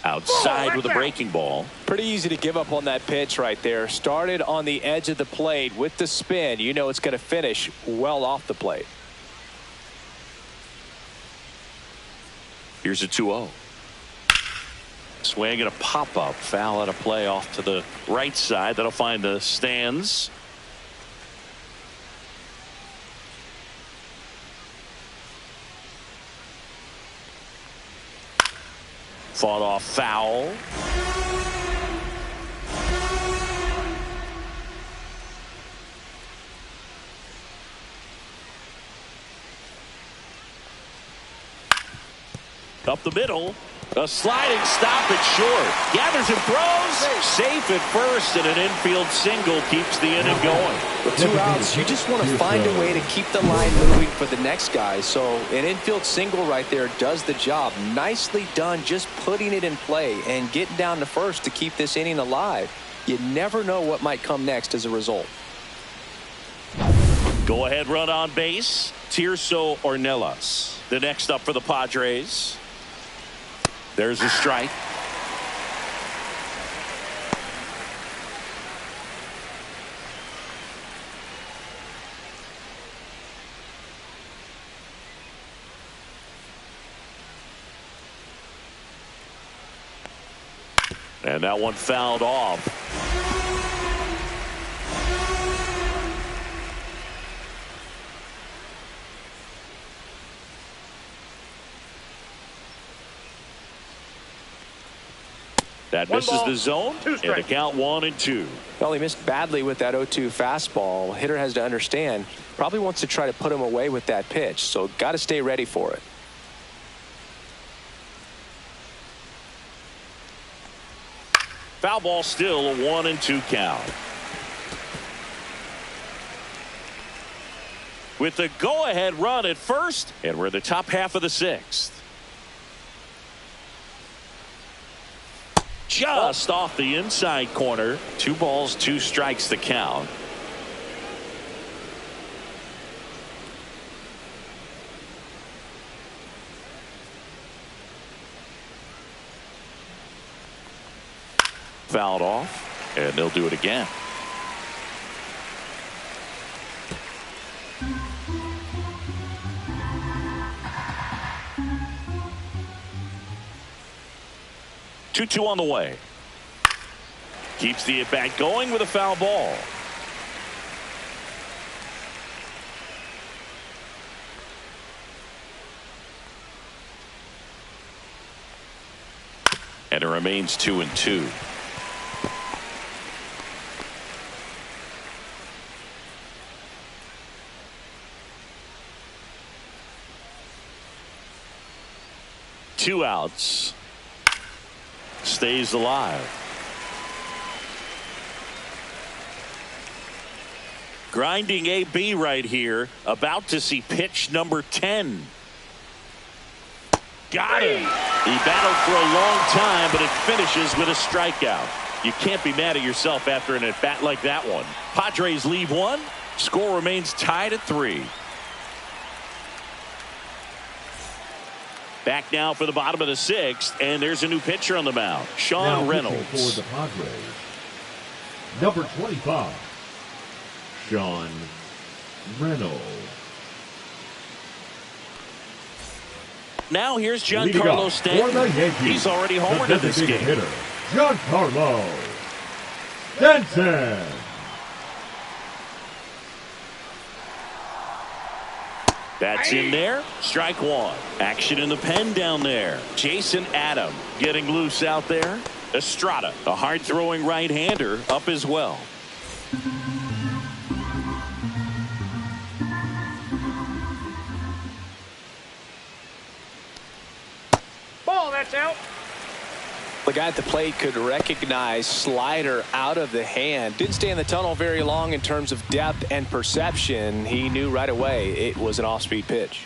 Outside with a breaking ball. Pretty easy to give up on that pitch right there. Started on the edge of the plate with the spin. You know it's going to finish well off the plate. Here's a 2-0. Swing and a pop-up. Foul out of play off to the right side. That'll find the stands. Fought off foul. Up the middle. A sliding stop at short. Gathers and throws. Safe at first, and an infield single keeps the inning going. With 2 outs, you just want to find a way to keep the line moving for the next guy. So an infield single right there does the job. Nicely done, just putting it in play and getting down to first to keep this inning alive. You never know what might come next as a result. Go ahead run on base. Tirso Ornelas. The next up for the Padres. There's a strike. And that one fouled off. That One misses ball, the zone, 2 and the strikes. count 1-2. Well, he missed badly with that 0-2 fastball. Hitter has to understand, probably wants to try to put him away with that pitch, so got to stay ready for it. Foul ball, still a 1-2 count. With the go-ahead run at first, and we're in the top half of the 6th. Just off the inside corner. 2 balls, 2 strikes to count. Fouled off, and they'll do it again. Two on the way. Keeps the at-bat going with a foul ball. And it remains 2-2. Two outs. Stays alive. Grinding AB right here. About to see pitch number 10. Got him. He battled for a long time, but it finishes with a strikeout. You can't be mad at yourself after an at-bat like that one. Padres leave 1. Score remains tied at 3. Back now for the bottom of the 6th, and there's a new pitcher on the mound, Sean Reynolds. For the Padres, number 25, Sean Reynolds. Now here's Giancarlo Stanton. He's already homered in this game. Hitter, Giancarlo Stanton. That's in there. Strike 1. Action in the pen down there. Jason Adam getting loose out there. Estrada, a hard-throwing right-hander, up as well. Ball, that's out. The guy at the plate could recognize slider out of the hand. Didn't stay in the tunnel very long in terms of depth and perception. He knew right away it was an off-speed pitch.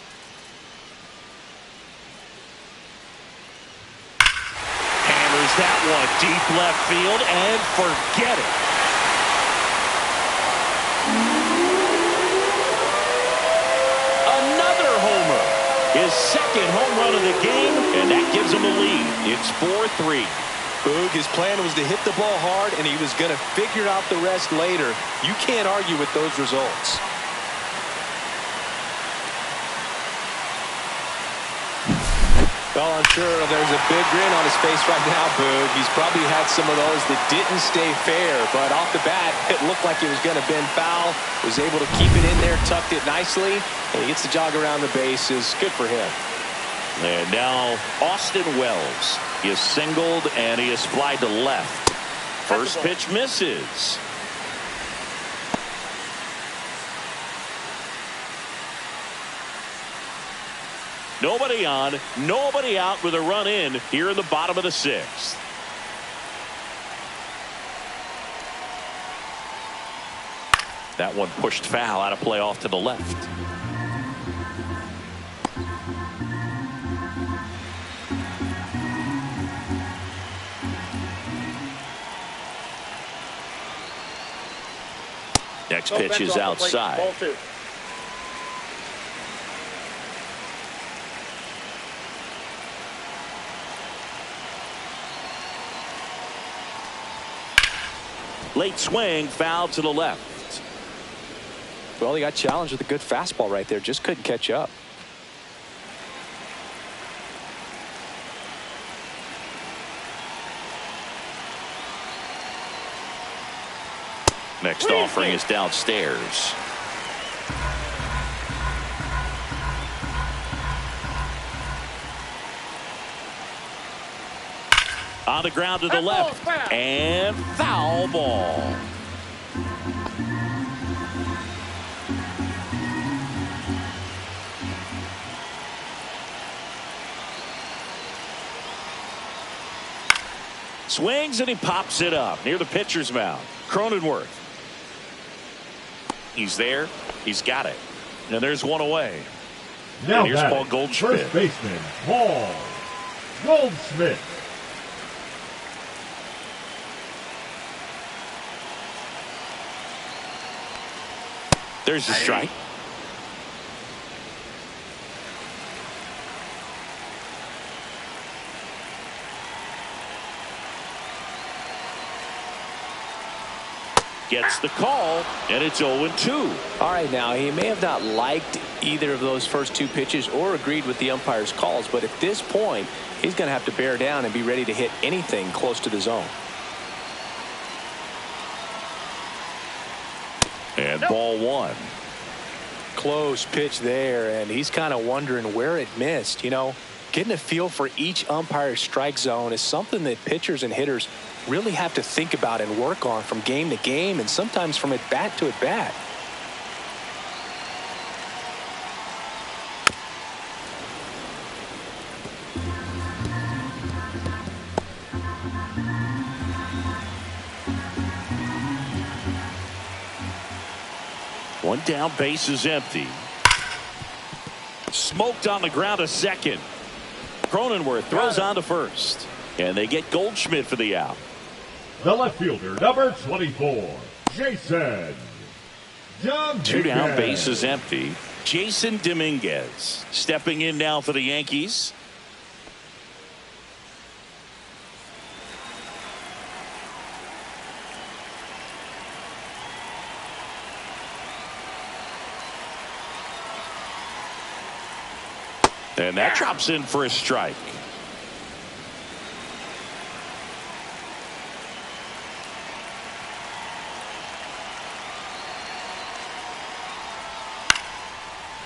Hammers that one deep left field and forget it. Another homer. His second home run of the game, and that gives him the lead. It's 4-3. Boog, his plan was to hit the ball hard, and he was going to figure out the rest later. You can't argue with those results. Well, I'm sure there's a big grin on his face right now, Boog. He's probably had some of those that didn't stay fair, but off the bat, it looked like it was going to bend foul. Was able to keep it in there, tucked it nicely, and he gets the jog around the bases. Good for him. And now Austin Wells. He is singled, and he is flied to left. First pitch misses. Nobody on, nobody out with a run in here in the bottom of the 6th. That one pushed foul out of play off to the left. Next pitch is outside. Ball 2. Late swing, foul to the left. Well, he got challenged with a good fastball right there. Just couldn't catch up. Next offering is downstairs. On the ground to the left. And foul ball. Swings and he pops it up near the pitcher's mound. Cronenworth. He's there. He's got it. And there's one away. Now and here's Paul Goldschmidt. First baseman Paul Goldschmidt. There's the strike. Gets the call, and it's 0-2. All right, now, he may have not liked either of those first two pitches or agreed with the umpire's calls, but at this point, he's going to have to bear down and be ready to hit anything close to the zone. And ball one. Close pitch there, and he's kind of wondering where it missed. You know, getting a feel for each umpire's strike zone is something that pitchers and hitters really have to think about and work on from game to game and sometimes from at bat to at bat. One down, base is empty. Smoked on the ground to second. Cronenworth throws on to first. And they get Goldschmidt for the out. The left fielder, number 24, Jason Dominguez. Two down, base is empty. Jason Dominguez stepping in now for the Yankees. And that drops in for a strike.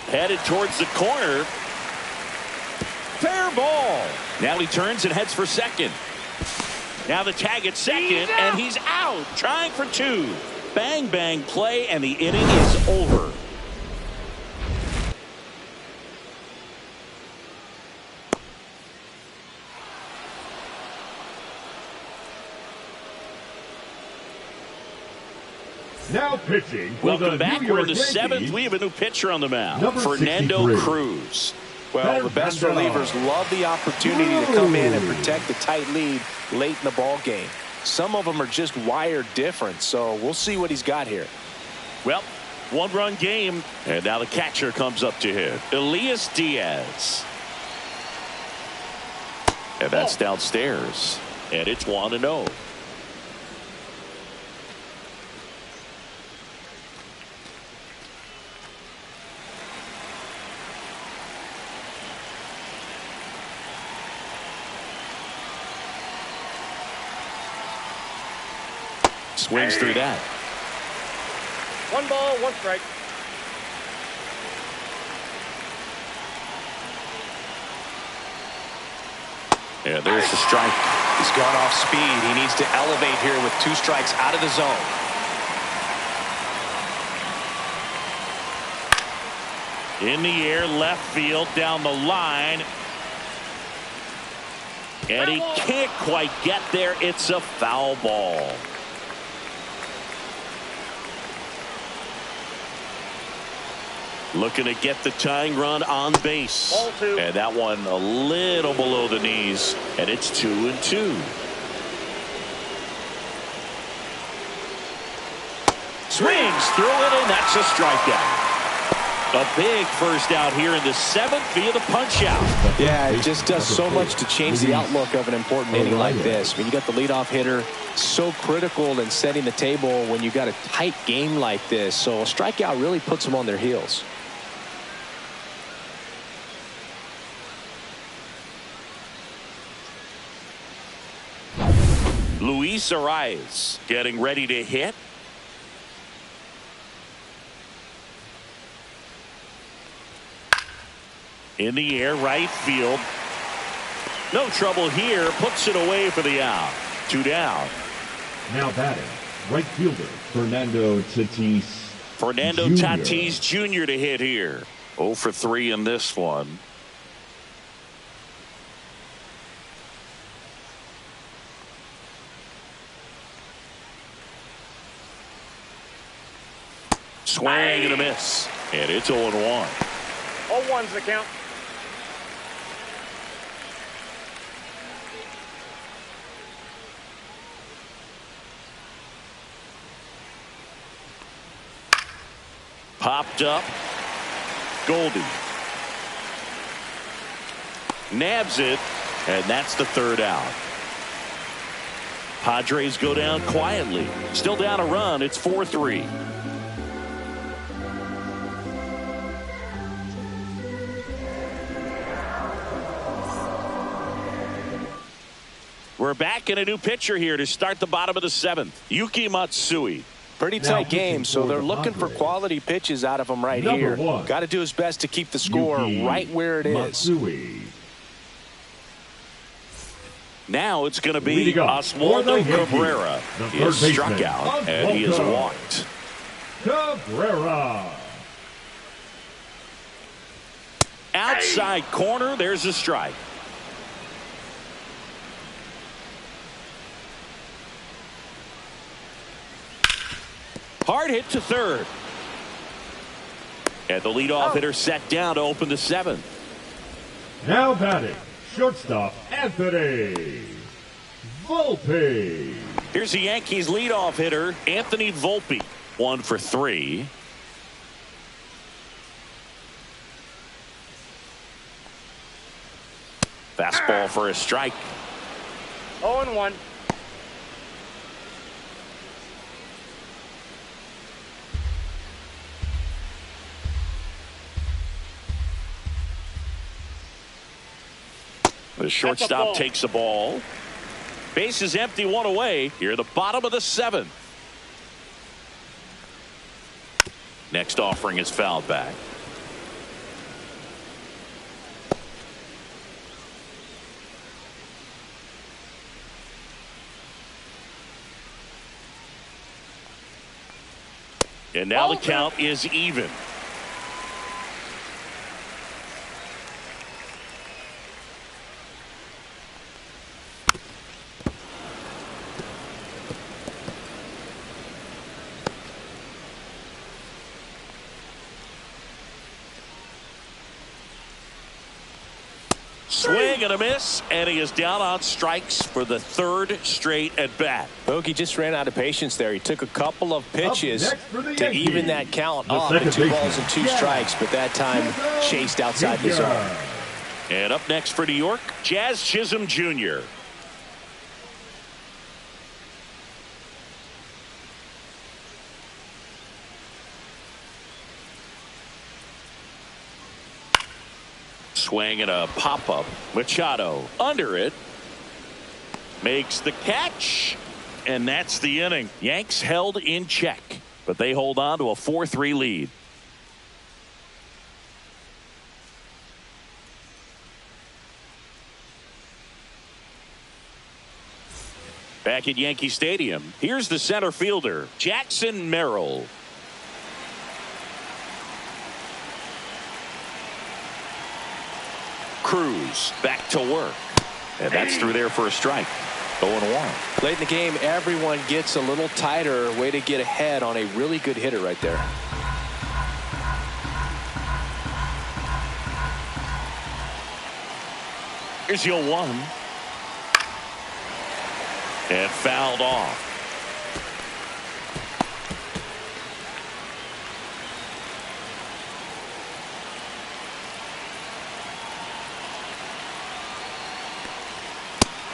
Headed towards the corner. Fair ball. Now he turns and heads for second. Now the tag at second, and he's out. Trying for two. Bang, bang play, and the inning is over. Now pitching for Welcome the back. New We're in York the Yankees. seventh. We have a new pitcher on the mound. Number Fernando 63. Cruz. Well, the best relievers love the opportunity to come in and protect a tight lead late in the ball game. Some of them are just wired different, so we'll see what he's got here. Well, one-run game, and now the catcher comes up to hit. Elias Diaz. And that's downstairs. And it's 1-0. Swings through that. 1 ball, 1 strike. And there's the strike. He's gone off speed. He needs to elevate here with 2 strikes out of the zone. In the air, left field, down the line. And he can't quite get there. It's a foul ball. Looking to get the tying run on base. Ball 2. And that one a little below the knees. And it's 2-2. Swings through it, and that's a strikeout. A big first out here in the 7th via the punch out. Yeah, it just does so much to change the outlook of an important inning like this. When you got the leadoff hitter, so critical in setting the table when you got a tight game like this. So a strikeout really puts them on their heels. Luis Arias getting ready to hit. In the air, right field. No trouble here. Puts it away for the out. 2 down. Now batting, right fielder Fernando Tatis Tatis Jr. to hit here. 0 for 3 in this one. Swing and a miss. And it's 0-1. 0-1's the count. Popped up. Goldie nabs it, and that's the 3rd out. Padres go down quietly. Still down a run. It's 4-3. We're back in a new pitcher here to start the bottom of the 7th. Yuki Matsui. Pretty tight game, so they're looking for quality pitches out of him right here. Got to do his best to keep the score right where it is. Matsui. Now it's going to be Oswaldo Cabrera. He is struck out, and he is walked. Cabrera. Outside corner, there's a strike. Hard hit to 3rd. And the leadoff hitter set down to open the 7th. Now batting, shortstop Anthony Volpe. Here's the Yankees leadoff hitter, Anthony Volpe. 1 for 3. Fastball for a strike. 0-1. The shortstop takes the ball. Base is empty, 1 away. Here, the bottom of the 7th. Next offering is fouled back. And now the count is even. Swing and a miss, and he is down on strikes for the 3rd straight at bat. Bogey just ran out of patience there. He took a couple of pitches to even that count up to 2 balls and 2 strikes, but that time chased outside the zone. And up next for New York, Jazz Chisholm Jr. Swing and a pop-up. Machado under it. Makes the catch. And that's the inning. Yanks held in check, but they hold on to a 4-3 lead. Back at Yankee Stadium, here's the center fielder, Jackson Merrill. Cruz back to work. And that's through there for a strike. 0-1. Late in the game, everyone gets a little tighter. Way to get ahead on a really good hitter right there. Here's the 0-1. And fouled off.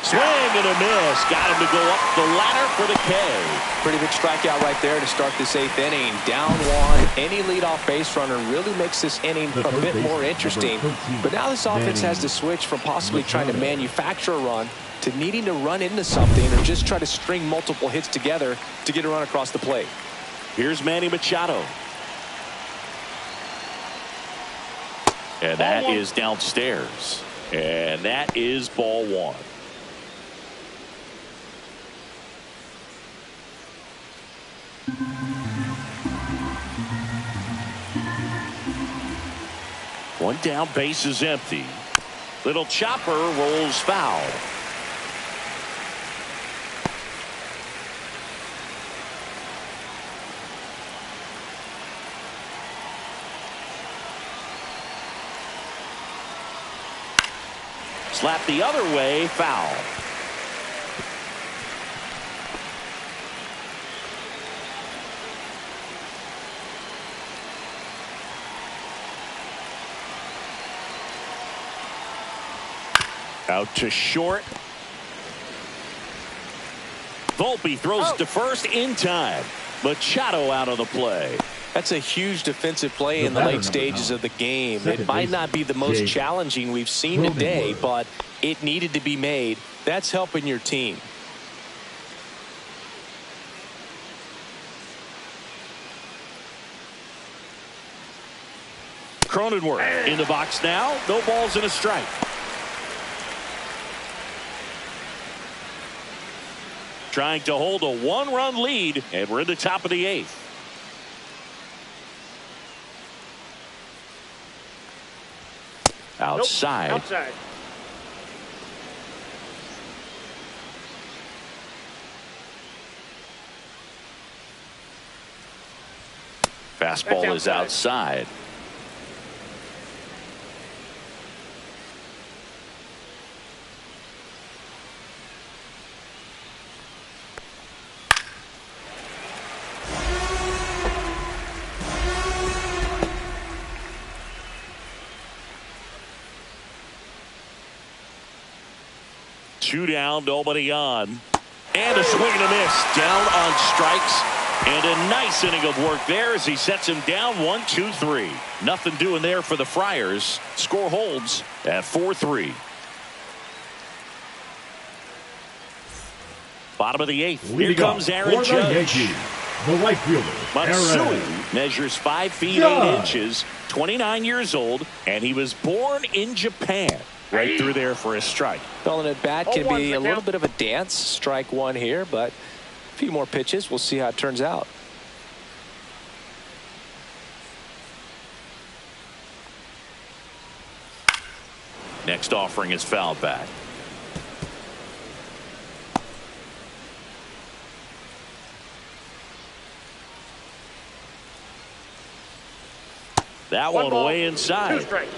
Swing and a miss. Got him to go up the ladder for the K. Pretty big strikeout right there to start this 8th inning. Down 1. Any leadoff base runner really makes this inning a bit more interesting. But now this offense has to switch from possibly trying to manufacture a run to needing to run into something or just try to string multiple hits together to get a run across the plate. Here's Manny Machado. And that is downstairs. And that is ball one. One down, base is empty. Little chopper rolls foul. Slap the other way, foul. Out to short. Volpe throws it to first in time. Machado out of the play. That's a huge defensive play in the late stages of the game. It might not be the most challenging we've seen today, but it needed to be made. That's helping your team. Cronenworth in the box now. No balls and a strike. Trying to hold a one-run lead, and we're in the top of the eighth. Outside. Nope. Outside. Fastball is outside. Two down, nobody on. And a swing and a miss. Down on strikes. And a nice inning of work there as he sets him down 1-2-3. Nothing doing there for the Friars. Score holds at 4-3. Bottom of the eighth. Here comes Aaron Judge. The right fielder, Matsui measures 5 feet 8 inches, 29 years old, and he was born in Japan. Right through there for a strike. Calling it bat can be a little bit of a dance. Strike one here, but a few more pitches. We'll see how it turns out. Next offering is fouled back. That one way inside. 2 strikes.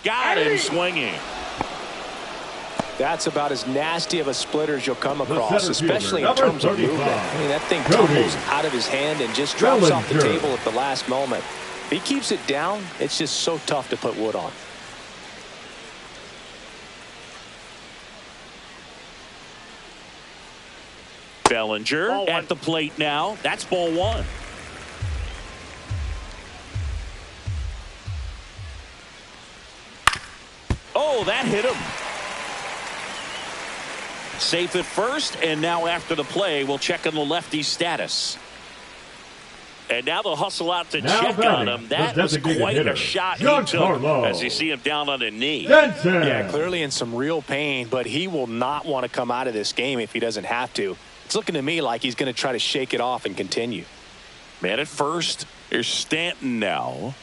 Got him swinging. That's about as nasty of a splitter as you'll come across, especially in terms of movement. I mean, that thing tumbles out of his hand and just drops off the table at the last moment. If he keeps it down, it's just so tough to put wood on. Bellinger at the plate now. That's ball one. Oh, that hit him. Safe at first, and now after the play, we'll check on the lefty's status. And now they'll hustle out to check on him. That was quite a shot he took as you see him down on a knee. Yeah, clearly in some real pain, but he will not want to come out of this game if he doesn't have to. It's looking to me like he's going to try to shake it off and continue. Man at first. Here's Stanton now.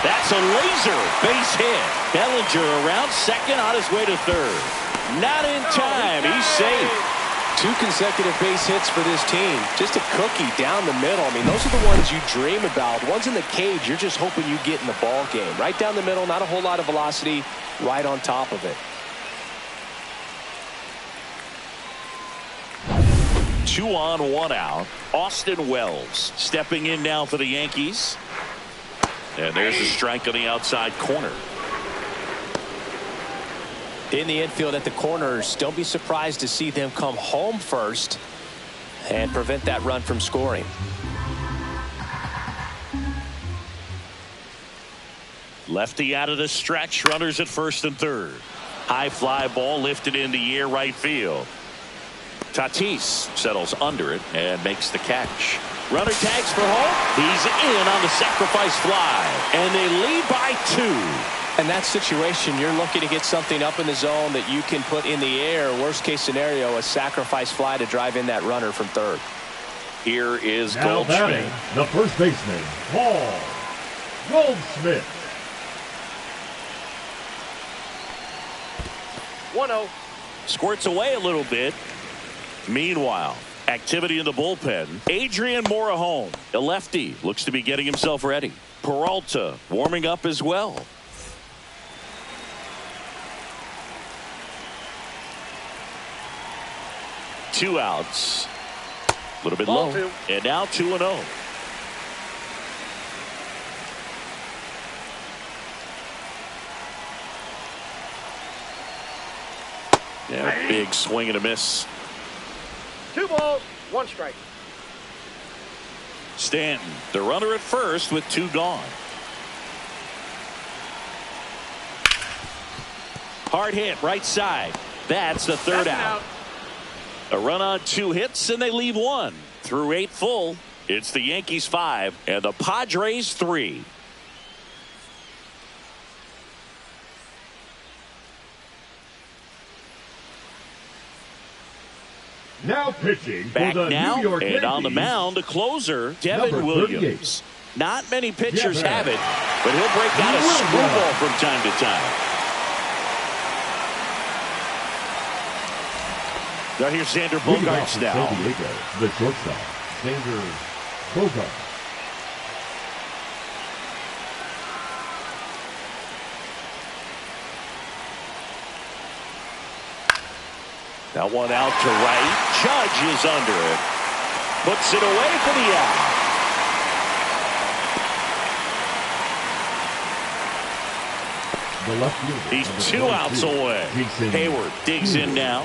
That's a laser base hit. Bellinger around second on his way to third. Not in time. He's safe. 2 consecutive base hits for this team. Just a cookie down the middle. I mean, those are the ones you dream about. Ones in the cage, you're just hoping you get in the ball game. Right down the middle, not a whole lot of velocity, right on top of it. 2 on, 1 out. Austin Wells stepping in now for the Yankees. And there's a strike on the outside corner. In the infield at the corners, don't be surprised to see them come home first and prevent that run from scoring. Lefty out of the stretch. Runners at first and third. High fly ball lifted in the air right field. Tatis settles under it and makes the catch. Runner tags for home. He's in on the sacrifice fly. And they lead by 2. In that situation, you're looking to get something up in the zone that you can put in the air. Worst case scenario, a sacrifice fly to drive in that runner from third. Here is Now batting, Goldschmidt. the first baseman, Paul Goldschmidt. 1-0. Squirts away a little bit. Meanwhile, activity in the bullpen. Adrian Morejon, a lefty, looks to be getting himself ready. Peralta warming up as well. Two outs. A little bit Ball low. 2. And now 2-0. Yeah, big swing and a miss. 2 balls, 1 strike. Stanton, the runner at first with 2 gone. Hard hit right side. That's the third That's an out. A run on 2 hits and they leave 1. Through 8 full. It's the Yankees 5 and the Padres 3. Now pitching Back for the now New York and Yankees, on the mound, the closer, Devin number Williams. 38. Not many pitchers Devin. have it, but he'll break out a Williams. screwball from time to time. Now here's Xander Leading off Bogaerts for now. San Diego, the shortstop, Xander Bogaerts. That one out to right. Judge is under it. Puts it away for the out. The left fielder, He's number 2 outs 22, away. Jason Hayward digs in now.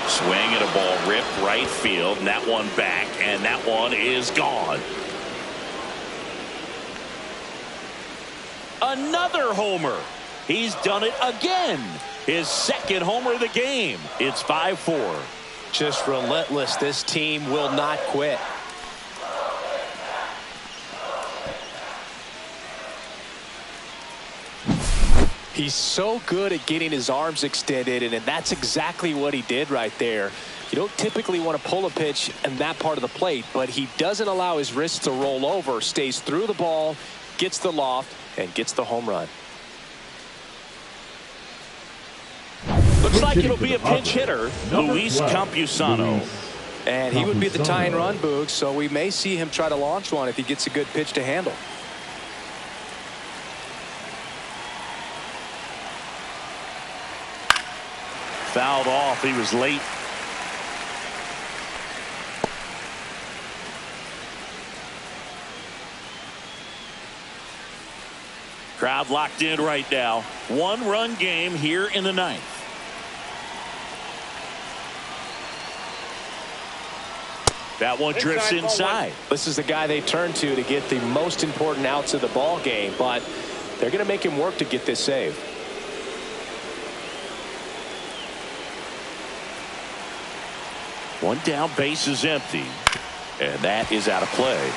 Swing and a ball ripped right field, and that one back, and that one is gone. Another homer. He's done it again. His second homer of the game. It's 5-4. Just relentless. This team will not quit. He's so good at getting his arms extended, and that's exactly what he did right there. You don't typically want to pull a pitch in that part of the plate, but he doesn't allow his wrists to roll over, stays through the ball, gets the loft, and gets the home run. Looks like it'll be a pinch hitter, Luis 12, Campusano. Luis. And he would be the Campusano. tying run, Boog, so we may see him try to launch one if he gets a good pitch to handle. Fouled off. He was late. Crowd locked in right now. 1-run game here in the 9th. That one drifts inside. This is the guy they turn to get the most important outs of the ball game, but they're going to make him work to get this save. One down, base is empty, and that is out of play.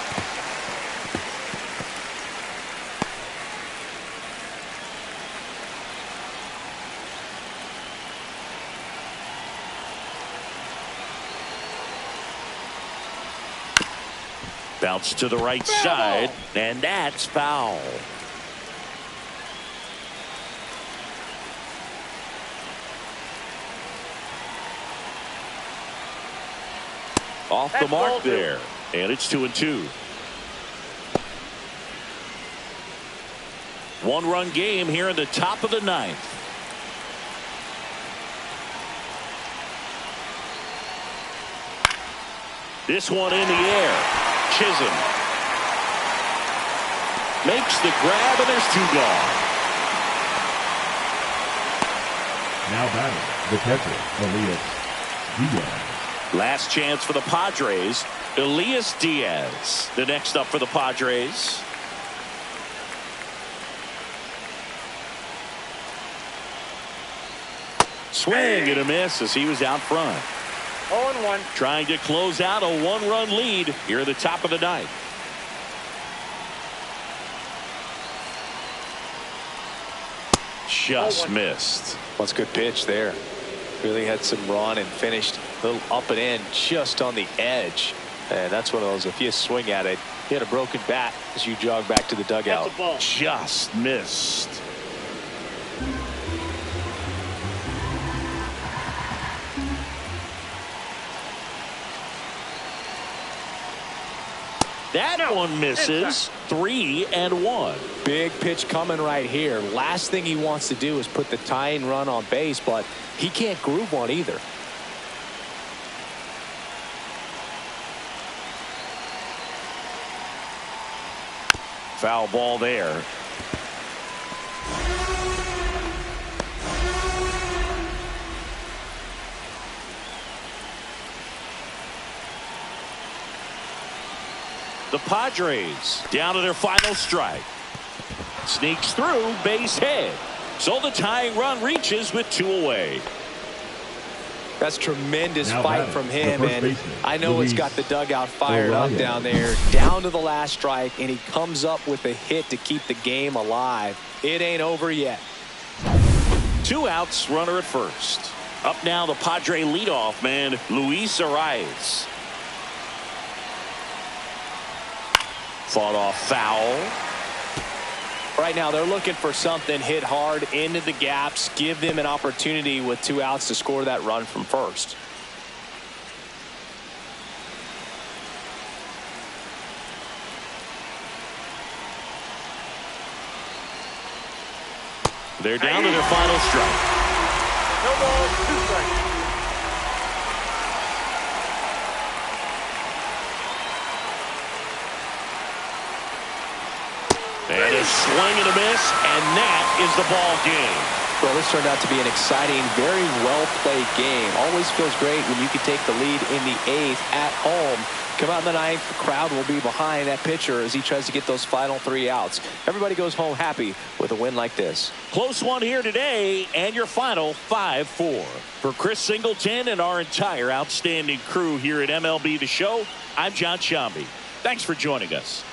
Bounce to the right side, and that's foul. Off the That's ball mark 2. there, and it's 2-2. 1-run game here in the top of the 9th. This one in the air. Chisholm makes the grab, and there's 2 gone. Now batting, the catcher, Elias Diaz. Last chance for the Padres. Elias Diaz, the next up for the Padres. Swing and a miss as he was out front. 0-1. Trying to close out a one-run lead here at the top of the ninth. Just missed. Well, it's a good pitch there. Really had some run and finished a little up and in just on the edge. And that's one of those, if you swing at it, you had a broken bat as you jog back to the dugout. That's a ball. Just missed. That one misses. 3-1. Big pitch coming right here. Last thing he wants to do is put the tying run on base, but he can't groove one either. Foul ball there. The Padres down to their final strike. Sneaks through, base hit. So the tying run reaches with 2 away. That's tremendous Now fight batting, from him, the first and baseman, I know it's Luis got the dugout fired up Orion. down there, down to the last strike, and he comes up with a hit to keep the game alive. It ain't over yet. 2 outs, runner at first. Up now the Padre leadoff man, Luis Arias. Fought off foul. Right now they're looking for something, hit hard into the gaps, give them an opportunity with 2 outs to score that run from first. They're down to their final strike. No balls, 2 strikes. And a swing and a miss, and that is the ball game. Well, this turned out to be an exciting, very well-played game. Always feels great when you can take the lead in the 8th at home. Come out in the 9th, the crowd will be behind that pitcher as he tries to get those final 3 outs. Everybody goes home happy with a win like this. Close one here today, and your final 5-4. For Chris Singleton and our entire outstanding crew here at MLB The Show, I'm John Shambi. Thanks for joining us.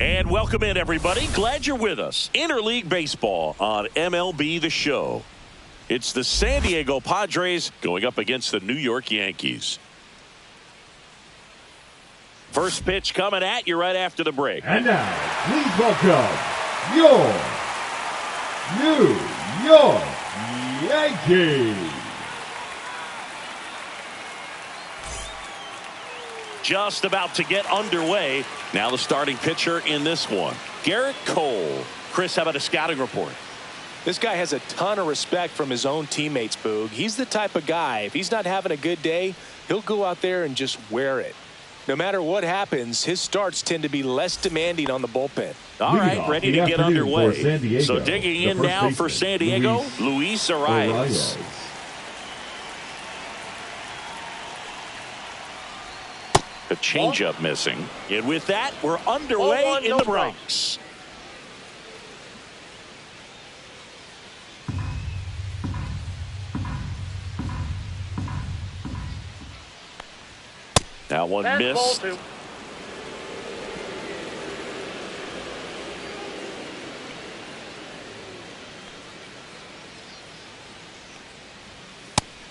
And welcome in, everybody. Glad you're with us. Interleague Baseball on MLB The Show. It's the San Diego Padres going up against the New York Yankees. First pitch coming at you right after the break. And now, please welcome your New York Yankees. Just about to get underway. Now the starting pitcher in this one, Garrett Cole. Chris, how about a scouting report? This guy has a ton of respect from his own teammates, Boog. He's the type of guy, if he's not having a good day, he'll go out there and just wear it. No matter what happens, his starts tend to be less demanding on the bullpen. All right, ready to get underway. So digging in now for San Diego, Luis Arias. A changeup missing. And with that, we're underway in the Bronx. That one missed.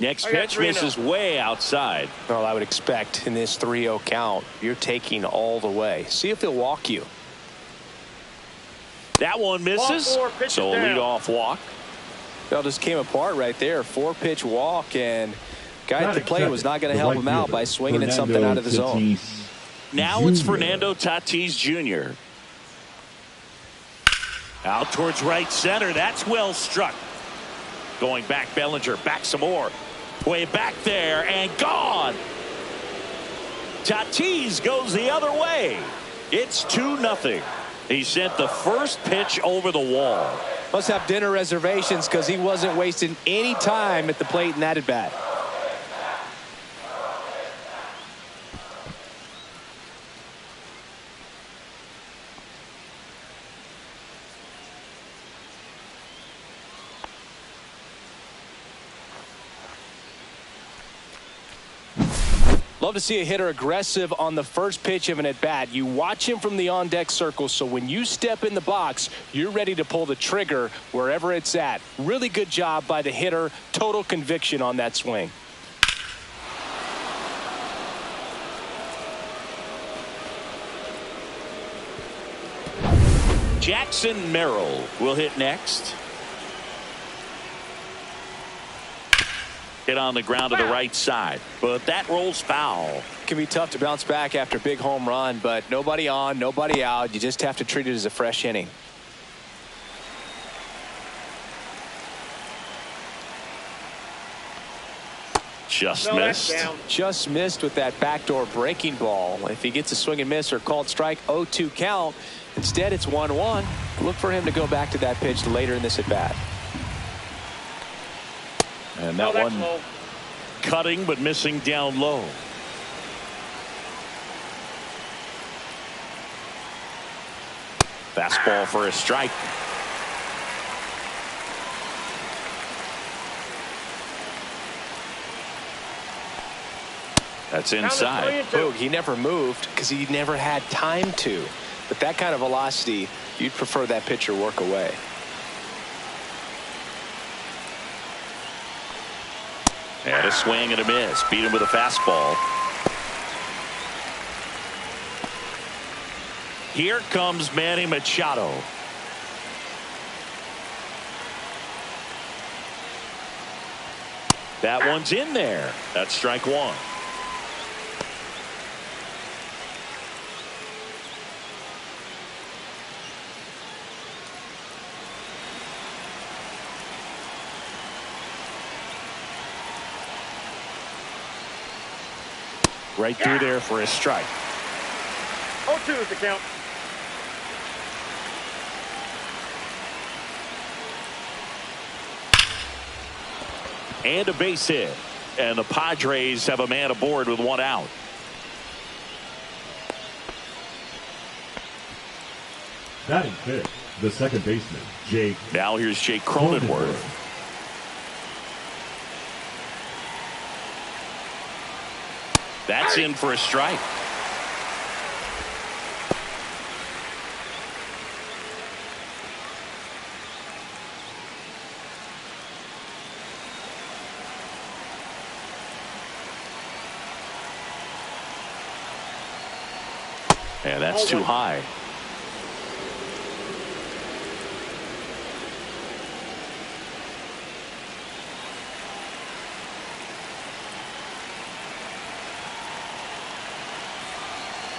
Next pitch misses way outside. Well, I would expect in this 3-0 count, you're taking all the way. See if he'll walk you. That one misses. So a leadoff walk. Well, just came apart right there. 4-pitch walk, and guy at the plate was not going to help him out by swinging at something out of the zone. Now it's Fernando Tatis Jr. Out towards right center. That's well struck. Going back, Bellinger. Back some more. Way back there and gone. Tatis goes the other way. It's 2-0. He sent the first pitch over the wall. Must have dinner reservations because he wasn't wasting any time at the plate in that at bat. Love to see a hitter aggressive on the first pitch of an at-bat. You watch him from the on-deck circle, so when you step in the box, you're ready to pull the trigger wherever it's at. Really good job by the hitter. Total conviction on that swing. Jackson Merrill will hit next. Hit on the ground to the right side, but that rolls foul. Can be tough to bounce back after a big home run, but nobody on, nobody out. You just have to treat it as a fresh inning. Just missed. Just missed with that backdoor breaking ball. If he gets a swing and miss or called strike, 0-2 count. Instead, it's 1-1. Look for him to go back to that pitch later in this at bat. And that one low. Cutting but missing down low. Fastball for a strike. That's inside. Boog, he never moved because he never had time to. But that kind of velocity, you'd prefer that pitcher work away. And a swing and a miss. Beat him with a fastball. Here comes Manny Machado. That one's in there. That's strike one. Right through there for a strike. 0-2 is the count. And a base hit. And the Padres have a man aboard with one out. Batting fifth, the second baseman, Jake. Now here's Jake Cronenworth. That's in for a strike. And that's too high.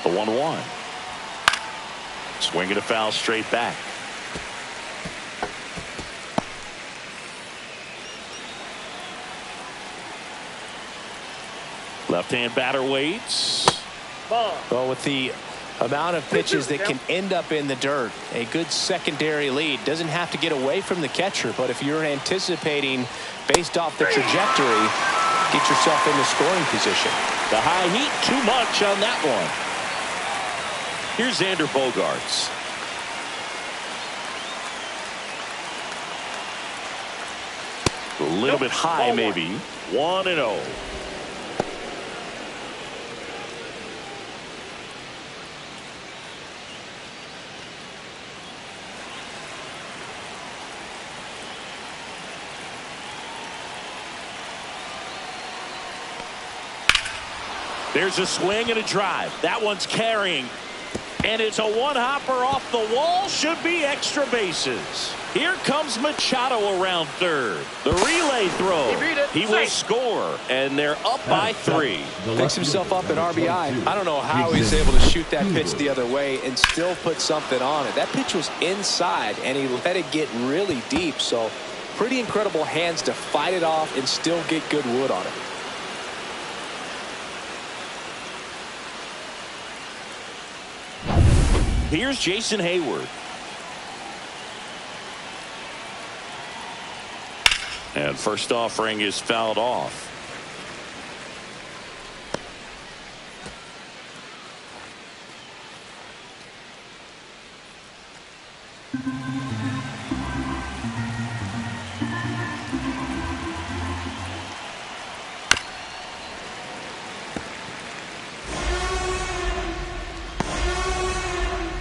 The 1-1. Swing and a foul straight back. Left-hand batter waits. Well, with the amount of pitches that can end up in the dirt, a good secondary lead doesn't have to get away from the catcher, but if you're anticipating based off the trajectory, get yourself in the scoring position. The high heat, too much on that one. Here's Xander Bogaerts. A little bit high, maybe. 1-0. There's a swing and a drive. That one's carrying. And it's a one-hopper off the wall. Should be extra bases. Here comes Machado around third. The relay throw. He will score. And they're up by 3. Picks himself up an RBI. I don't know how he's able to shoot that pitch the other way and still put something on it. That pitch was inside, and he let it get really deep. So pretty incredible hands to fight it off and still get good wood on it. Here's Jason Hayward. And first offering is fouled off.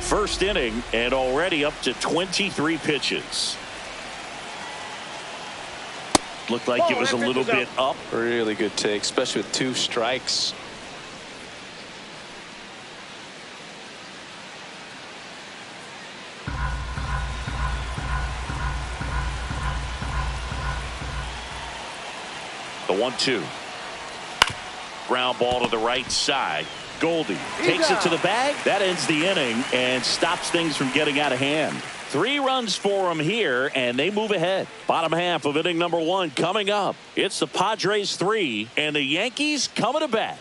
First inning and already up to 23 pitches. Looked like it was a little bit up. Really good take, especially with 2 strikes. The 1-2. Ground ball to the right side. Goldie takes it to the bag. That ends the inning and stops things from getting out of hand. 3 runs for them here, and they move ahead. Bottom half of inning number 1 coming up. It's the Padres 3 and the Yankees coming to bat.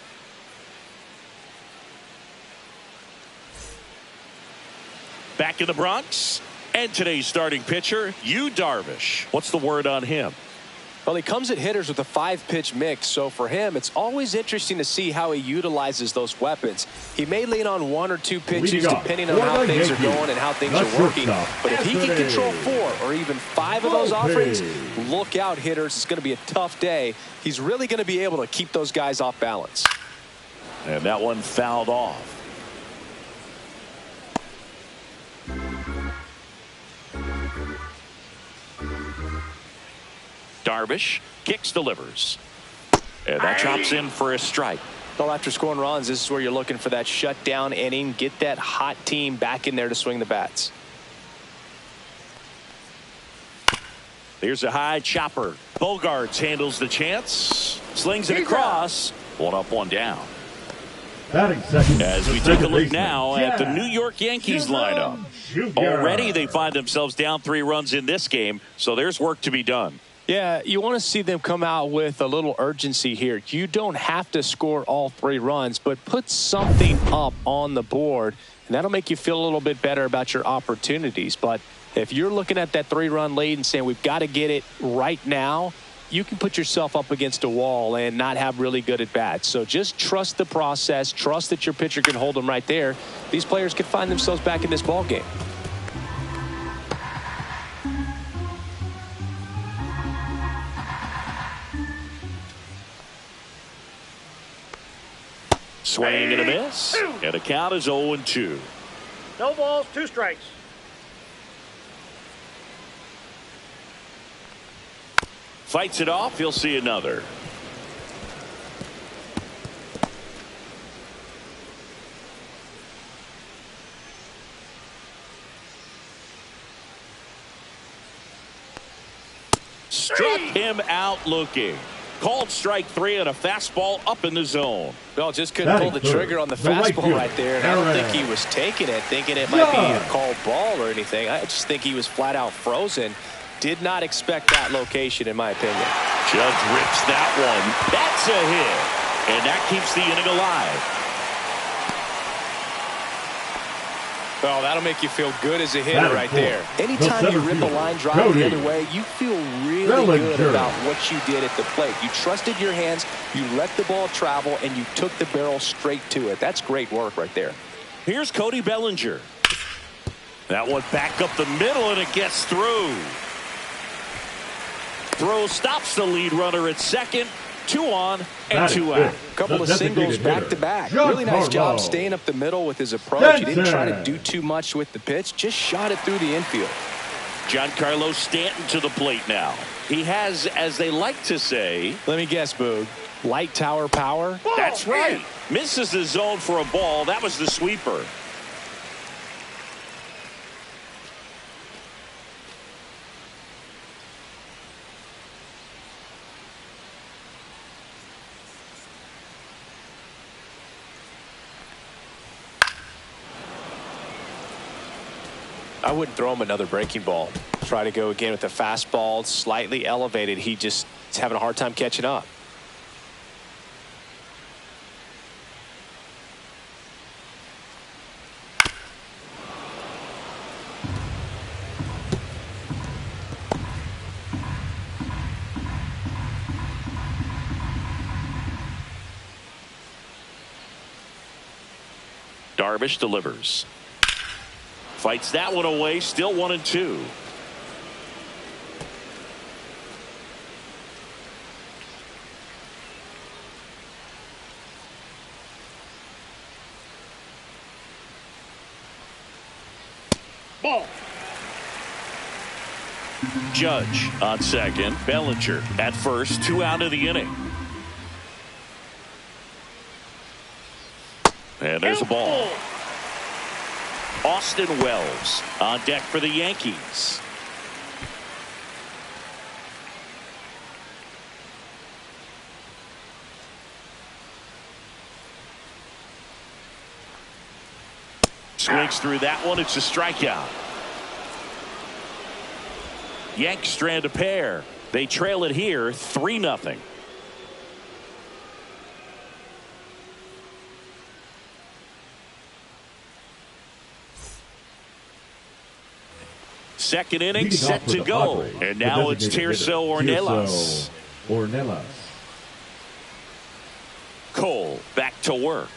Back in the Bronx, and today's starting pitcher, Yu Darvish. What's the word on him? Well, he comes at hitters with a 5-pitch mix, so for him, it's always interesting to see how he utilizes those weapons. He may lean on 1 or 2 pitches depending on how things are going and how things are working. But if he can control 4 or even 5 of those offerings, look out, hitters. It's going to be a tough day. He's really going to be able to keep those guys off balance. And that one fouled off. Darvish kicks, delivers, and that chops in for a strike. Well, after scoring runs, this is where you're looking for that shutdown inning. Get that hot team back in there to swing the bats. Here's a high chopper. Bogaerts handles the chance, slings it across. 1 up, 1 down. As we take a look now at the New York Yankees lineup. Already they find themselves down 3 runs in this game, so there's work to be done. Yeah, you want to see them come out with a little urgency here. You don't have to score all 3 runs, but put something up on the board, and that'll make you feel a little bit better about your opportunities. But if you're looking at that 3-run lead and saying we've got to get it right now, you can put yourself up against a wall and not have really good at bats. So just trust the process. Trust that your pitcher can hold them right there. These players could find themselves back in this ball game. Swing and a miss. And the count is 0-2. No balls, 2 strikes. Fights it off. He'll see another. Struck him out looking. Called strike 3 on a fastball up in the zone. Well, just couldn't pull the trigger on the fastball right there. And I don't think he was taking it, thinking it might be a called ball or anything. I just think he was flat out frozen. Did not expect that location, in my opinion. Judge rips that one. That's a hit. And that keeps the inning alive. Well, that'll make you feel good as a hitter right there. Anytime you rip a line drive the other way, you feel really good about what you did at the plate. You trusted your hands, you let the ball travel, and you took the barrel straight to it. That's great work right there. Here's Cody Bellinger. That one back up the middle, and it gets through. Throw stops the lead runner at second. 2 on and 2 out. Couple of singles back-to-back. Really nice job staying up the middle with his approach. He didn't try to do too much with the pitch. Just shot it through the infield. Giancarlo Stanton to the plate now. He has, as they like to say... Let me guess, Boog. Light tower power? That's right. Misses the zone for a ball. That was the sweeper. I wouldn't throw him another breaking ball. Try to go again with the fastball, slightly elevated. He just is having a hard time catching up. Darvish delivers. Fights that one away. Still 1-2. Ball. Judge on second. Bellinger at first. 2 out of the inning. And there's a ball. Austin Wells on deck for the Yankees. Swings through that one. It's a strikeout. Yanks strand a pair. They trail it here 3-0. Second inning set to go. And now it's Tirso Ornelas. Cole back to work.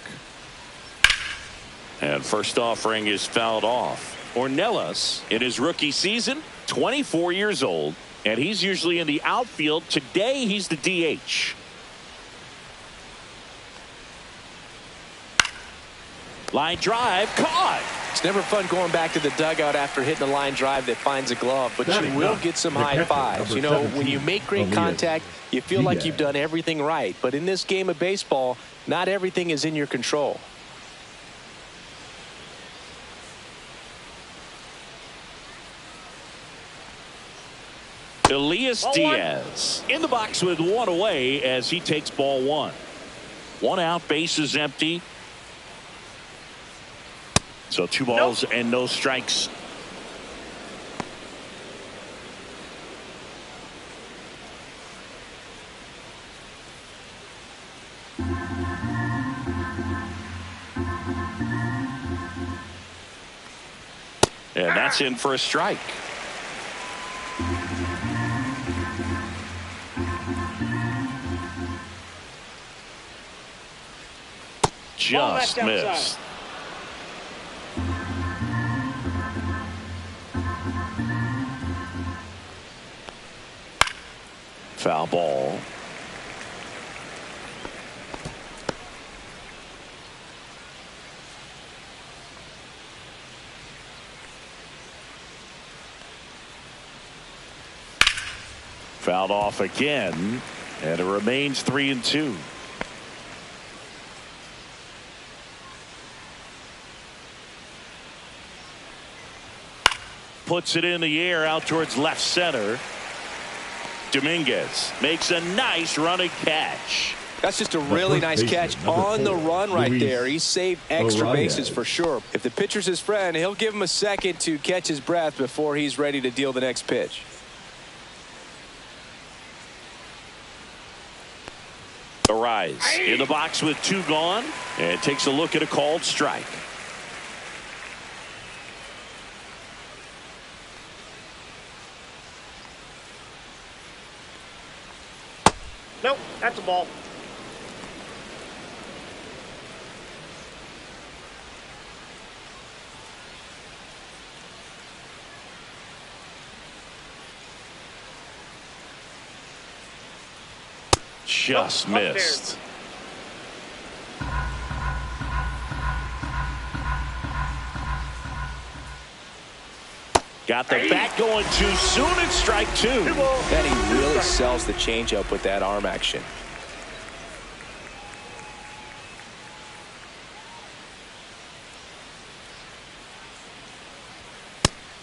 And first offering is fouled off. Ornelas in his rookie season, 24 years old, and he's usually in the outfield. Today he's the DH. Line drive caught. It's never fun going back to the dugout after hitting a line drive that finds a glove, but you will get some high fives. You know, when you make great contact, you feel like you've done everything right. But in this game of baseball, not everything is in your control. Elias Diaz in the box with 1 away as he takes ball 1. 1 out, bases empty. So 2 balls and no strikes. And that's in for a strike. Just missed. Foul ball. Fouled off again, and it remains 3-2. Puts it in the air out towards left center. Dominguez makes a nice running catch. That's just a really nice catch on the run right there. He saved extra bases for sure. If the pitcher's his friend, he'll give him a second to catch his breath before he's ready to deal the next pitch. Arise in the box with 2 gone, and takes a look at a called strike. Nope, that's a ball. Just missed. Got the bat going too soon. It's strike 2. And he really sells the changeup with that arm action.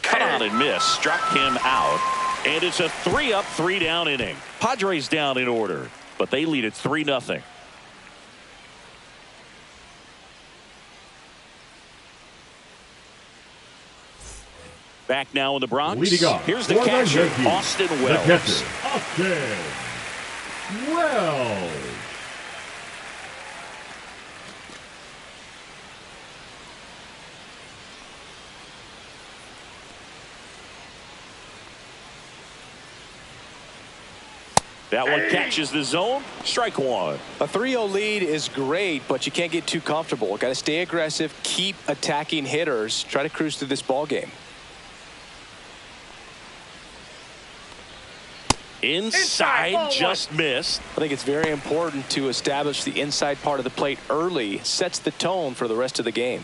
Cut on and miss. Struck him out. And it's a 3-up, 3-down inning. Padres down in order, but they lead it 3-0. Back now in the Bronx. Here's the catcher, Austin Wells. Austin Wells. That one catches the zone. Strike 1. A 3-0 lead is great, but you can't get too comfortable. Got to stay aggressive, keep attacking hitters, try to cruise through this ball game. Inside, just missed. I think it's very important to establish the inside part of the plate early. Sets the tone for the rest of the game.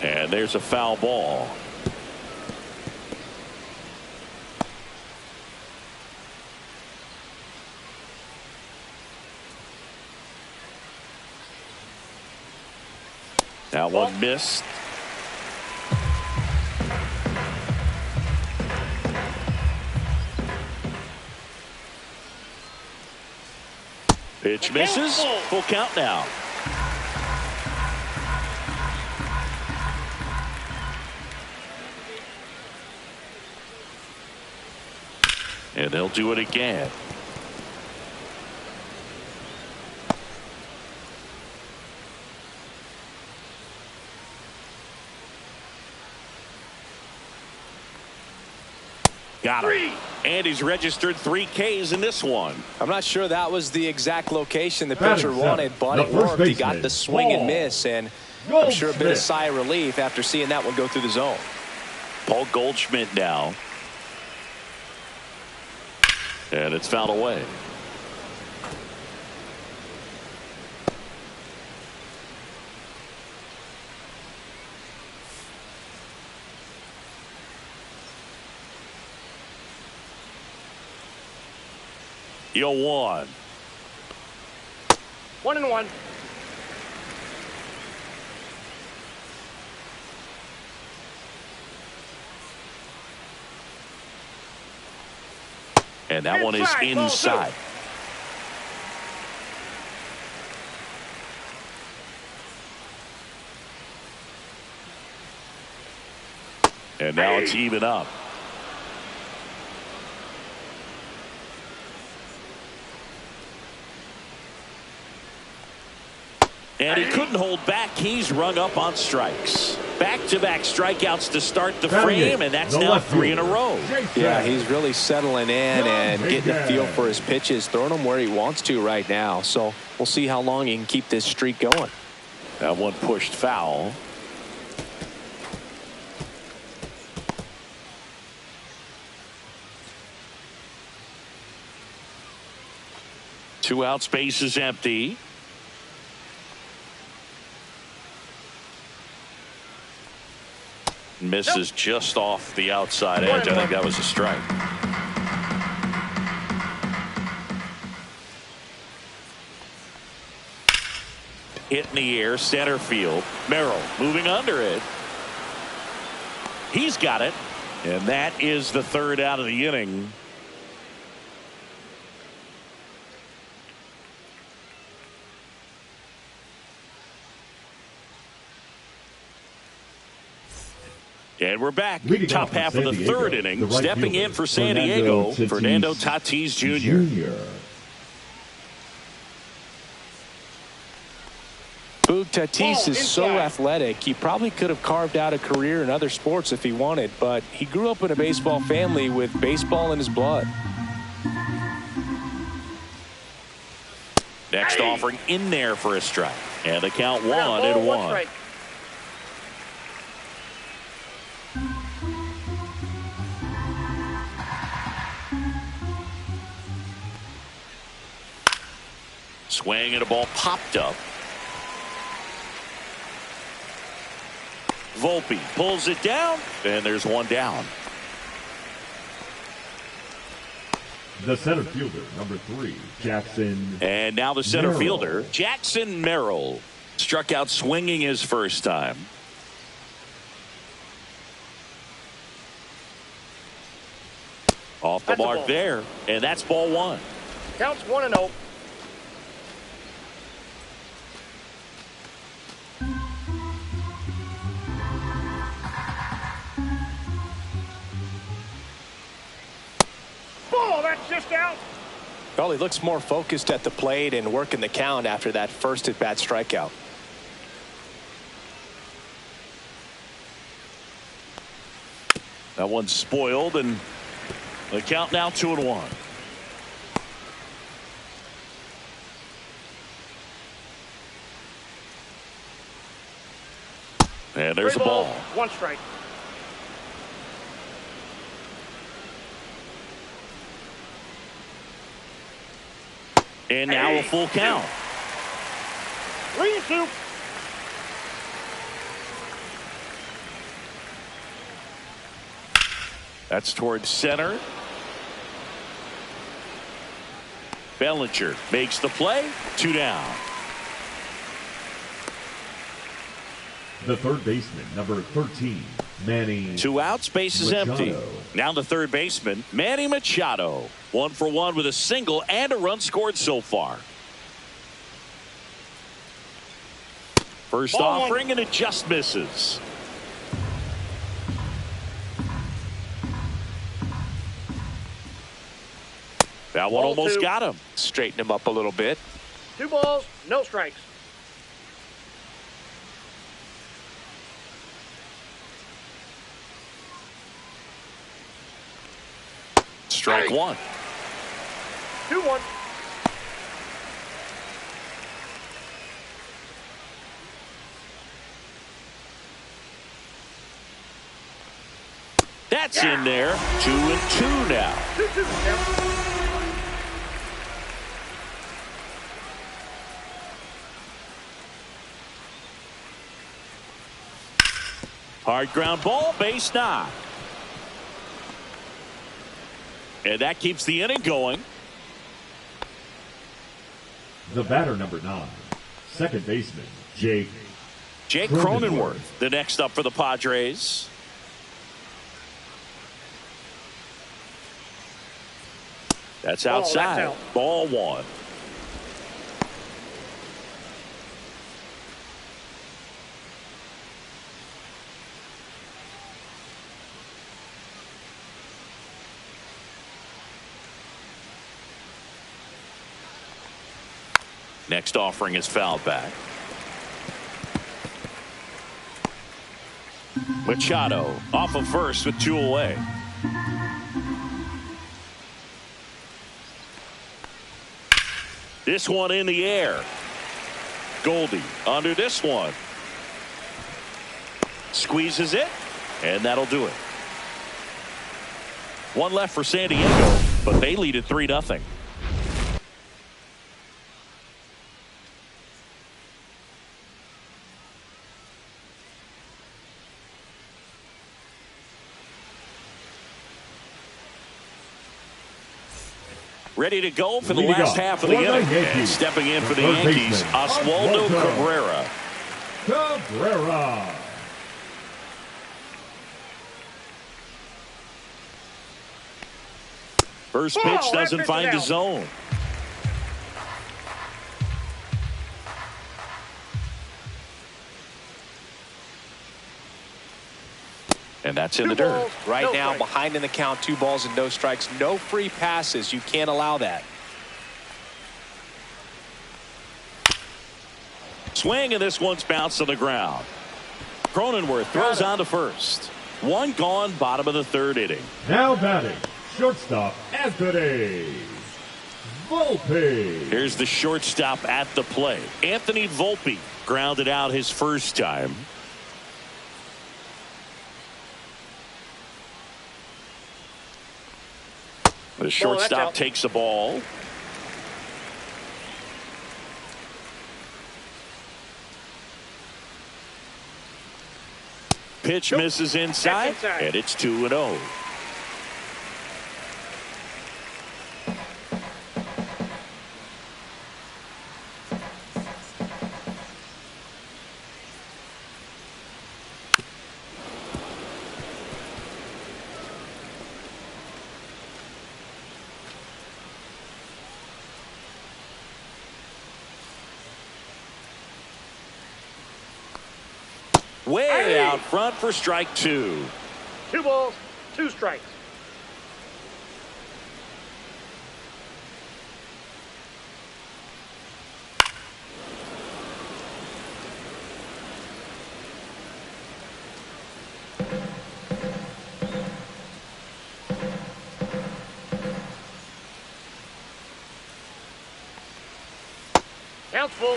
And there's a foul ball. That one missed. Pitch misses. Full count now. And they'll do it again. Got him. And he's registered 3 Ks in this one. I'm not sure that was the exact location the pitcher wanted, but it worked. He got the swing and miss, and I'm sure a bit of sigh of relief after seeing that one go through the zone. Paul Goldschmidt now. And it's fouled away. Yo, 1. 1-1. And that one is inside. And now it's even up. And he couldn't hold back. He's rung up on strikes. Back-to-back strikeouts to start the frame, and that's now 3 in a row. Yeah, he's really settling in and getting a feel for his pitches, throwing them where he wants to right now. So we'll see how long he can keep this streak going. That one pushed foul. Two out, space is empty. Misses just off the outside edge. I think that was a strike. Hit in the air, center field. Merrill moving under it. He's got it. And that is the third out of the inning. And we're back. Top half of the third inning. Stepping in for San Diego, Fernando Tatis Jr. Boog, Tatis is so athletic. He probably could have carved out a career in other sports if he wanted, but he grew up in a baseball family with baseball in his blood. Next offering in there for a strike. And the count 1-1. Swing and a ball popped up. Volpe pulls it down, and there's one down. The center fielder, number 3, Jackson. And now the center Merrill. fielder, Jackson Merrill. Struck out swinging his first time. Off the mark there, and that's ball 1. Counts 1-0. That's just out. Well, he looks more focused at the plate and working the count after that first at-bat strikeout. That one's spoiled, and the count now 2-1. And there's a ball. 1 strike. And now a full count. 3-2. That's towards center. Bellinger makes the play. 2 down. The third baseman, number 13, Manny. 2 outs, base is empty. Now the third baseman, Manny Machado. 1 for 1 with a single and a run scored so far. First offering, and it just misses. That one almost got him. Straighten him up a little bit. 2 balls, no strikes. Strike 1. 2-1. That's in there. 2-2 now. 2-2. Hard ground ball, base knock. And that keeps the inning going. The batter, number 9, second baseman, Jake Cronenworth, the next up for the Padres. That's outside. That's out. Ball 1. Next offering is fouled back. Machado off of first with 2 away. This one in the air. Goldie under this one. Squeezes it, and that'll do it. 1 left for San Diego, but they lead at 3-0. Ready to go for the Leading last off half of the for the inning. Yankees, And stepping in for the third Yankees, baseman, Oswaldo Oswaldo Cabrera. Cabrera. First pitch doesn't find the zone. And that's in the dirt. Right now, behind in the count, 2 balls and no strikes. No free passes. You can't allow that. Swing, and this one's bounced to the ground. Cronenworth throws on to first. 1 gone, bottom of the 3rd inning. Now batting, shortstop Anthony Volpe. Here's the shortstop at the plate. Anthony Volpe grounded out his first time. The shortstop takes the ball. Pitch misses inside, and it's 2-0. Way out front for strike 2. 2 balls, 2 strikes. Count's full.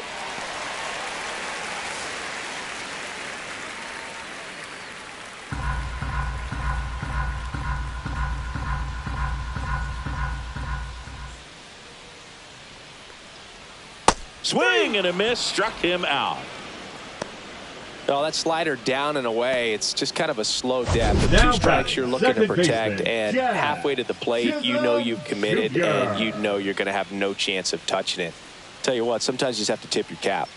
Swing and a miss, struck him out. Oh, that slider down and away. It's just kind of a slow death. The Now 2 strikes you're looking to protect, baseman, and halfway to the plate, you know you've committed, and you know you're going to have no chance of touching it. Tell you what, sometimes you just have to tip your cap.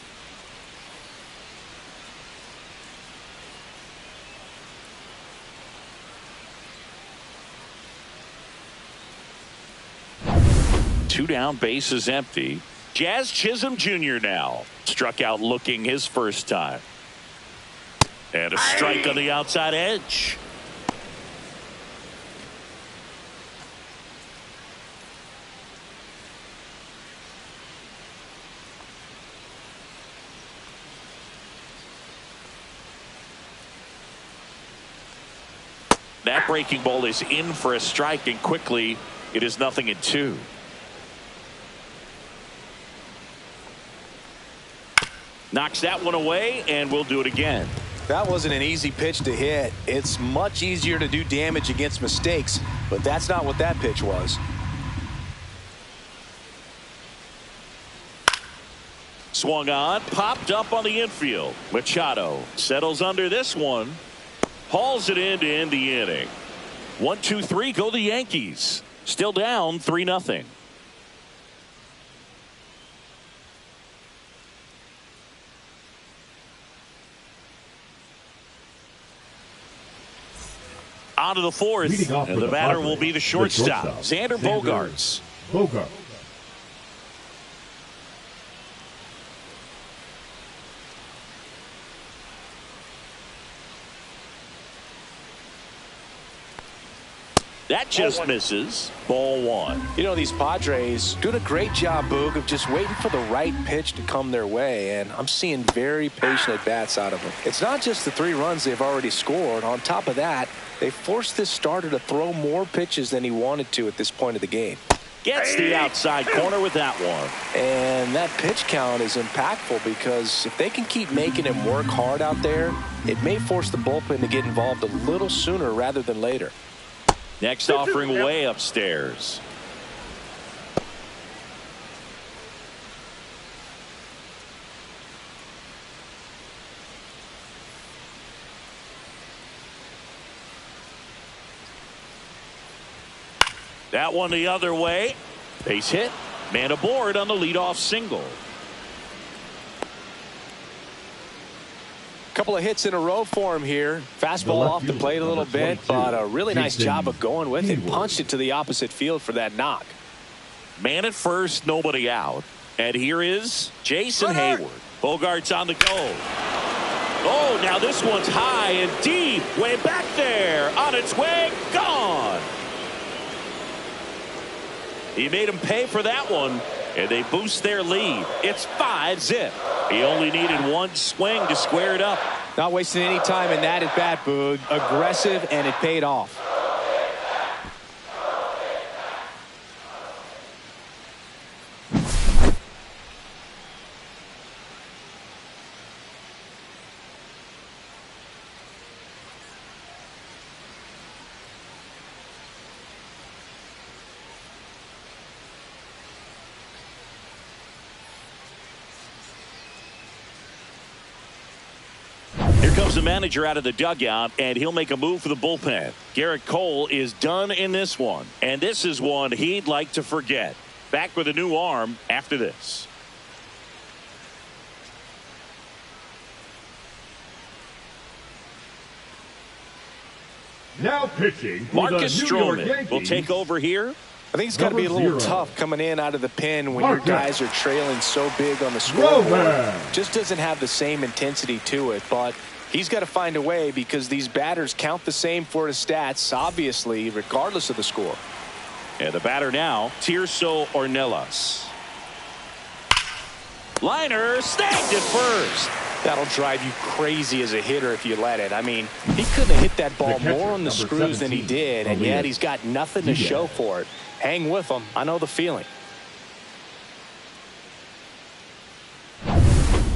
Two down, base is empty. Jazz Chisholm Jr. now struck out looking his first time. And a strike on the outside edge. That breaking ball is in for a strike, and quickly it is 0-2. Knocks that one away, and we'll do it again. That wasn't an easy pitch to hit. It's much easier to do damage against mistakes, but that's not what that pitch was. Swung on, popped up on the infield. Machado settles under this one. Hauls it in to end the inning. 1-2-3, go the Yankees. Still down 3-0. On to the 4th, and the batter will be the shortstop, Xander Bogaerts. That just misses. Ball 1. You know, these Padres doing a great job, Boog, of just waiting for the right pitch to come their way, and I'm seeing very patient at-bats out of them. It's not just the 3 runs they've already scored. On top of that, they forced this starter to throw more pitches than he wanted to at this point of the game. Gets the outside corner with that one. And that pitch count is impactful because if they can keep making him work hard out there, it may force the bullpen to get involved a little sooner rather than later. Next offering way upstairs. That one the other way. Base hit. Man aboard on the leadoff single. Couple of hits in a row for him here. Fastball off the plate a little bit, but a really nice job of going with it. Punched it to the opposite field for that knock. Man at first, nobody out. And here is Jason Hayward. Bogart's on the go. Oh, now this one's high and deep. Way back there. On its way. Gone. He made him pay for that one. And they boost their lead. It's 5-zip. He only needed one swing to square it up. Not wasting any time in that at bat, Boog. Aggressive, and it paid off. Here comes the manager out of the dugout, and he'll make a move for the bullpen. Garrett Cole is done in this one, and this is one he'd like to forget. Back with a new arm after this. Now pitching for Marcus the New York Stroman Yankees will take over here. I think it's got to be a little tough coming in out of the pen when your guys are trailing so big on the scoreboard. Just doesn't have the same intensity to it, but he's got to find a way because these batters count the same for his stats, obviously, regardless of the score. And the batter now, Tirso Ornelas. Liner snagged at first. That'll drive you crazy as a hitter if you let it. I mean, he couldn't have hit that ball more on the screws than he did, and yet he's got nothing to show for it. Hang with him. I know the feeling.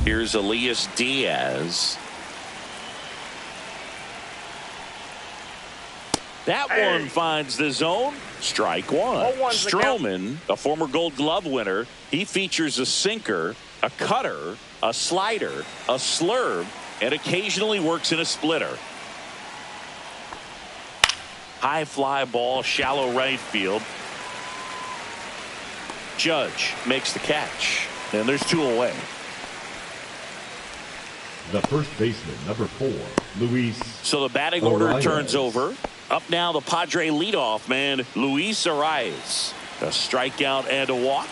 Here's Elias Diaz. That one finds the zone. Strike one. Stroman, a former Gold Glove winner, he features a sinker, a cutter, a slider, a slurve, and occasionally works in a splitter. High fly ball, shallow right field. Judge makes the catch, and there's two away. The first baseman, number 4, Luis. So the batting order turns over. Up now, the Padre leadoff man, Luis Arias. A strikeout and a walk.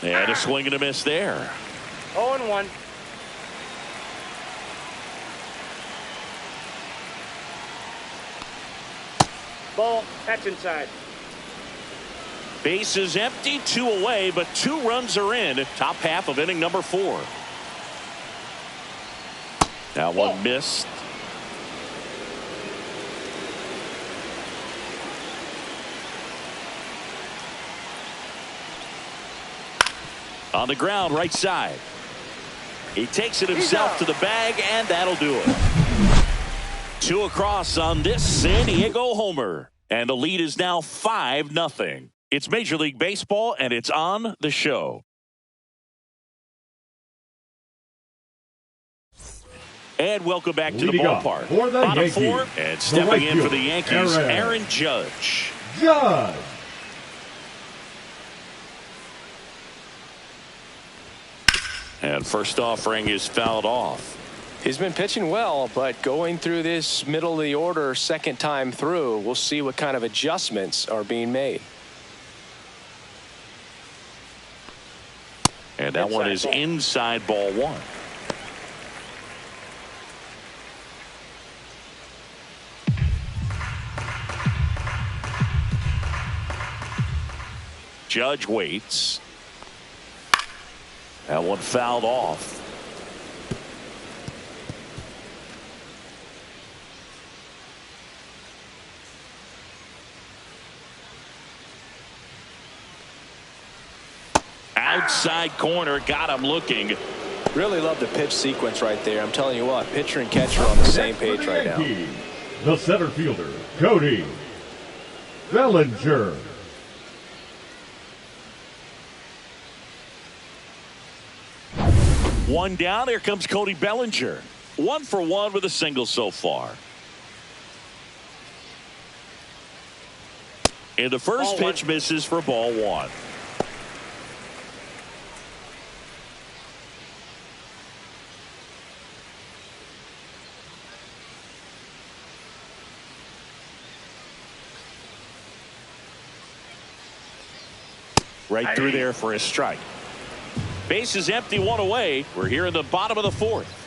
And a swing and a miss there. 0-1. Ball, catch inside. Base is empty, 2 away, but 2 runs are in. Top half of inning number 4. Now one missed. On the ground, right side. He takes it himself to the bag, and that'll do it. 2 across on this San Diego homer. And the lead is now 5-0. It's Major League Baseball, and it's on the show. And welcome back to the ballpark. Bottom 4, and stepping in for the Yankees, Aaron Judge. And first offering is fouled off. He's been pitching well, but going through this middle of the order second time through, we'll see what kind of adjustments are being made. And that one is inside ball 1. Judge waits. That one fouled off. Outside corner, got him looking. Really love the pitch sequence right there. I'm telling you what, pitcher and catcher are on the same page right now. The center fielder, Cody Bellinger. One down. Here comes Cody Bellinger. 1 for 1 with a single so far. And the first Ball pitch misses for ball one. Right through there for a strike. Base is empty, one away. We're here in the bottom of the fourth.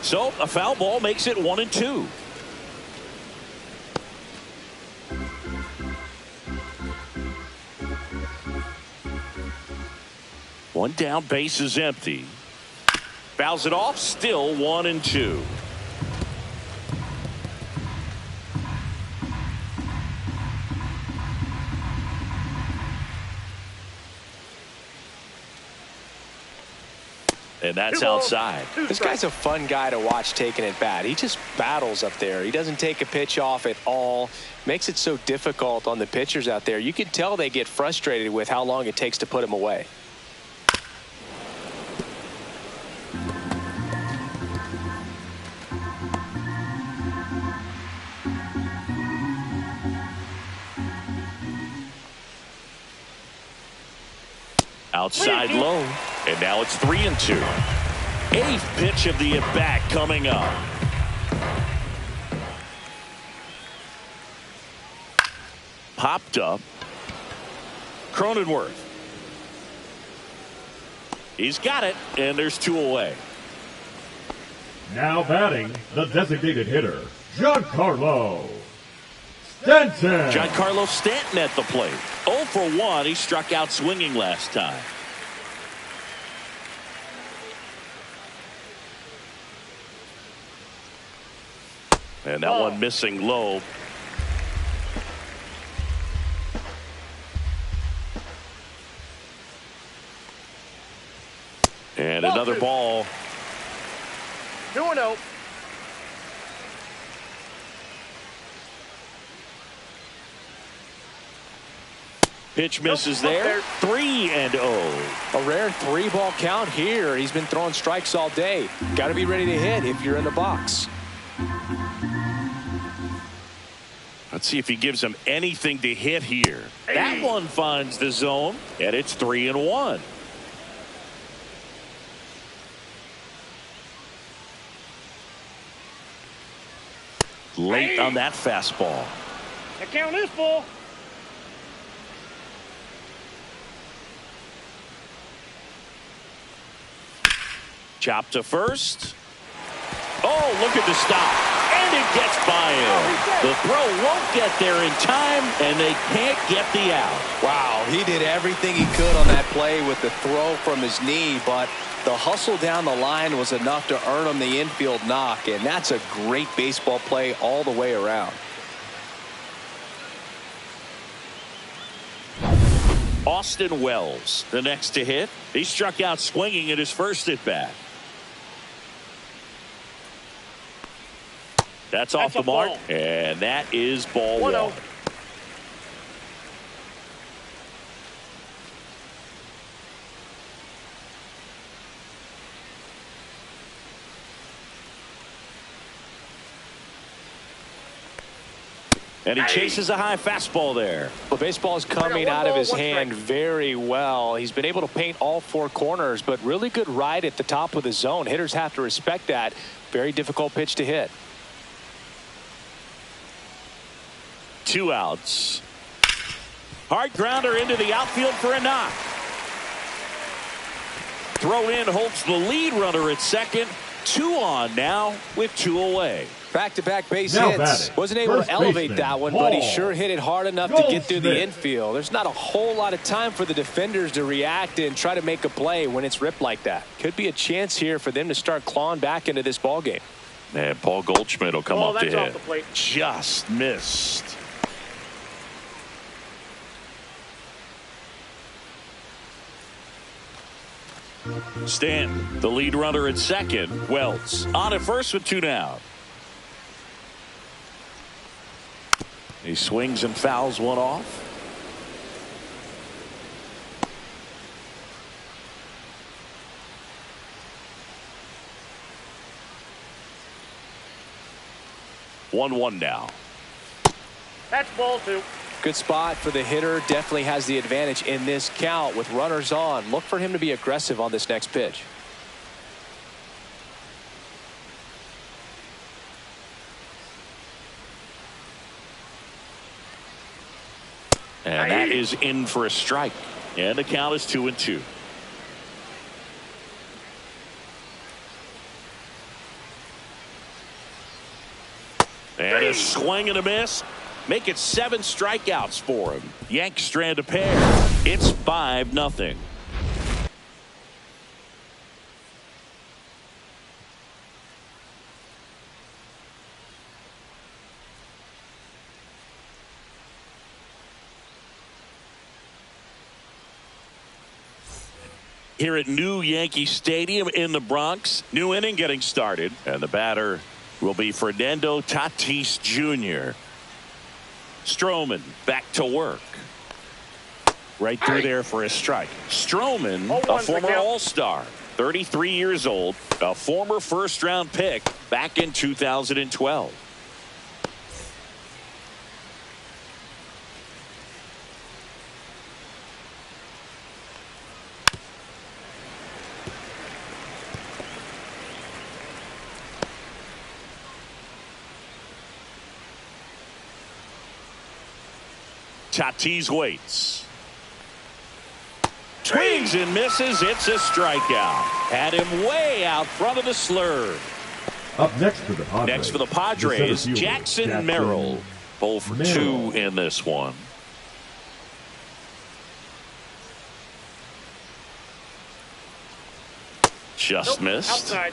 So a foul ball makes it 1-2. One down, base is empty. Fouls it off, still 1-2. And that's outside. This guy's a fun guy to watch taking at bat. He just battles up there. He doesn't take a pitch off at all. Makes it so difficult on the pitchers out there. You can tell they get frustrated with how long it takes to put him away. Outside low, and now it's 3-2. Eighth pitch of the at-bat coming up. Popped up. Cronenworth. He's got it, and there's 2 away. Now batting, the designated hitter, Giancarlo Stanton. Giancarlo Stanton at the plate. 0 for 1. He struck out swinging last time. And that one missing low. And another ball. 2-0. Pitch misses there. 3-0. A rare 3-ball count here. He's been throwing strikes all day. Got to be ready to hit if you're in the box. Let's see if he gives him anything to hit here. That one finds the zone, and it's 3-1. Late on that fastball. The count is full. Chop to first. Oh, look at the stop. And it gets by him. The throw won't get there in time, and they can't get the out. Wow, he did everything he could on that play with the throw from his knee, but the hustle down the line was enough to earn him the infield knock, and that's a great baseball play all the way around. Austin Wells, the next to hit. He struck out swinging at his first at bat. That's off the mark, and that is ball 1. And he chases a high fastball there. Well, baseball is coming out of his hand very well. He's been able to paint all 4 corners, but really good ride at the top of the zone. Hitters have to respect that. Very difficult pitch to hit. 2 outs. Hard grounder into the outfield for a knock. Throw in holds the lead runner at second. 2 on now with 2 away. Back-to-back base Now hits. batting, Wasn't able first to elevate baseman, that one, but he Paul sure hit it hard enough to get through the Goldschmidt. infield. There's not a whole lot of time for the defenders to react and try to make a play when it's ripped like that. Could be a chance here for them to start clawing back into this ball game. And Paul Goldschmidt will come up to That's off hit. the plate. Just missed. Stanton, the lead runner at second. Wells on at first with 2 down. He swings and fouls one off. 1-1 now. That's ball 2. Good spot for the hitter. Definitely has the advantage in this count with runners on. Look for him to be aggressive on this next pitch. And that is in for a strike. And the count is 2-2. And a swing and a miss. Make it 7 strikeouts for him. Yanks strand a pair. It's 5-0. Here at New Yankee Stadium in the Bronx. New inning getting started. And the batter will be Fernando Tatis Jr. Stroman back to work. Right through there for a strike. Stroman, a former All-Star, 33 years old, a former first-round pick back in 2012. Tatis waits. Swings and misses. It's a strikeout. Had him way out front of the slur. Up next for the Padres. Next for the Padres, Jackson Merrill. 0 for 2 in this one. Just missed. Outside.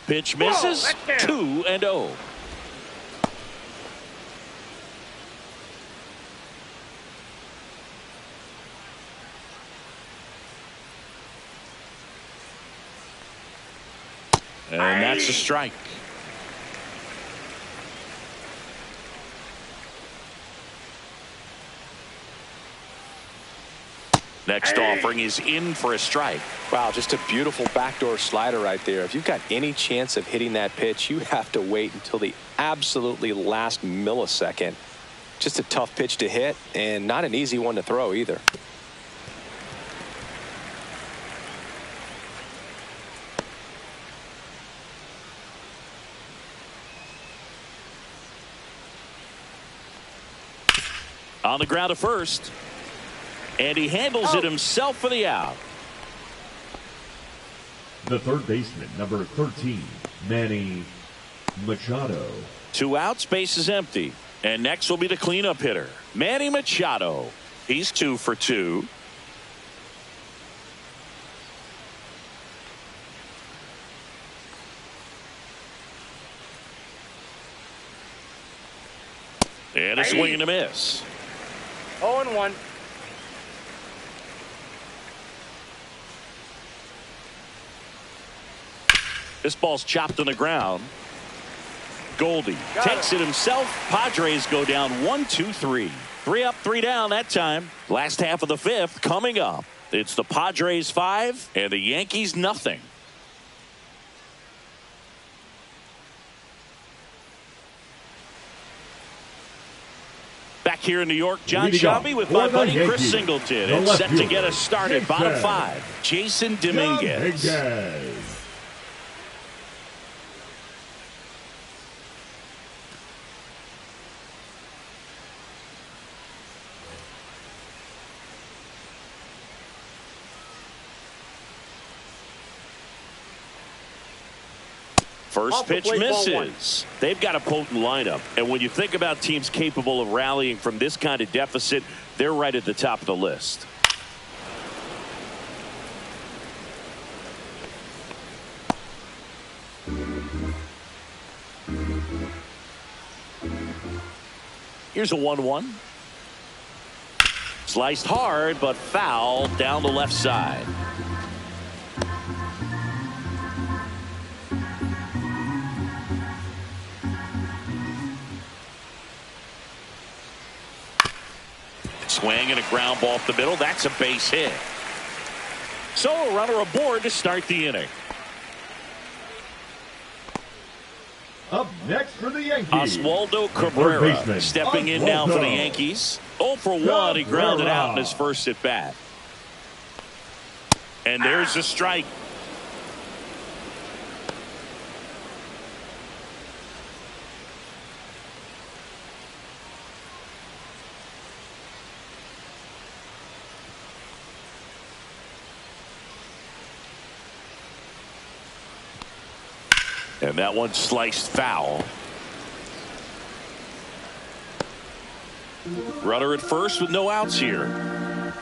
Pitch misses. 2-0. And that's a strike. Next offering is in for a strike. Wow, just a beautiful backdoor slider right there. If you've got any chance of hitting that pitch, you have to wait until the absolutely last millisecond. Just a tough pitch to hit and not an easy one to throw either. On the ground to first. And he handles it himself for the out. The third baseman, number 13, Manny Machado. 2 outs, base is empty. And next will be the cleanup hitter, Manny Machado. He's 2 for 2. And a swing and a miss. 0-1. This ball's chopped on the ground. Goldie takes it himself. Padres go down 1-2-3. 3 up, 3 down that time. Last half of the 5th coming up. It's the Padres 5 and the Yankees nothing. Back here in New York, John Shelby with my buddy Chris Singleton. And set to get us started. Bottom 5, Jason Dominguez. First pitch misses. They've got a potent lineup. And when you think about teams capable of rallying from this kind of deficit, they're right at the top of the list. Here's a 1-1. Sliced hard, but foul down the left side. Swing and a ground ball up the middle. That's a base hit. So a runner aboard to start the inning. Up next for the Yankees, Oswaldo Cabrera stepping in now for the Yankees. 0 for 1. He grounded out in his first at bat. And there's a strike. And that one sliced foul. Runner at first with no outs here.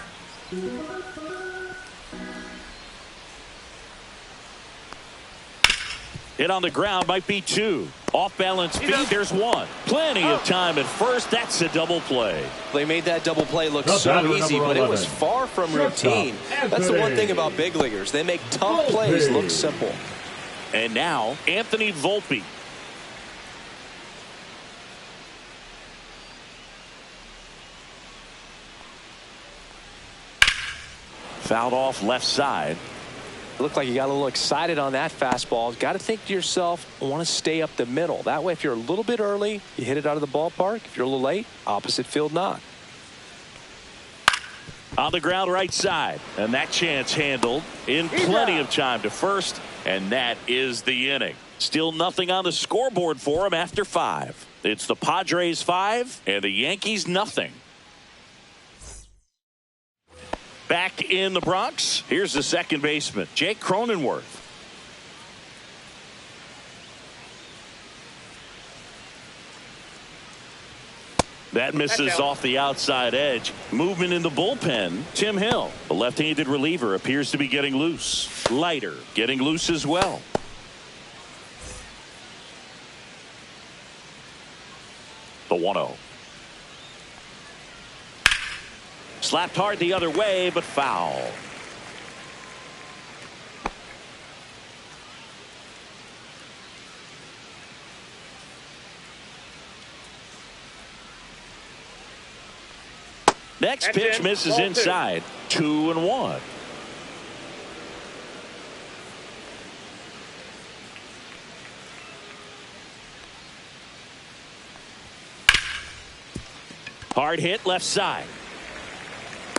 Hit on the ground, might be 2. Off balance feet, there's 1. Plenty of time at first. That's a double play. They made that double play look so easy, but it was far from routine. That's the one thing about big leaguers. They make tough plays look simple. And now, Anthony Volpe. Fouled off left side. It looked like you got a little excited on that fastball. Got to think to yourself, I want to stay up the middle. That way, if you're a little bit early, you hit it out of the ballpark. If you're a little late, opposite field knock. On the ground right side. And that chance handled in plenty of time to first. And that is the inning. Still nothing on the scoreboard for him after 5. It's the Padres 5 and the Yankees nothing. Back in the Bronx, here's the second baseman, Jake Cronenworth. That misses off the outside edge. Movement in the bullpen. Tim Hill, the left-handed reliever, appears to be getting loose. Leiter getting loose as well. The 1-0. Slapped hard the other way, but foul. Next pitch misses inside. 2-1. Hard hit left side.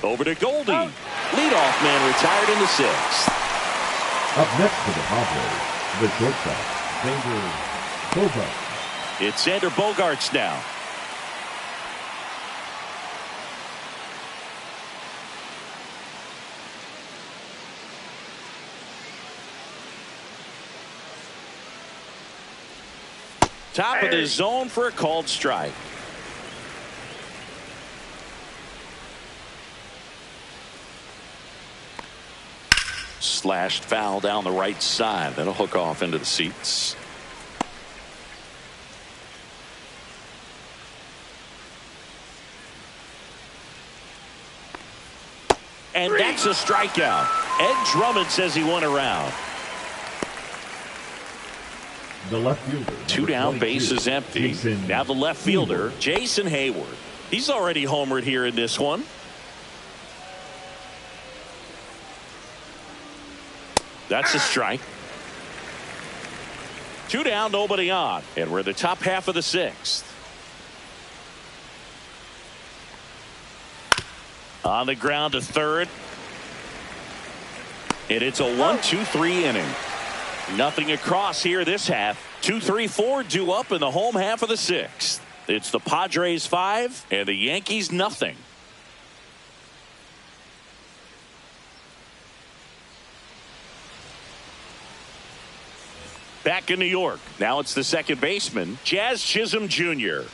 Over to Goldie. Leadoff man retired in the 6th. Up next for the Padres, the shortstop, Xander Bogaerts. It's Xander Bogaerts now. Top of the zone for a called strike. Slashed foul down the right side. That'll hook off into the seats. And that's a strikeout. Ed Drummond says he won around. The left fielder. 2 down, base is empty. Now the left fielder, Jason Hayward. He's already homered here in this one. That's a strike. 2 down, nobody on. And we're in the top half of the 6th. On the ground to third. And it's a 1-2-3 inning. Nothing across here this half. 2-3-4 due up in the home half of the 6th. It's the Padres 5 and the Yankees nothing. Back in New York. Now it's the second baseman, Jazz Chisholm Jr.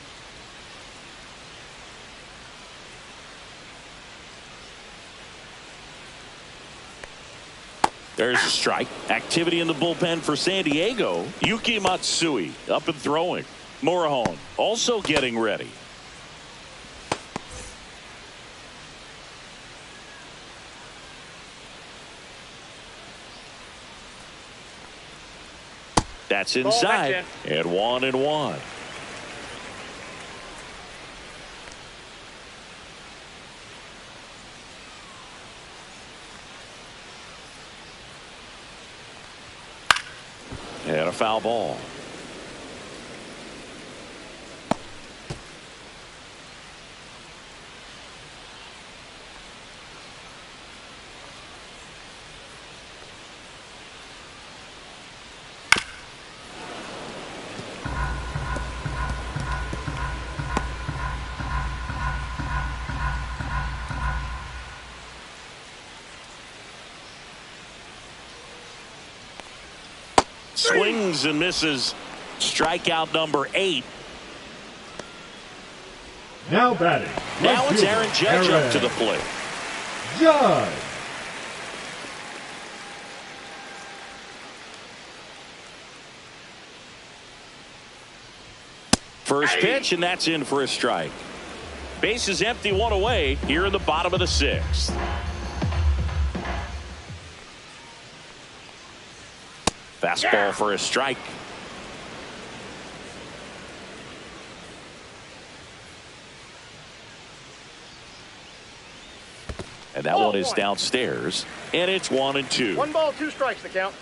There's a strike. Activity in the bullpen for San Diego. Yuki Matsui up and throwing. Morejon also getting ready. That's inside. And 1-1. And a foul ball. Swings and misses. Strikeout number 8. Now batting. Now it's Aaron Judge up to the plate. Judge. First pitch, and that's in for a strike. Base is empty, 1 away here in the bottom of the 6th. Fastball for a strike. And that one is downstairs. And it's 1-2. 1 ball, 2 strikes the count.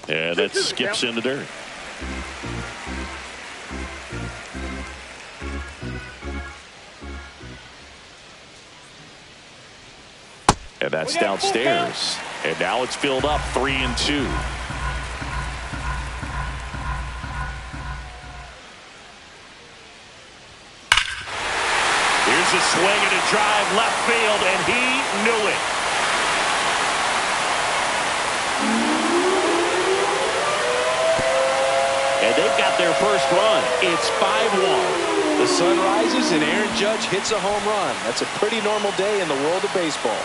And that skips in the dirt. And that's downstairs. And now it's filled up 3-2. Here's a swing and a drive left field, and he knew it. And they've got their first run. It's 5-1. The sun rises and Aaron Judge hits a home run. That's a pretty normal day in the world of baseball.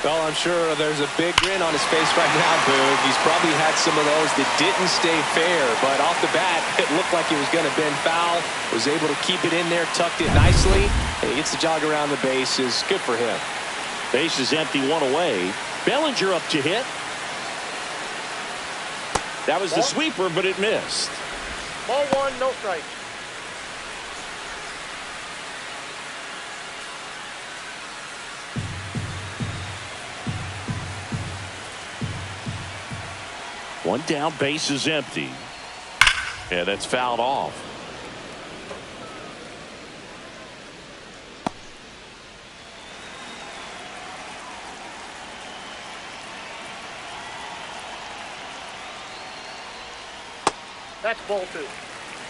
Well, I'm sure there's a big grin on his face right now, Boog. He's probably had some of those that didn't stay fair, but off the bat, it looked like it was going to bend foul. Was able to keep it in there, tucked it nicely, and he gets the jog around the bases. Good for him. Base is empty, 1 away. Bellinger up to hit. That was the sweeper, but it missed. Ball 1, no strike. One down, base is empty. And that's fouled off. That's ball 2.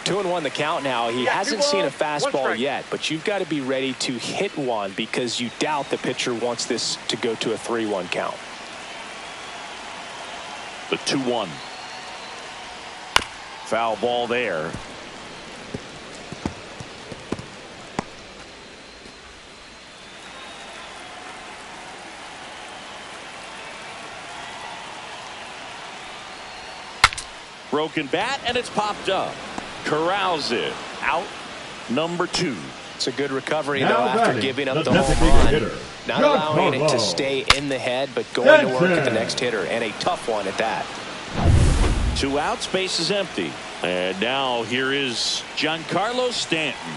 2-1 the count now. He hasn't seen a 1 fastball strike. yet, but you've got to be ready to hit one because you doubt the pitcher wants this to go to a 3-1 count. The 2-1. Foul ball there. Broken bat, and it's popped up. Corrals it. Out number 2. It's a good recovery, Now though, after batting, giving up the the home designated run. hitter, Not John allowing it to Carlo. stay in the head, but going to work at the That's it. next hitter, and a tough one at that. 2 outs, base is empty. And now here is Giancarlo Stanton.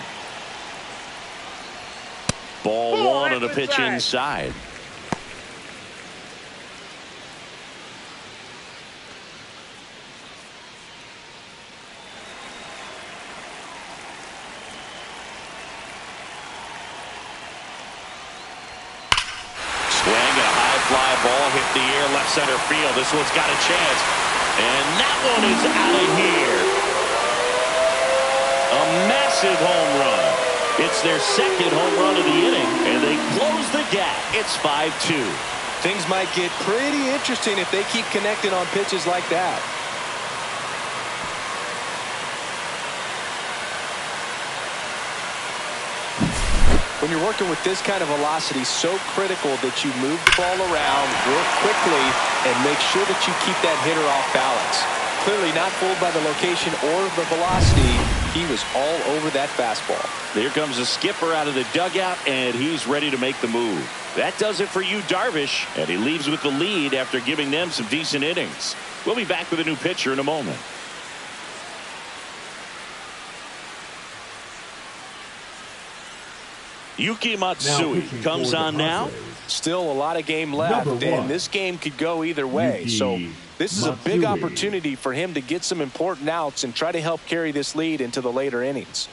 Ball 1 and a pitch inside. Swing and a high fly ball hit the air left center field. This one's got a chance. And that one is out of here. A massive home run. It's their second home run of the inning, and they close the gap. It's 5-2. Things might get pretty interesting if they keep connecting on pitches like that. When you're working with this kind of velocity, so critical that you move the ball around, work quickly, and make sure that you keep that hitter off balance. Clearly not fooled by the location or the velocity. He was all over that fastball. Here comes the skipper out of the dugout, and he's ready to make the move. That does it for you, Darvish, and he leaves with the lead after giving them some decent innings. We'll be back with a new pitcher in a moment. Yuki Matsui comes on now. Still a lot of game left, and this game could go either way. So this is a big opportunity for him to get some important outs and try to help carry this lead into the later innings.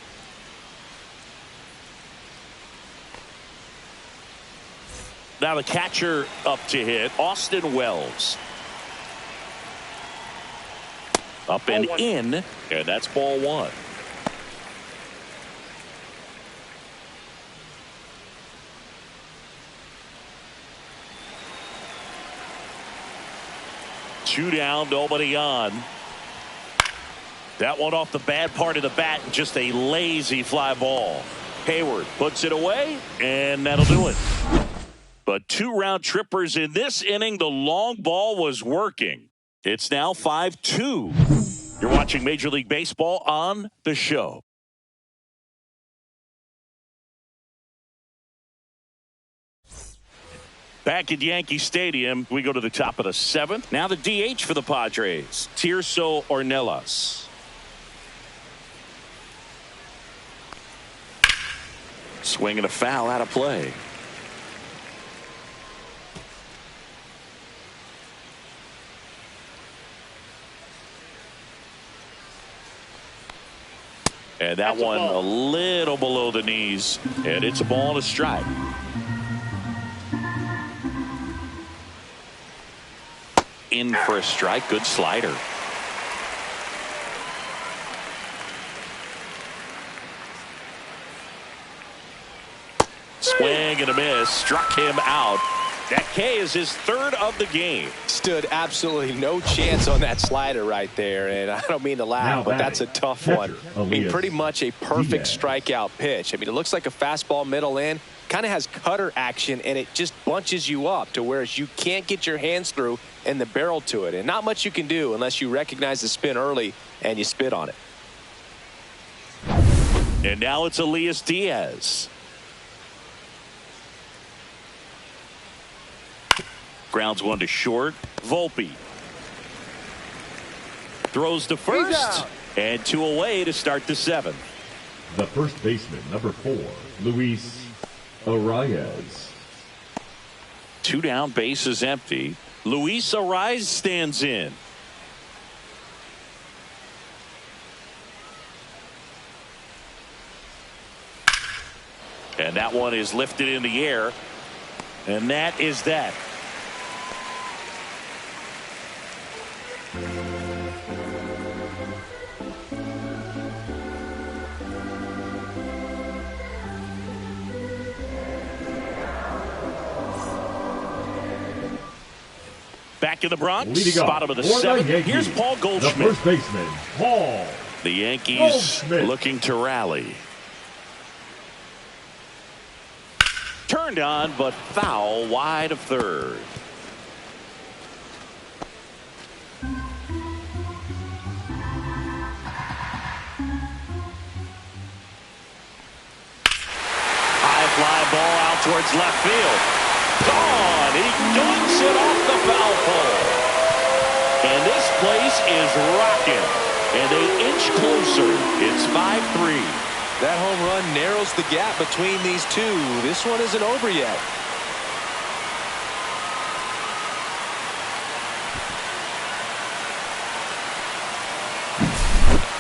Now the catcher up to hit, Austin Wells. Up and in, and that's ball one. Two down, nobody on. That one off the bad part of the bat, just a lazy fly ball. Hayward puts it away, and that'll do it. But 2 round trippers in this inning. The long ball was working. It's now 5-2. You're watching Major League Baseball on the show. Back at Yankee Stadium, we go to the top of the 7th. Now the DH for the Padres, Tirso Ornelas. Swing and a foul out of play. And that one a little below the knees, and it's a ball and a strike. In for a strike. Good slider. Swing and a miss. Struck him out. That K is his 3rd of the game. Stood absolutely no chance on that slider right there. And I don't mean to laugh, but that's a tough one. I mean, pretty much a perfect strikeout pitch. I mean, it looks like a fastball middle in. Kind of has cutter action, and it just bunches you up to where you can't get your hands through and the barrel to it. And not much you can do unless you recognize the spin early and you spit on it. And now it's Elias Diaz. Grounds one to short. Volpe throws to first, and 2 away to start the 7th. The first baseman, number 4, Luis Arias. 2 down, base is empty. Luis Arias stands in. And that one is lifted in the air, and that is that. Back in the Bronx, bottom of the 7th. Here's Paul Goldschmidt. The first baseman, Paul. The Yankees looking to rally. Turned on, but foul wide of third. High fly ball out towards left field. Gone. He dunks it off the foul pole. And this place is rocking. And they inch closer. It's 5-3. That home run narrows the gap between these two. This one isn't over yet.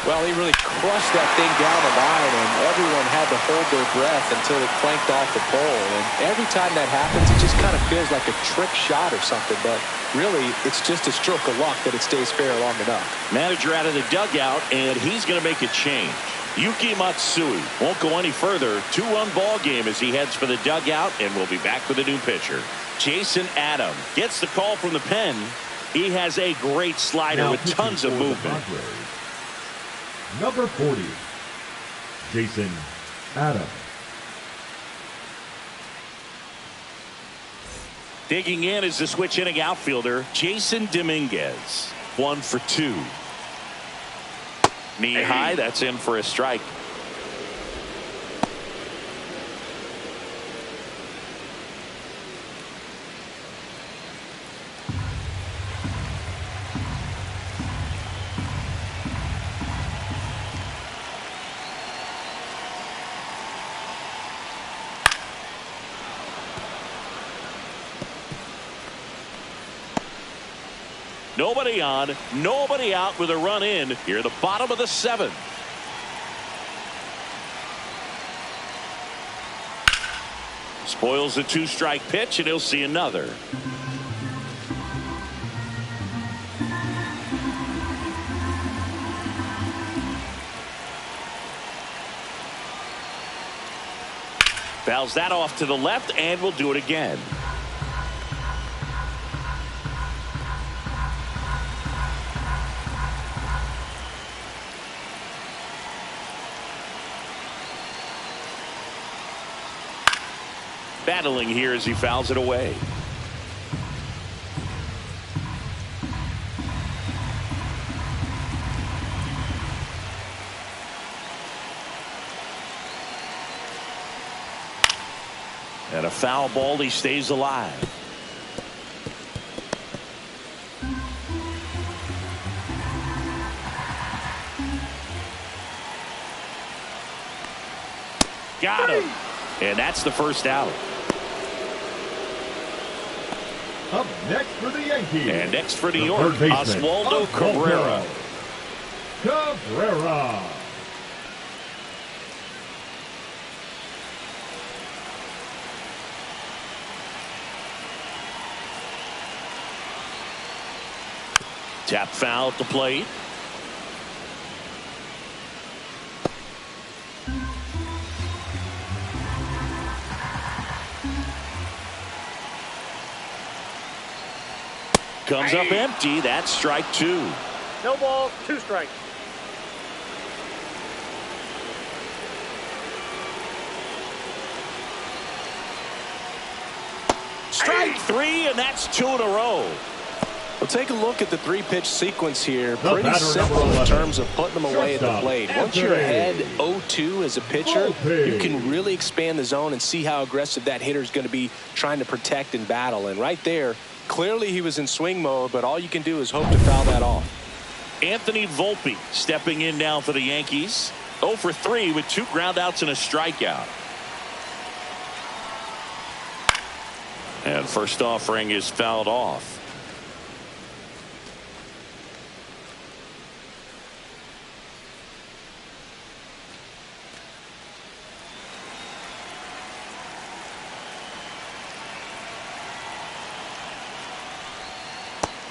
Well, he really crushed that thing down the line, and everyone had to hold their breath until it clanked off the pole. And every time that happens, it just kind of feels like a trick shot or something. But really, it's just a stroke of luck that it stays fair long enough. Manager out of the dugout, and he's going to make a change. Yuki Matsui won't go any further. 2-run ball game as he heads for the dugout, and we'll be back with a new pitcher. Jason Adam gets the call from the pen. He has a great slider with tons of movement. Number 40, Jason Adam. Digging in is the switch inning outfielder, Jason Dominguez. 1 for 2. Knee high, that's in for a strike. Nobody on, nobody out with a run in here, the bottom of the 7th. Spoils the 2-strike pitch, and he'll see another. Fouls that off to the left, and we'll do it again. Battling here as he fouls it away. And a foul ball, he stays alive. Got him. And that's the first out. Up next for the Yankees. And next for New York, Oswaldo Cabrera. Cabrera. Tap foul at the plate. Comes up empty. That's strike 2. No ball, 2 strikes. Strike 3, and that's 2 in a row. Well, take a look at the 3-pitch sequence here. Pretty simple in terms of putting them away at the plate. Once you're ahead 0-2 as a pitcher, you can really expand the zone and see how aggressive that hitter is going to be trying to protect and battle. And right there, clearly he was in swing mode, but all you can do is hope to foul that off. Anthony Volpe stepping in now for the Yankees. 0 for 3 with 2 groundouts and a strikeout. And first offering is fouled off.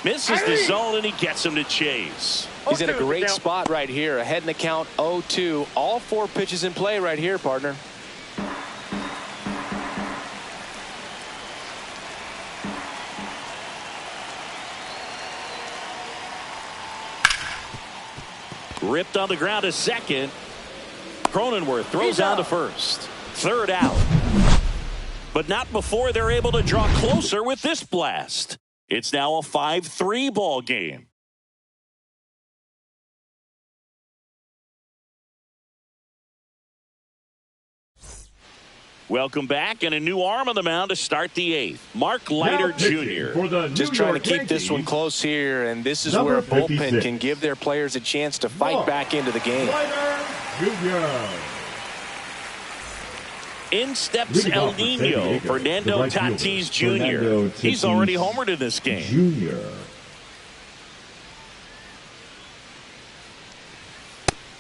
Misses the zone, and he gets him to chase. He's in a great spot right here. Ahead in the count 0-2. All 4 pitches in play right here, partner. Ripped on the ground to second. Cronenworth throws down to first. 3rd out. But not before they're able to draw closer with this blast. It's now a 5-3 ball game. Welcome back, and a new arm on the mound to start the 8th. Mark Leiter Jr. Just trying to keep this one close here, and this is where a bullpen can give their players a chance to fight back into the game. Leiter Jr. In steps El Nino, Fernando Tatis Jr. He's already homered in this game. Jr.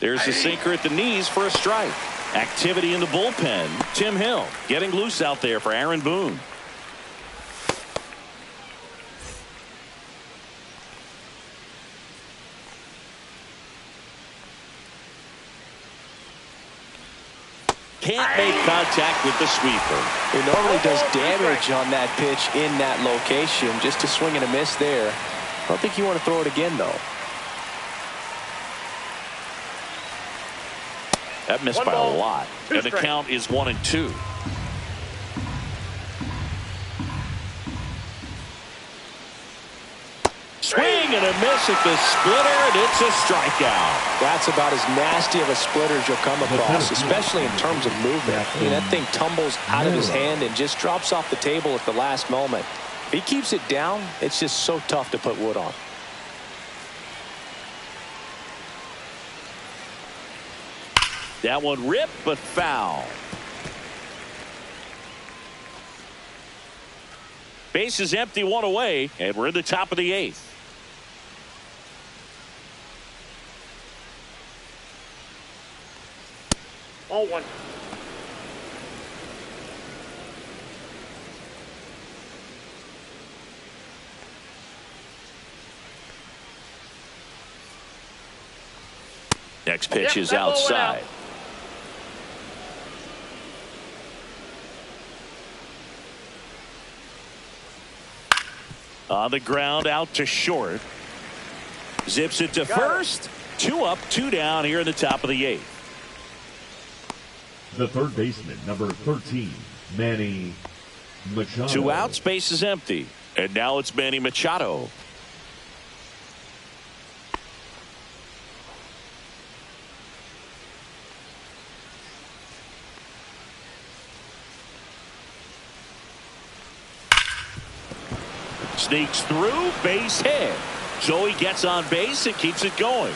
There's the sinker at the knees for a strike. Activity in the bullpen. Tim Hill getting loose out there for Aaron Boone. Can't make contact with the sweeper. He normally does damage on that pitch in that location. Just a swing and a miss there. I don't think you want to throw it again, though. That missed by a lot. And the count is 1-2. Swing and a miss at the splitter, and it's a strikeout. That's about as nasty of a splitter as you'll come across, especially in terms of movement. I mean, that thing tumbles out of his hand and just drops off the table at the last moment. If he keeps it down, it's just so tough to put wood on. That one ripped, but foul. Base is empty, 1 away, and we're in the top of the 8th. Ball one. Next pitch Yep, is that ball went outside. On the ground, out to short. Zips it to first. 2 up, 2 down here in the top of the 8th. The third baseman, number 13, Manny Machado. 2 outs, base is empty. And now it's Manny Machado. Sneaks through, base hit. So he gets on base and keeps it going.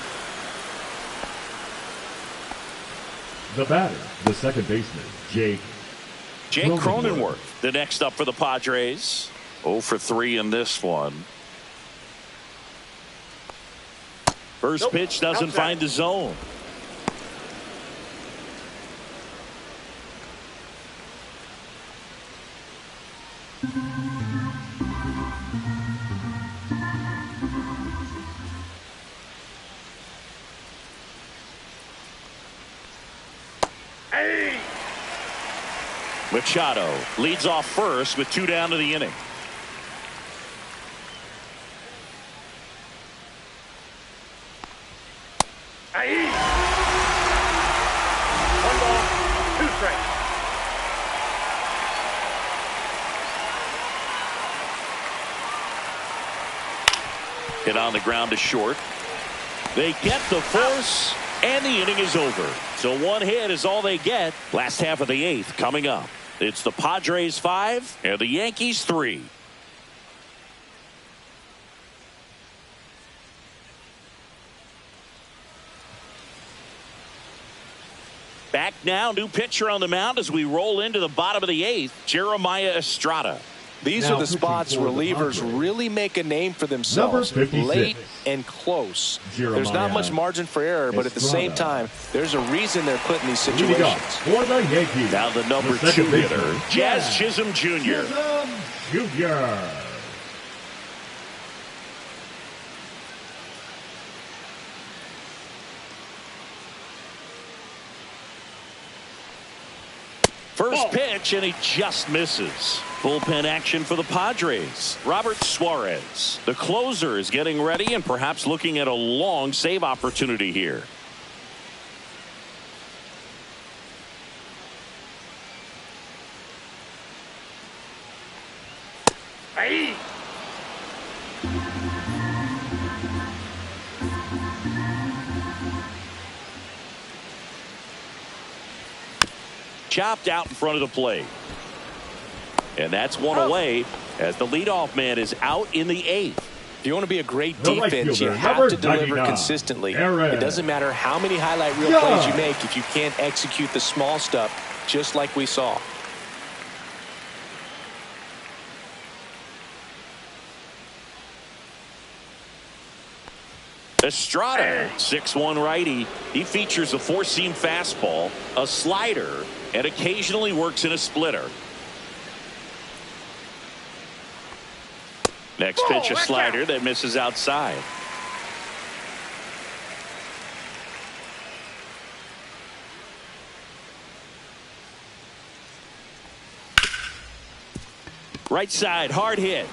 The batter, the second baseman, Jake Cronenworth, the next up for the Padres. 0 for 3 in this one. First pitch doesn't find the zone. Machado leads off first with 2 down to the inning. One ball, 2 strikes. Hit on the ground to short. They get the force, and the inning is over. So 1 hit is all they get. Last half of the 8th coming up. It's the Padres 5 and the Yankees 3. Back now, new pitcher on the mound as we roll into the bottom of the 8th, Jeremiah Estrada. These Now are the spots relievers really make a name for themselves. Late and close. There's not much margin for error, but at the same time, there's a reason they're put in these situations. For the Yankees, Now the number 2 hitter, Jazz Chisholm Jr. Jr. First pitch, and he just misses. Bullpen action for the Padres. Robert Suarez, the closer, is getting ready and perhaps looking at a long save opportunity here. Hey. Chopped out in front of the plate. And that's one away as the leadoff man is out in the 8th. If you want to be a great The right defense, you fielder, have number to deliver 99, consistently. Aaron. It doesn't matter how many highlight reel plays you make if you can't execute the small stuff, just like we saw. Estrada, 6'1" righty. He features a 4-seam fastball, a slider, and occasionally works in a splitter. Next pitch, a slider that misses outside. Right side, hard hit.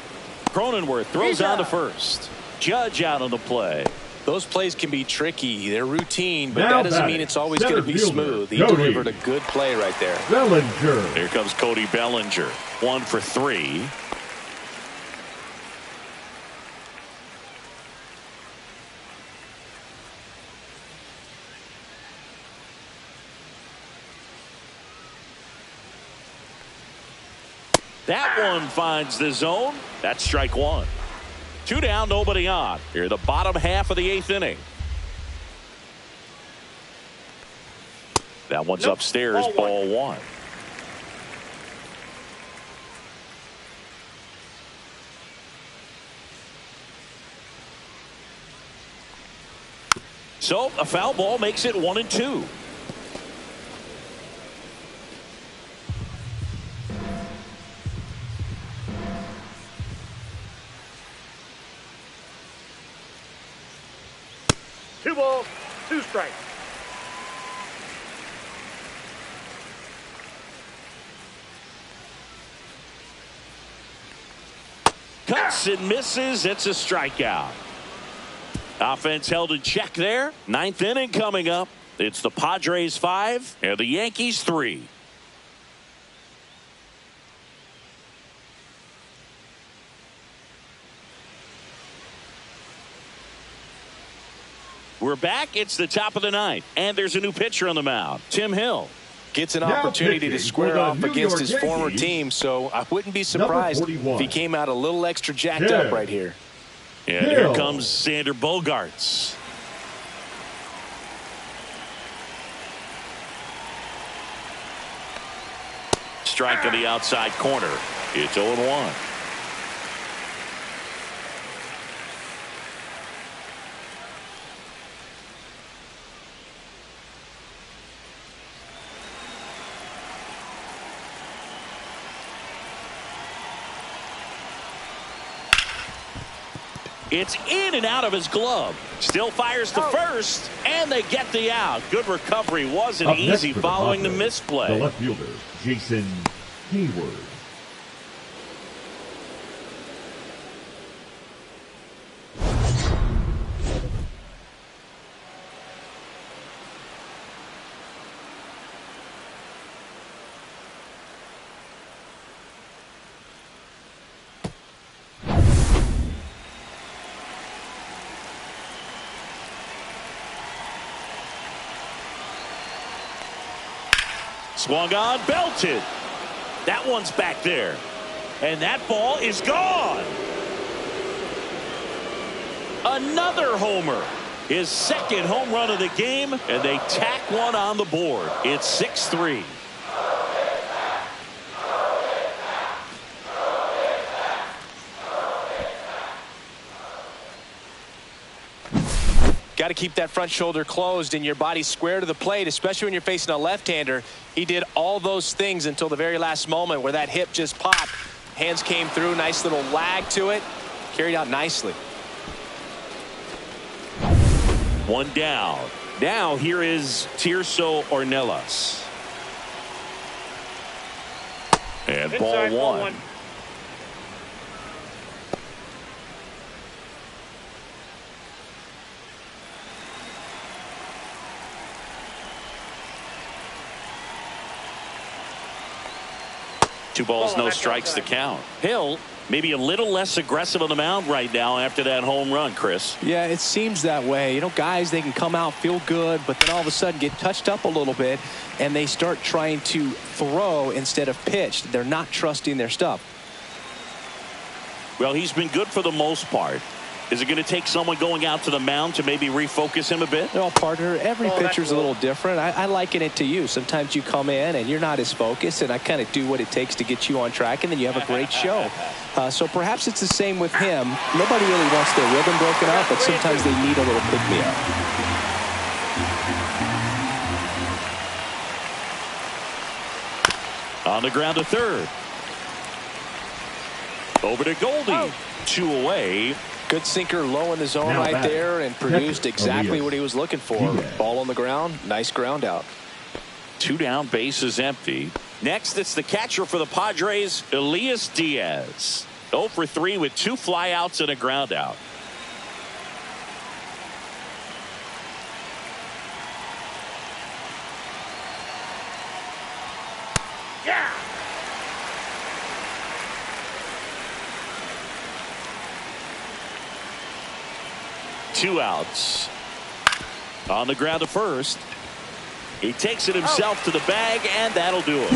Cronenworth throws on to first. Judge out on the play. Those plays can be tricky. They're routine, but Now that doesn't batting, mean it's always going to be center smooth. fielder, He Cody delivered a good play right there. Bellinger. Here comes Cody Bellinger. 1 for 3. That one finds the zone. That's strike 1. 2 down, nobody on. Here, the bottom half of the 8th inning. That one's upstairs, ball 1. So a foul ball makes it 1-2. 2 balls, 2 strikes. Cuts and misses. It's a strikeout. Offense held in check there. 9th inning coming up. It's the Padres 5 and the Yankees 3. We're back. It's the top of the 9th, and there's a new pitcher on the mound. Tim Hill gets an opportunity to square off against his former team, so I wouldn't be surprised if he came out a little extra jacked up right here. And here comes Xander Bogaerts. Strike in the outside corner. It's 0-1. It's in and out of his glove. Still fires to first, and they get the out. Good recovery. Wasn't easy following the misplay. The left fielder, Jason Hayward. Swung on, belted. That one's back there. And that ball is gone. Another homer. His second home run of the game, and they tack one on the board. It's 6-3. Got to keep that front shoulder closed and your body square to the plate, especially when you're facing a left-hander. He did all those things until the very last moment where that hip just popped. Hands came through, nice little lag to it. Carried out nicely. One down. Now here is Tirso Ornelas. And Inside, ball one. Two balls, no strikes to count. Hill maybe a little less aggressive on the mound right now after that home run, Chris. Yeah, it seems that way. You know, guys, they can come out, feel good, but then all of a sudden get touched up a little bit, and they start trying to throw instead of pitch. They're not trusting their stuff. Well, he's been good for the most part. Is it going to take someone going out to the mound to maybe refocus him a bit? No, partner, every pitcher's a little different. I liken it to you. Sometimes you come in and you're not as focused, and I kind of do what it takes to get you on track, and then you have a great show. So perhaps it's the same with him. Nobody really wants their rhythm broken up, but sometimes they need a little pick-me-up. On the ground to third. Over to Goldie. 2 away. Good sinker low in the zone right there and produced exactly what he was looking for. Ball on the ground. Nice ground out. 2 down, bases empty. Next, it's the catcher for the Padres, Elias Diaz. 0 for 3 with 2 flyouts and a ground out. Yeah. Two outs. On the ground to first. He takes it himself to the bag, and that'll do it.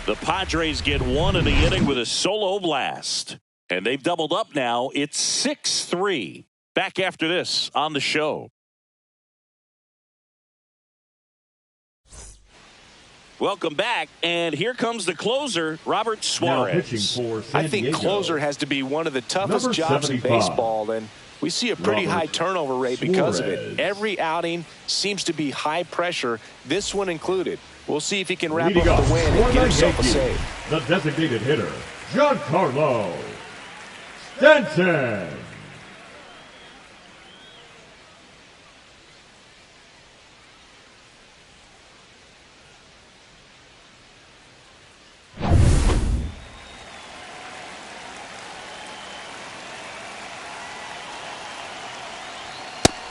The Padres get 1 in the inning with a solo blast. And they've doubled up now. It's 6-3. Back after this on the show. Welcome back, and here comes the closer, Robert Suarez. I think closer has to be one of the toughest jobs in baseball, and we see a pretty high turnover rate because of it. Every outing seems to be high pressure, this one included. We'll see if he can wrap up the win and get himself a save. The designated hitter, Giancarlo Stanton.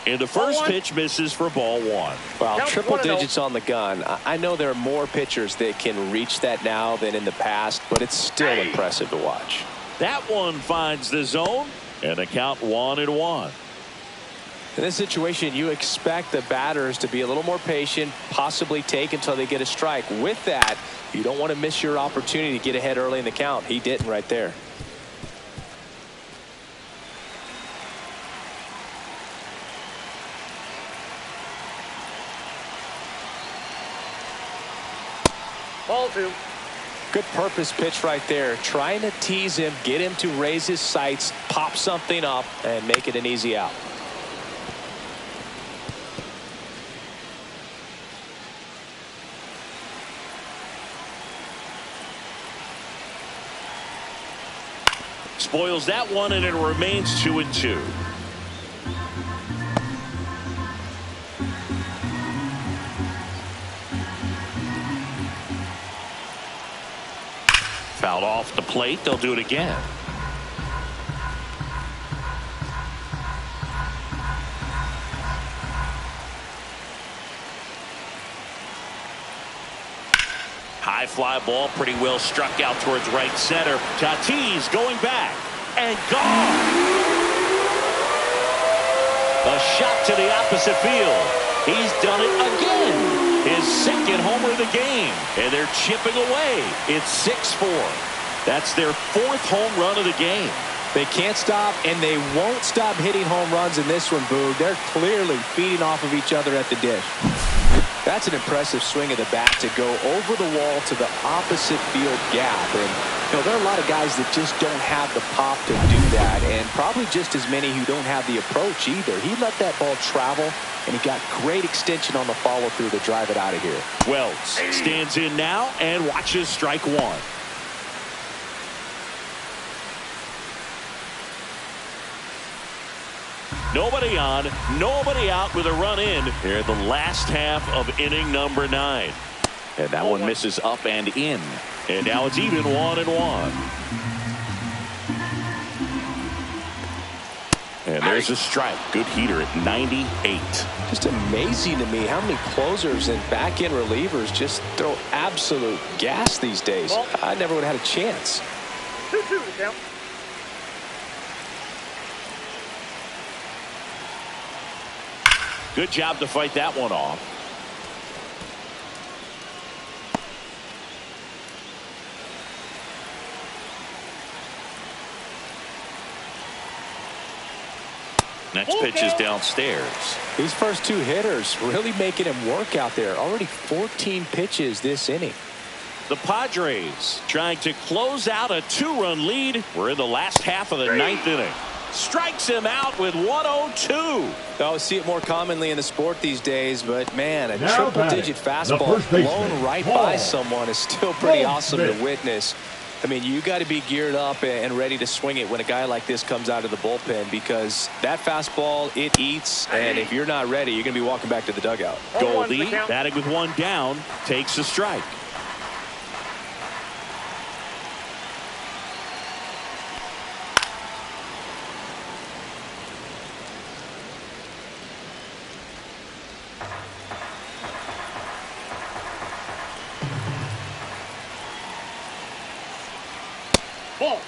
And the first pitch misses for ball one. Well, Count triple 1-0. digits on the gun. I know there are more pitchers that can reach that now than in the past, but it's still impressive to watch. That one finds the zone, and the count 1-1. In this situation, you expect the batters to be a little more patient, possibly take until they get a strike. With that, you don't want to miss your opportunity to get ahead early in the count. He didn't right there. Ball 2. Good purpose pitch right there. Trying to tease him, get him to raise his sights, pop something up, and make it an easy out. Spoils that one, and it remains 2-2. Fouled off the plate. They'll do it again. High fly ball, pretty well struck out towards right center. Tatis going back and gone. A shot to the opposite field. He's done it again. His second homer of the game, and they're chipping away. It's 6-4. That's their fourth home run of the game. They can't stop, and they won't stop hitting home runs in this one, Boog. They're clearly feeding off of each other at the dish. That's an impressive swing of the bat to go over the wall to the opposite field gap. And you know, there are a lot of guys that just don't have the pop to do that, and probably just as many who don't have the approach either. He let that ball travel, and he got great extension on the follow-through to drive it out of here. Wells stands in now and watches strike one. Nobody on, nobody out with a run in here in the last half of inning number 9. And that one misses up and in. And now it's even 1-1. And there's a strike. Good heater at 98. Just amazing to me how many closers and back-end relievers just throw absolute gas these days. I never would have had a chance. 2-2 to count. Good job to fight that one off. Next pitch is downstairs. These first two hitters really making him work out there. Already 14 pitches this inning. The Padres trying to close out a 2-run lead. We're in the last half of the 9th inning. Strikes him out with 102. Oh, see it more commonly in the sport these days, but man, a Now triple-digit fastball blown right by someone is still pretty awesome to witness. I mean, you got to be geared up and ready to swing it when a guy like this comes out of the bullpen, because that fastball, it eats, and if you're not ready, you're going to be walking back to the dugout. Goldie, batting with one down, takes a strike. Ball.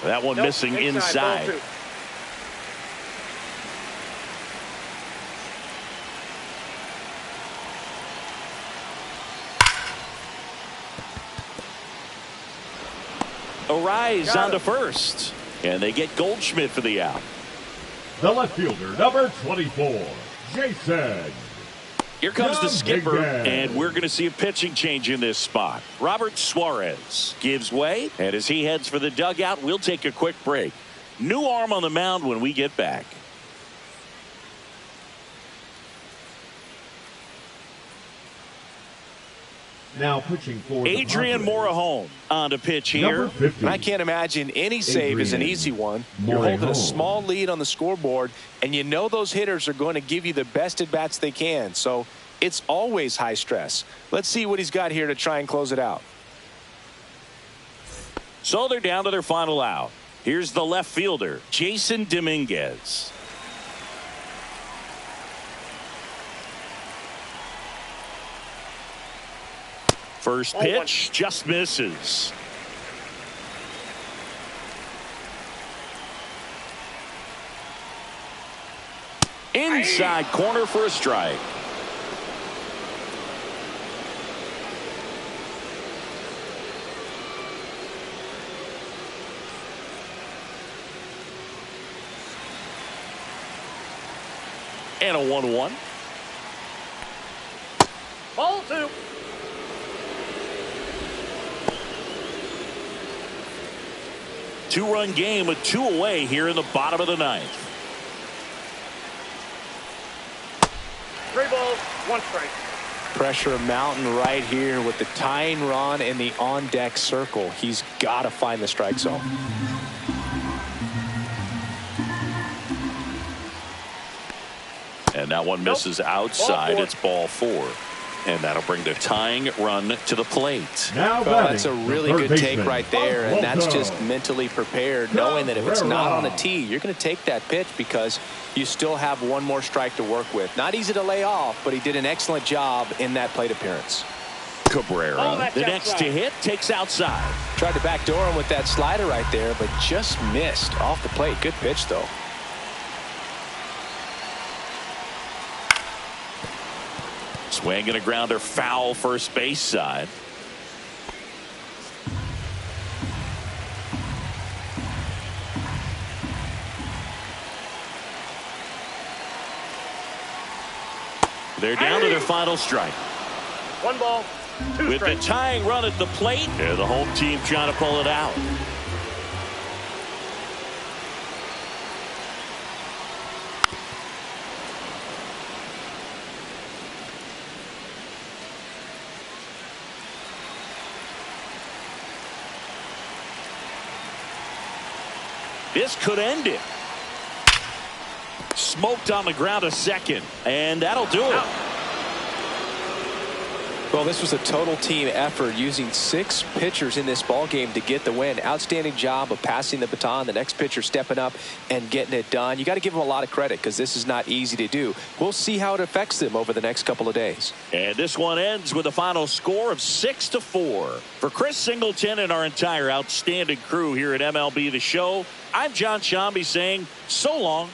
That one missing inside. Ball 2. Arise on to first, and they get Goldschmidt for the out. The left fielder, number 24, Jason. Here comes the skipper, Dominguez. and we're going to see a pitching change in this spot. Robert Suarez gives way, and as he heads for the dugout, we'll take a quick break. New arm on the mound when we get back. Now pitching for Adrian Morejon on to pitch here. And I can't imagine any save is an easy one. You're holding a small lead on the scoreboard, and you know those hitters are going to give you the best at-bats they can. So it's always high stress. Let's see what he's got here to try and close it out. So they're down to their final out. Here's the left fielder, Jason Dominguez. First pitch just misses. Inside corner for a strike. And a 1-1. Ball 2. Two-run game with 2 away here in the bottom of the 9th. 3 balls, 1 strike. Pressure mountain right here with the tying run in the on-deck circle. He's got to find the strike zone. And that one misses outside. It's ball 4. And that'll bring the tying run to the plate. Now that's a really good take right there, and that's just mentally prepared, knowing that if it's not on a tee, you're going to take that pitch because you still have one more strike to work with. Not easy to lay off, but he did an excellent job in that plate appearance. Cabrera, the next to hit, takes outside. Tried to backdoor him with that slider right there, but just missed off the plate. Good pitch, though. Swing and a grounder foul first base side. They're down to their final strike. 1 ball, 2 With strikes. the tying run at the plate, they're the home team trying to pull it out. This could end it. Smoked on the ground a second, and that'll do it. Well, this was a total team effort, using 6 pitchers in this ball game to get the win. Outstanding job of passing the baton. The next pitcher stepping up and getting it done. You got to give them a lot of credit because this is not easy to do. We'll see how it affects them over the next couple of days. And this one ends with a final score of 6-4. For Chris Singleton and our entire outstanding crew here at MLB The Show, I'm John Shambi saying so long.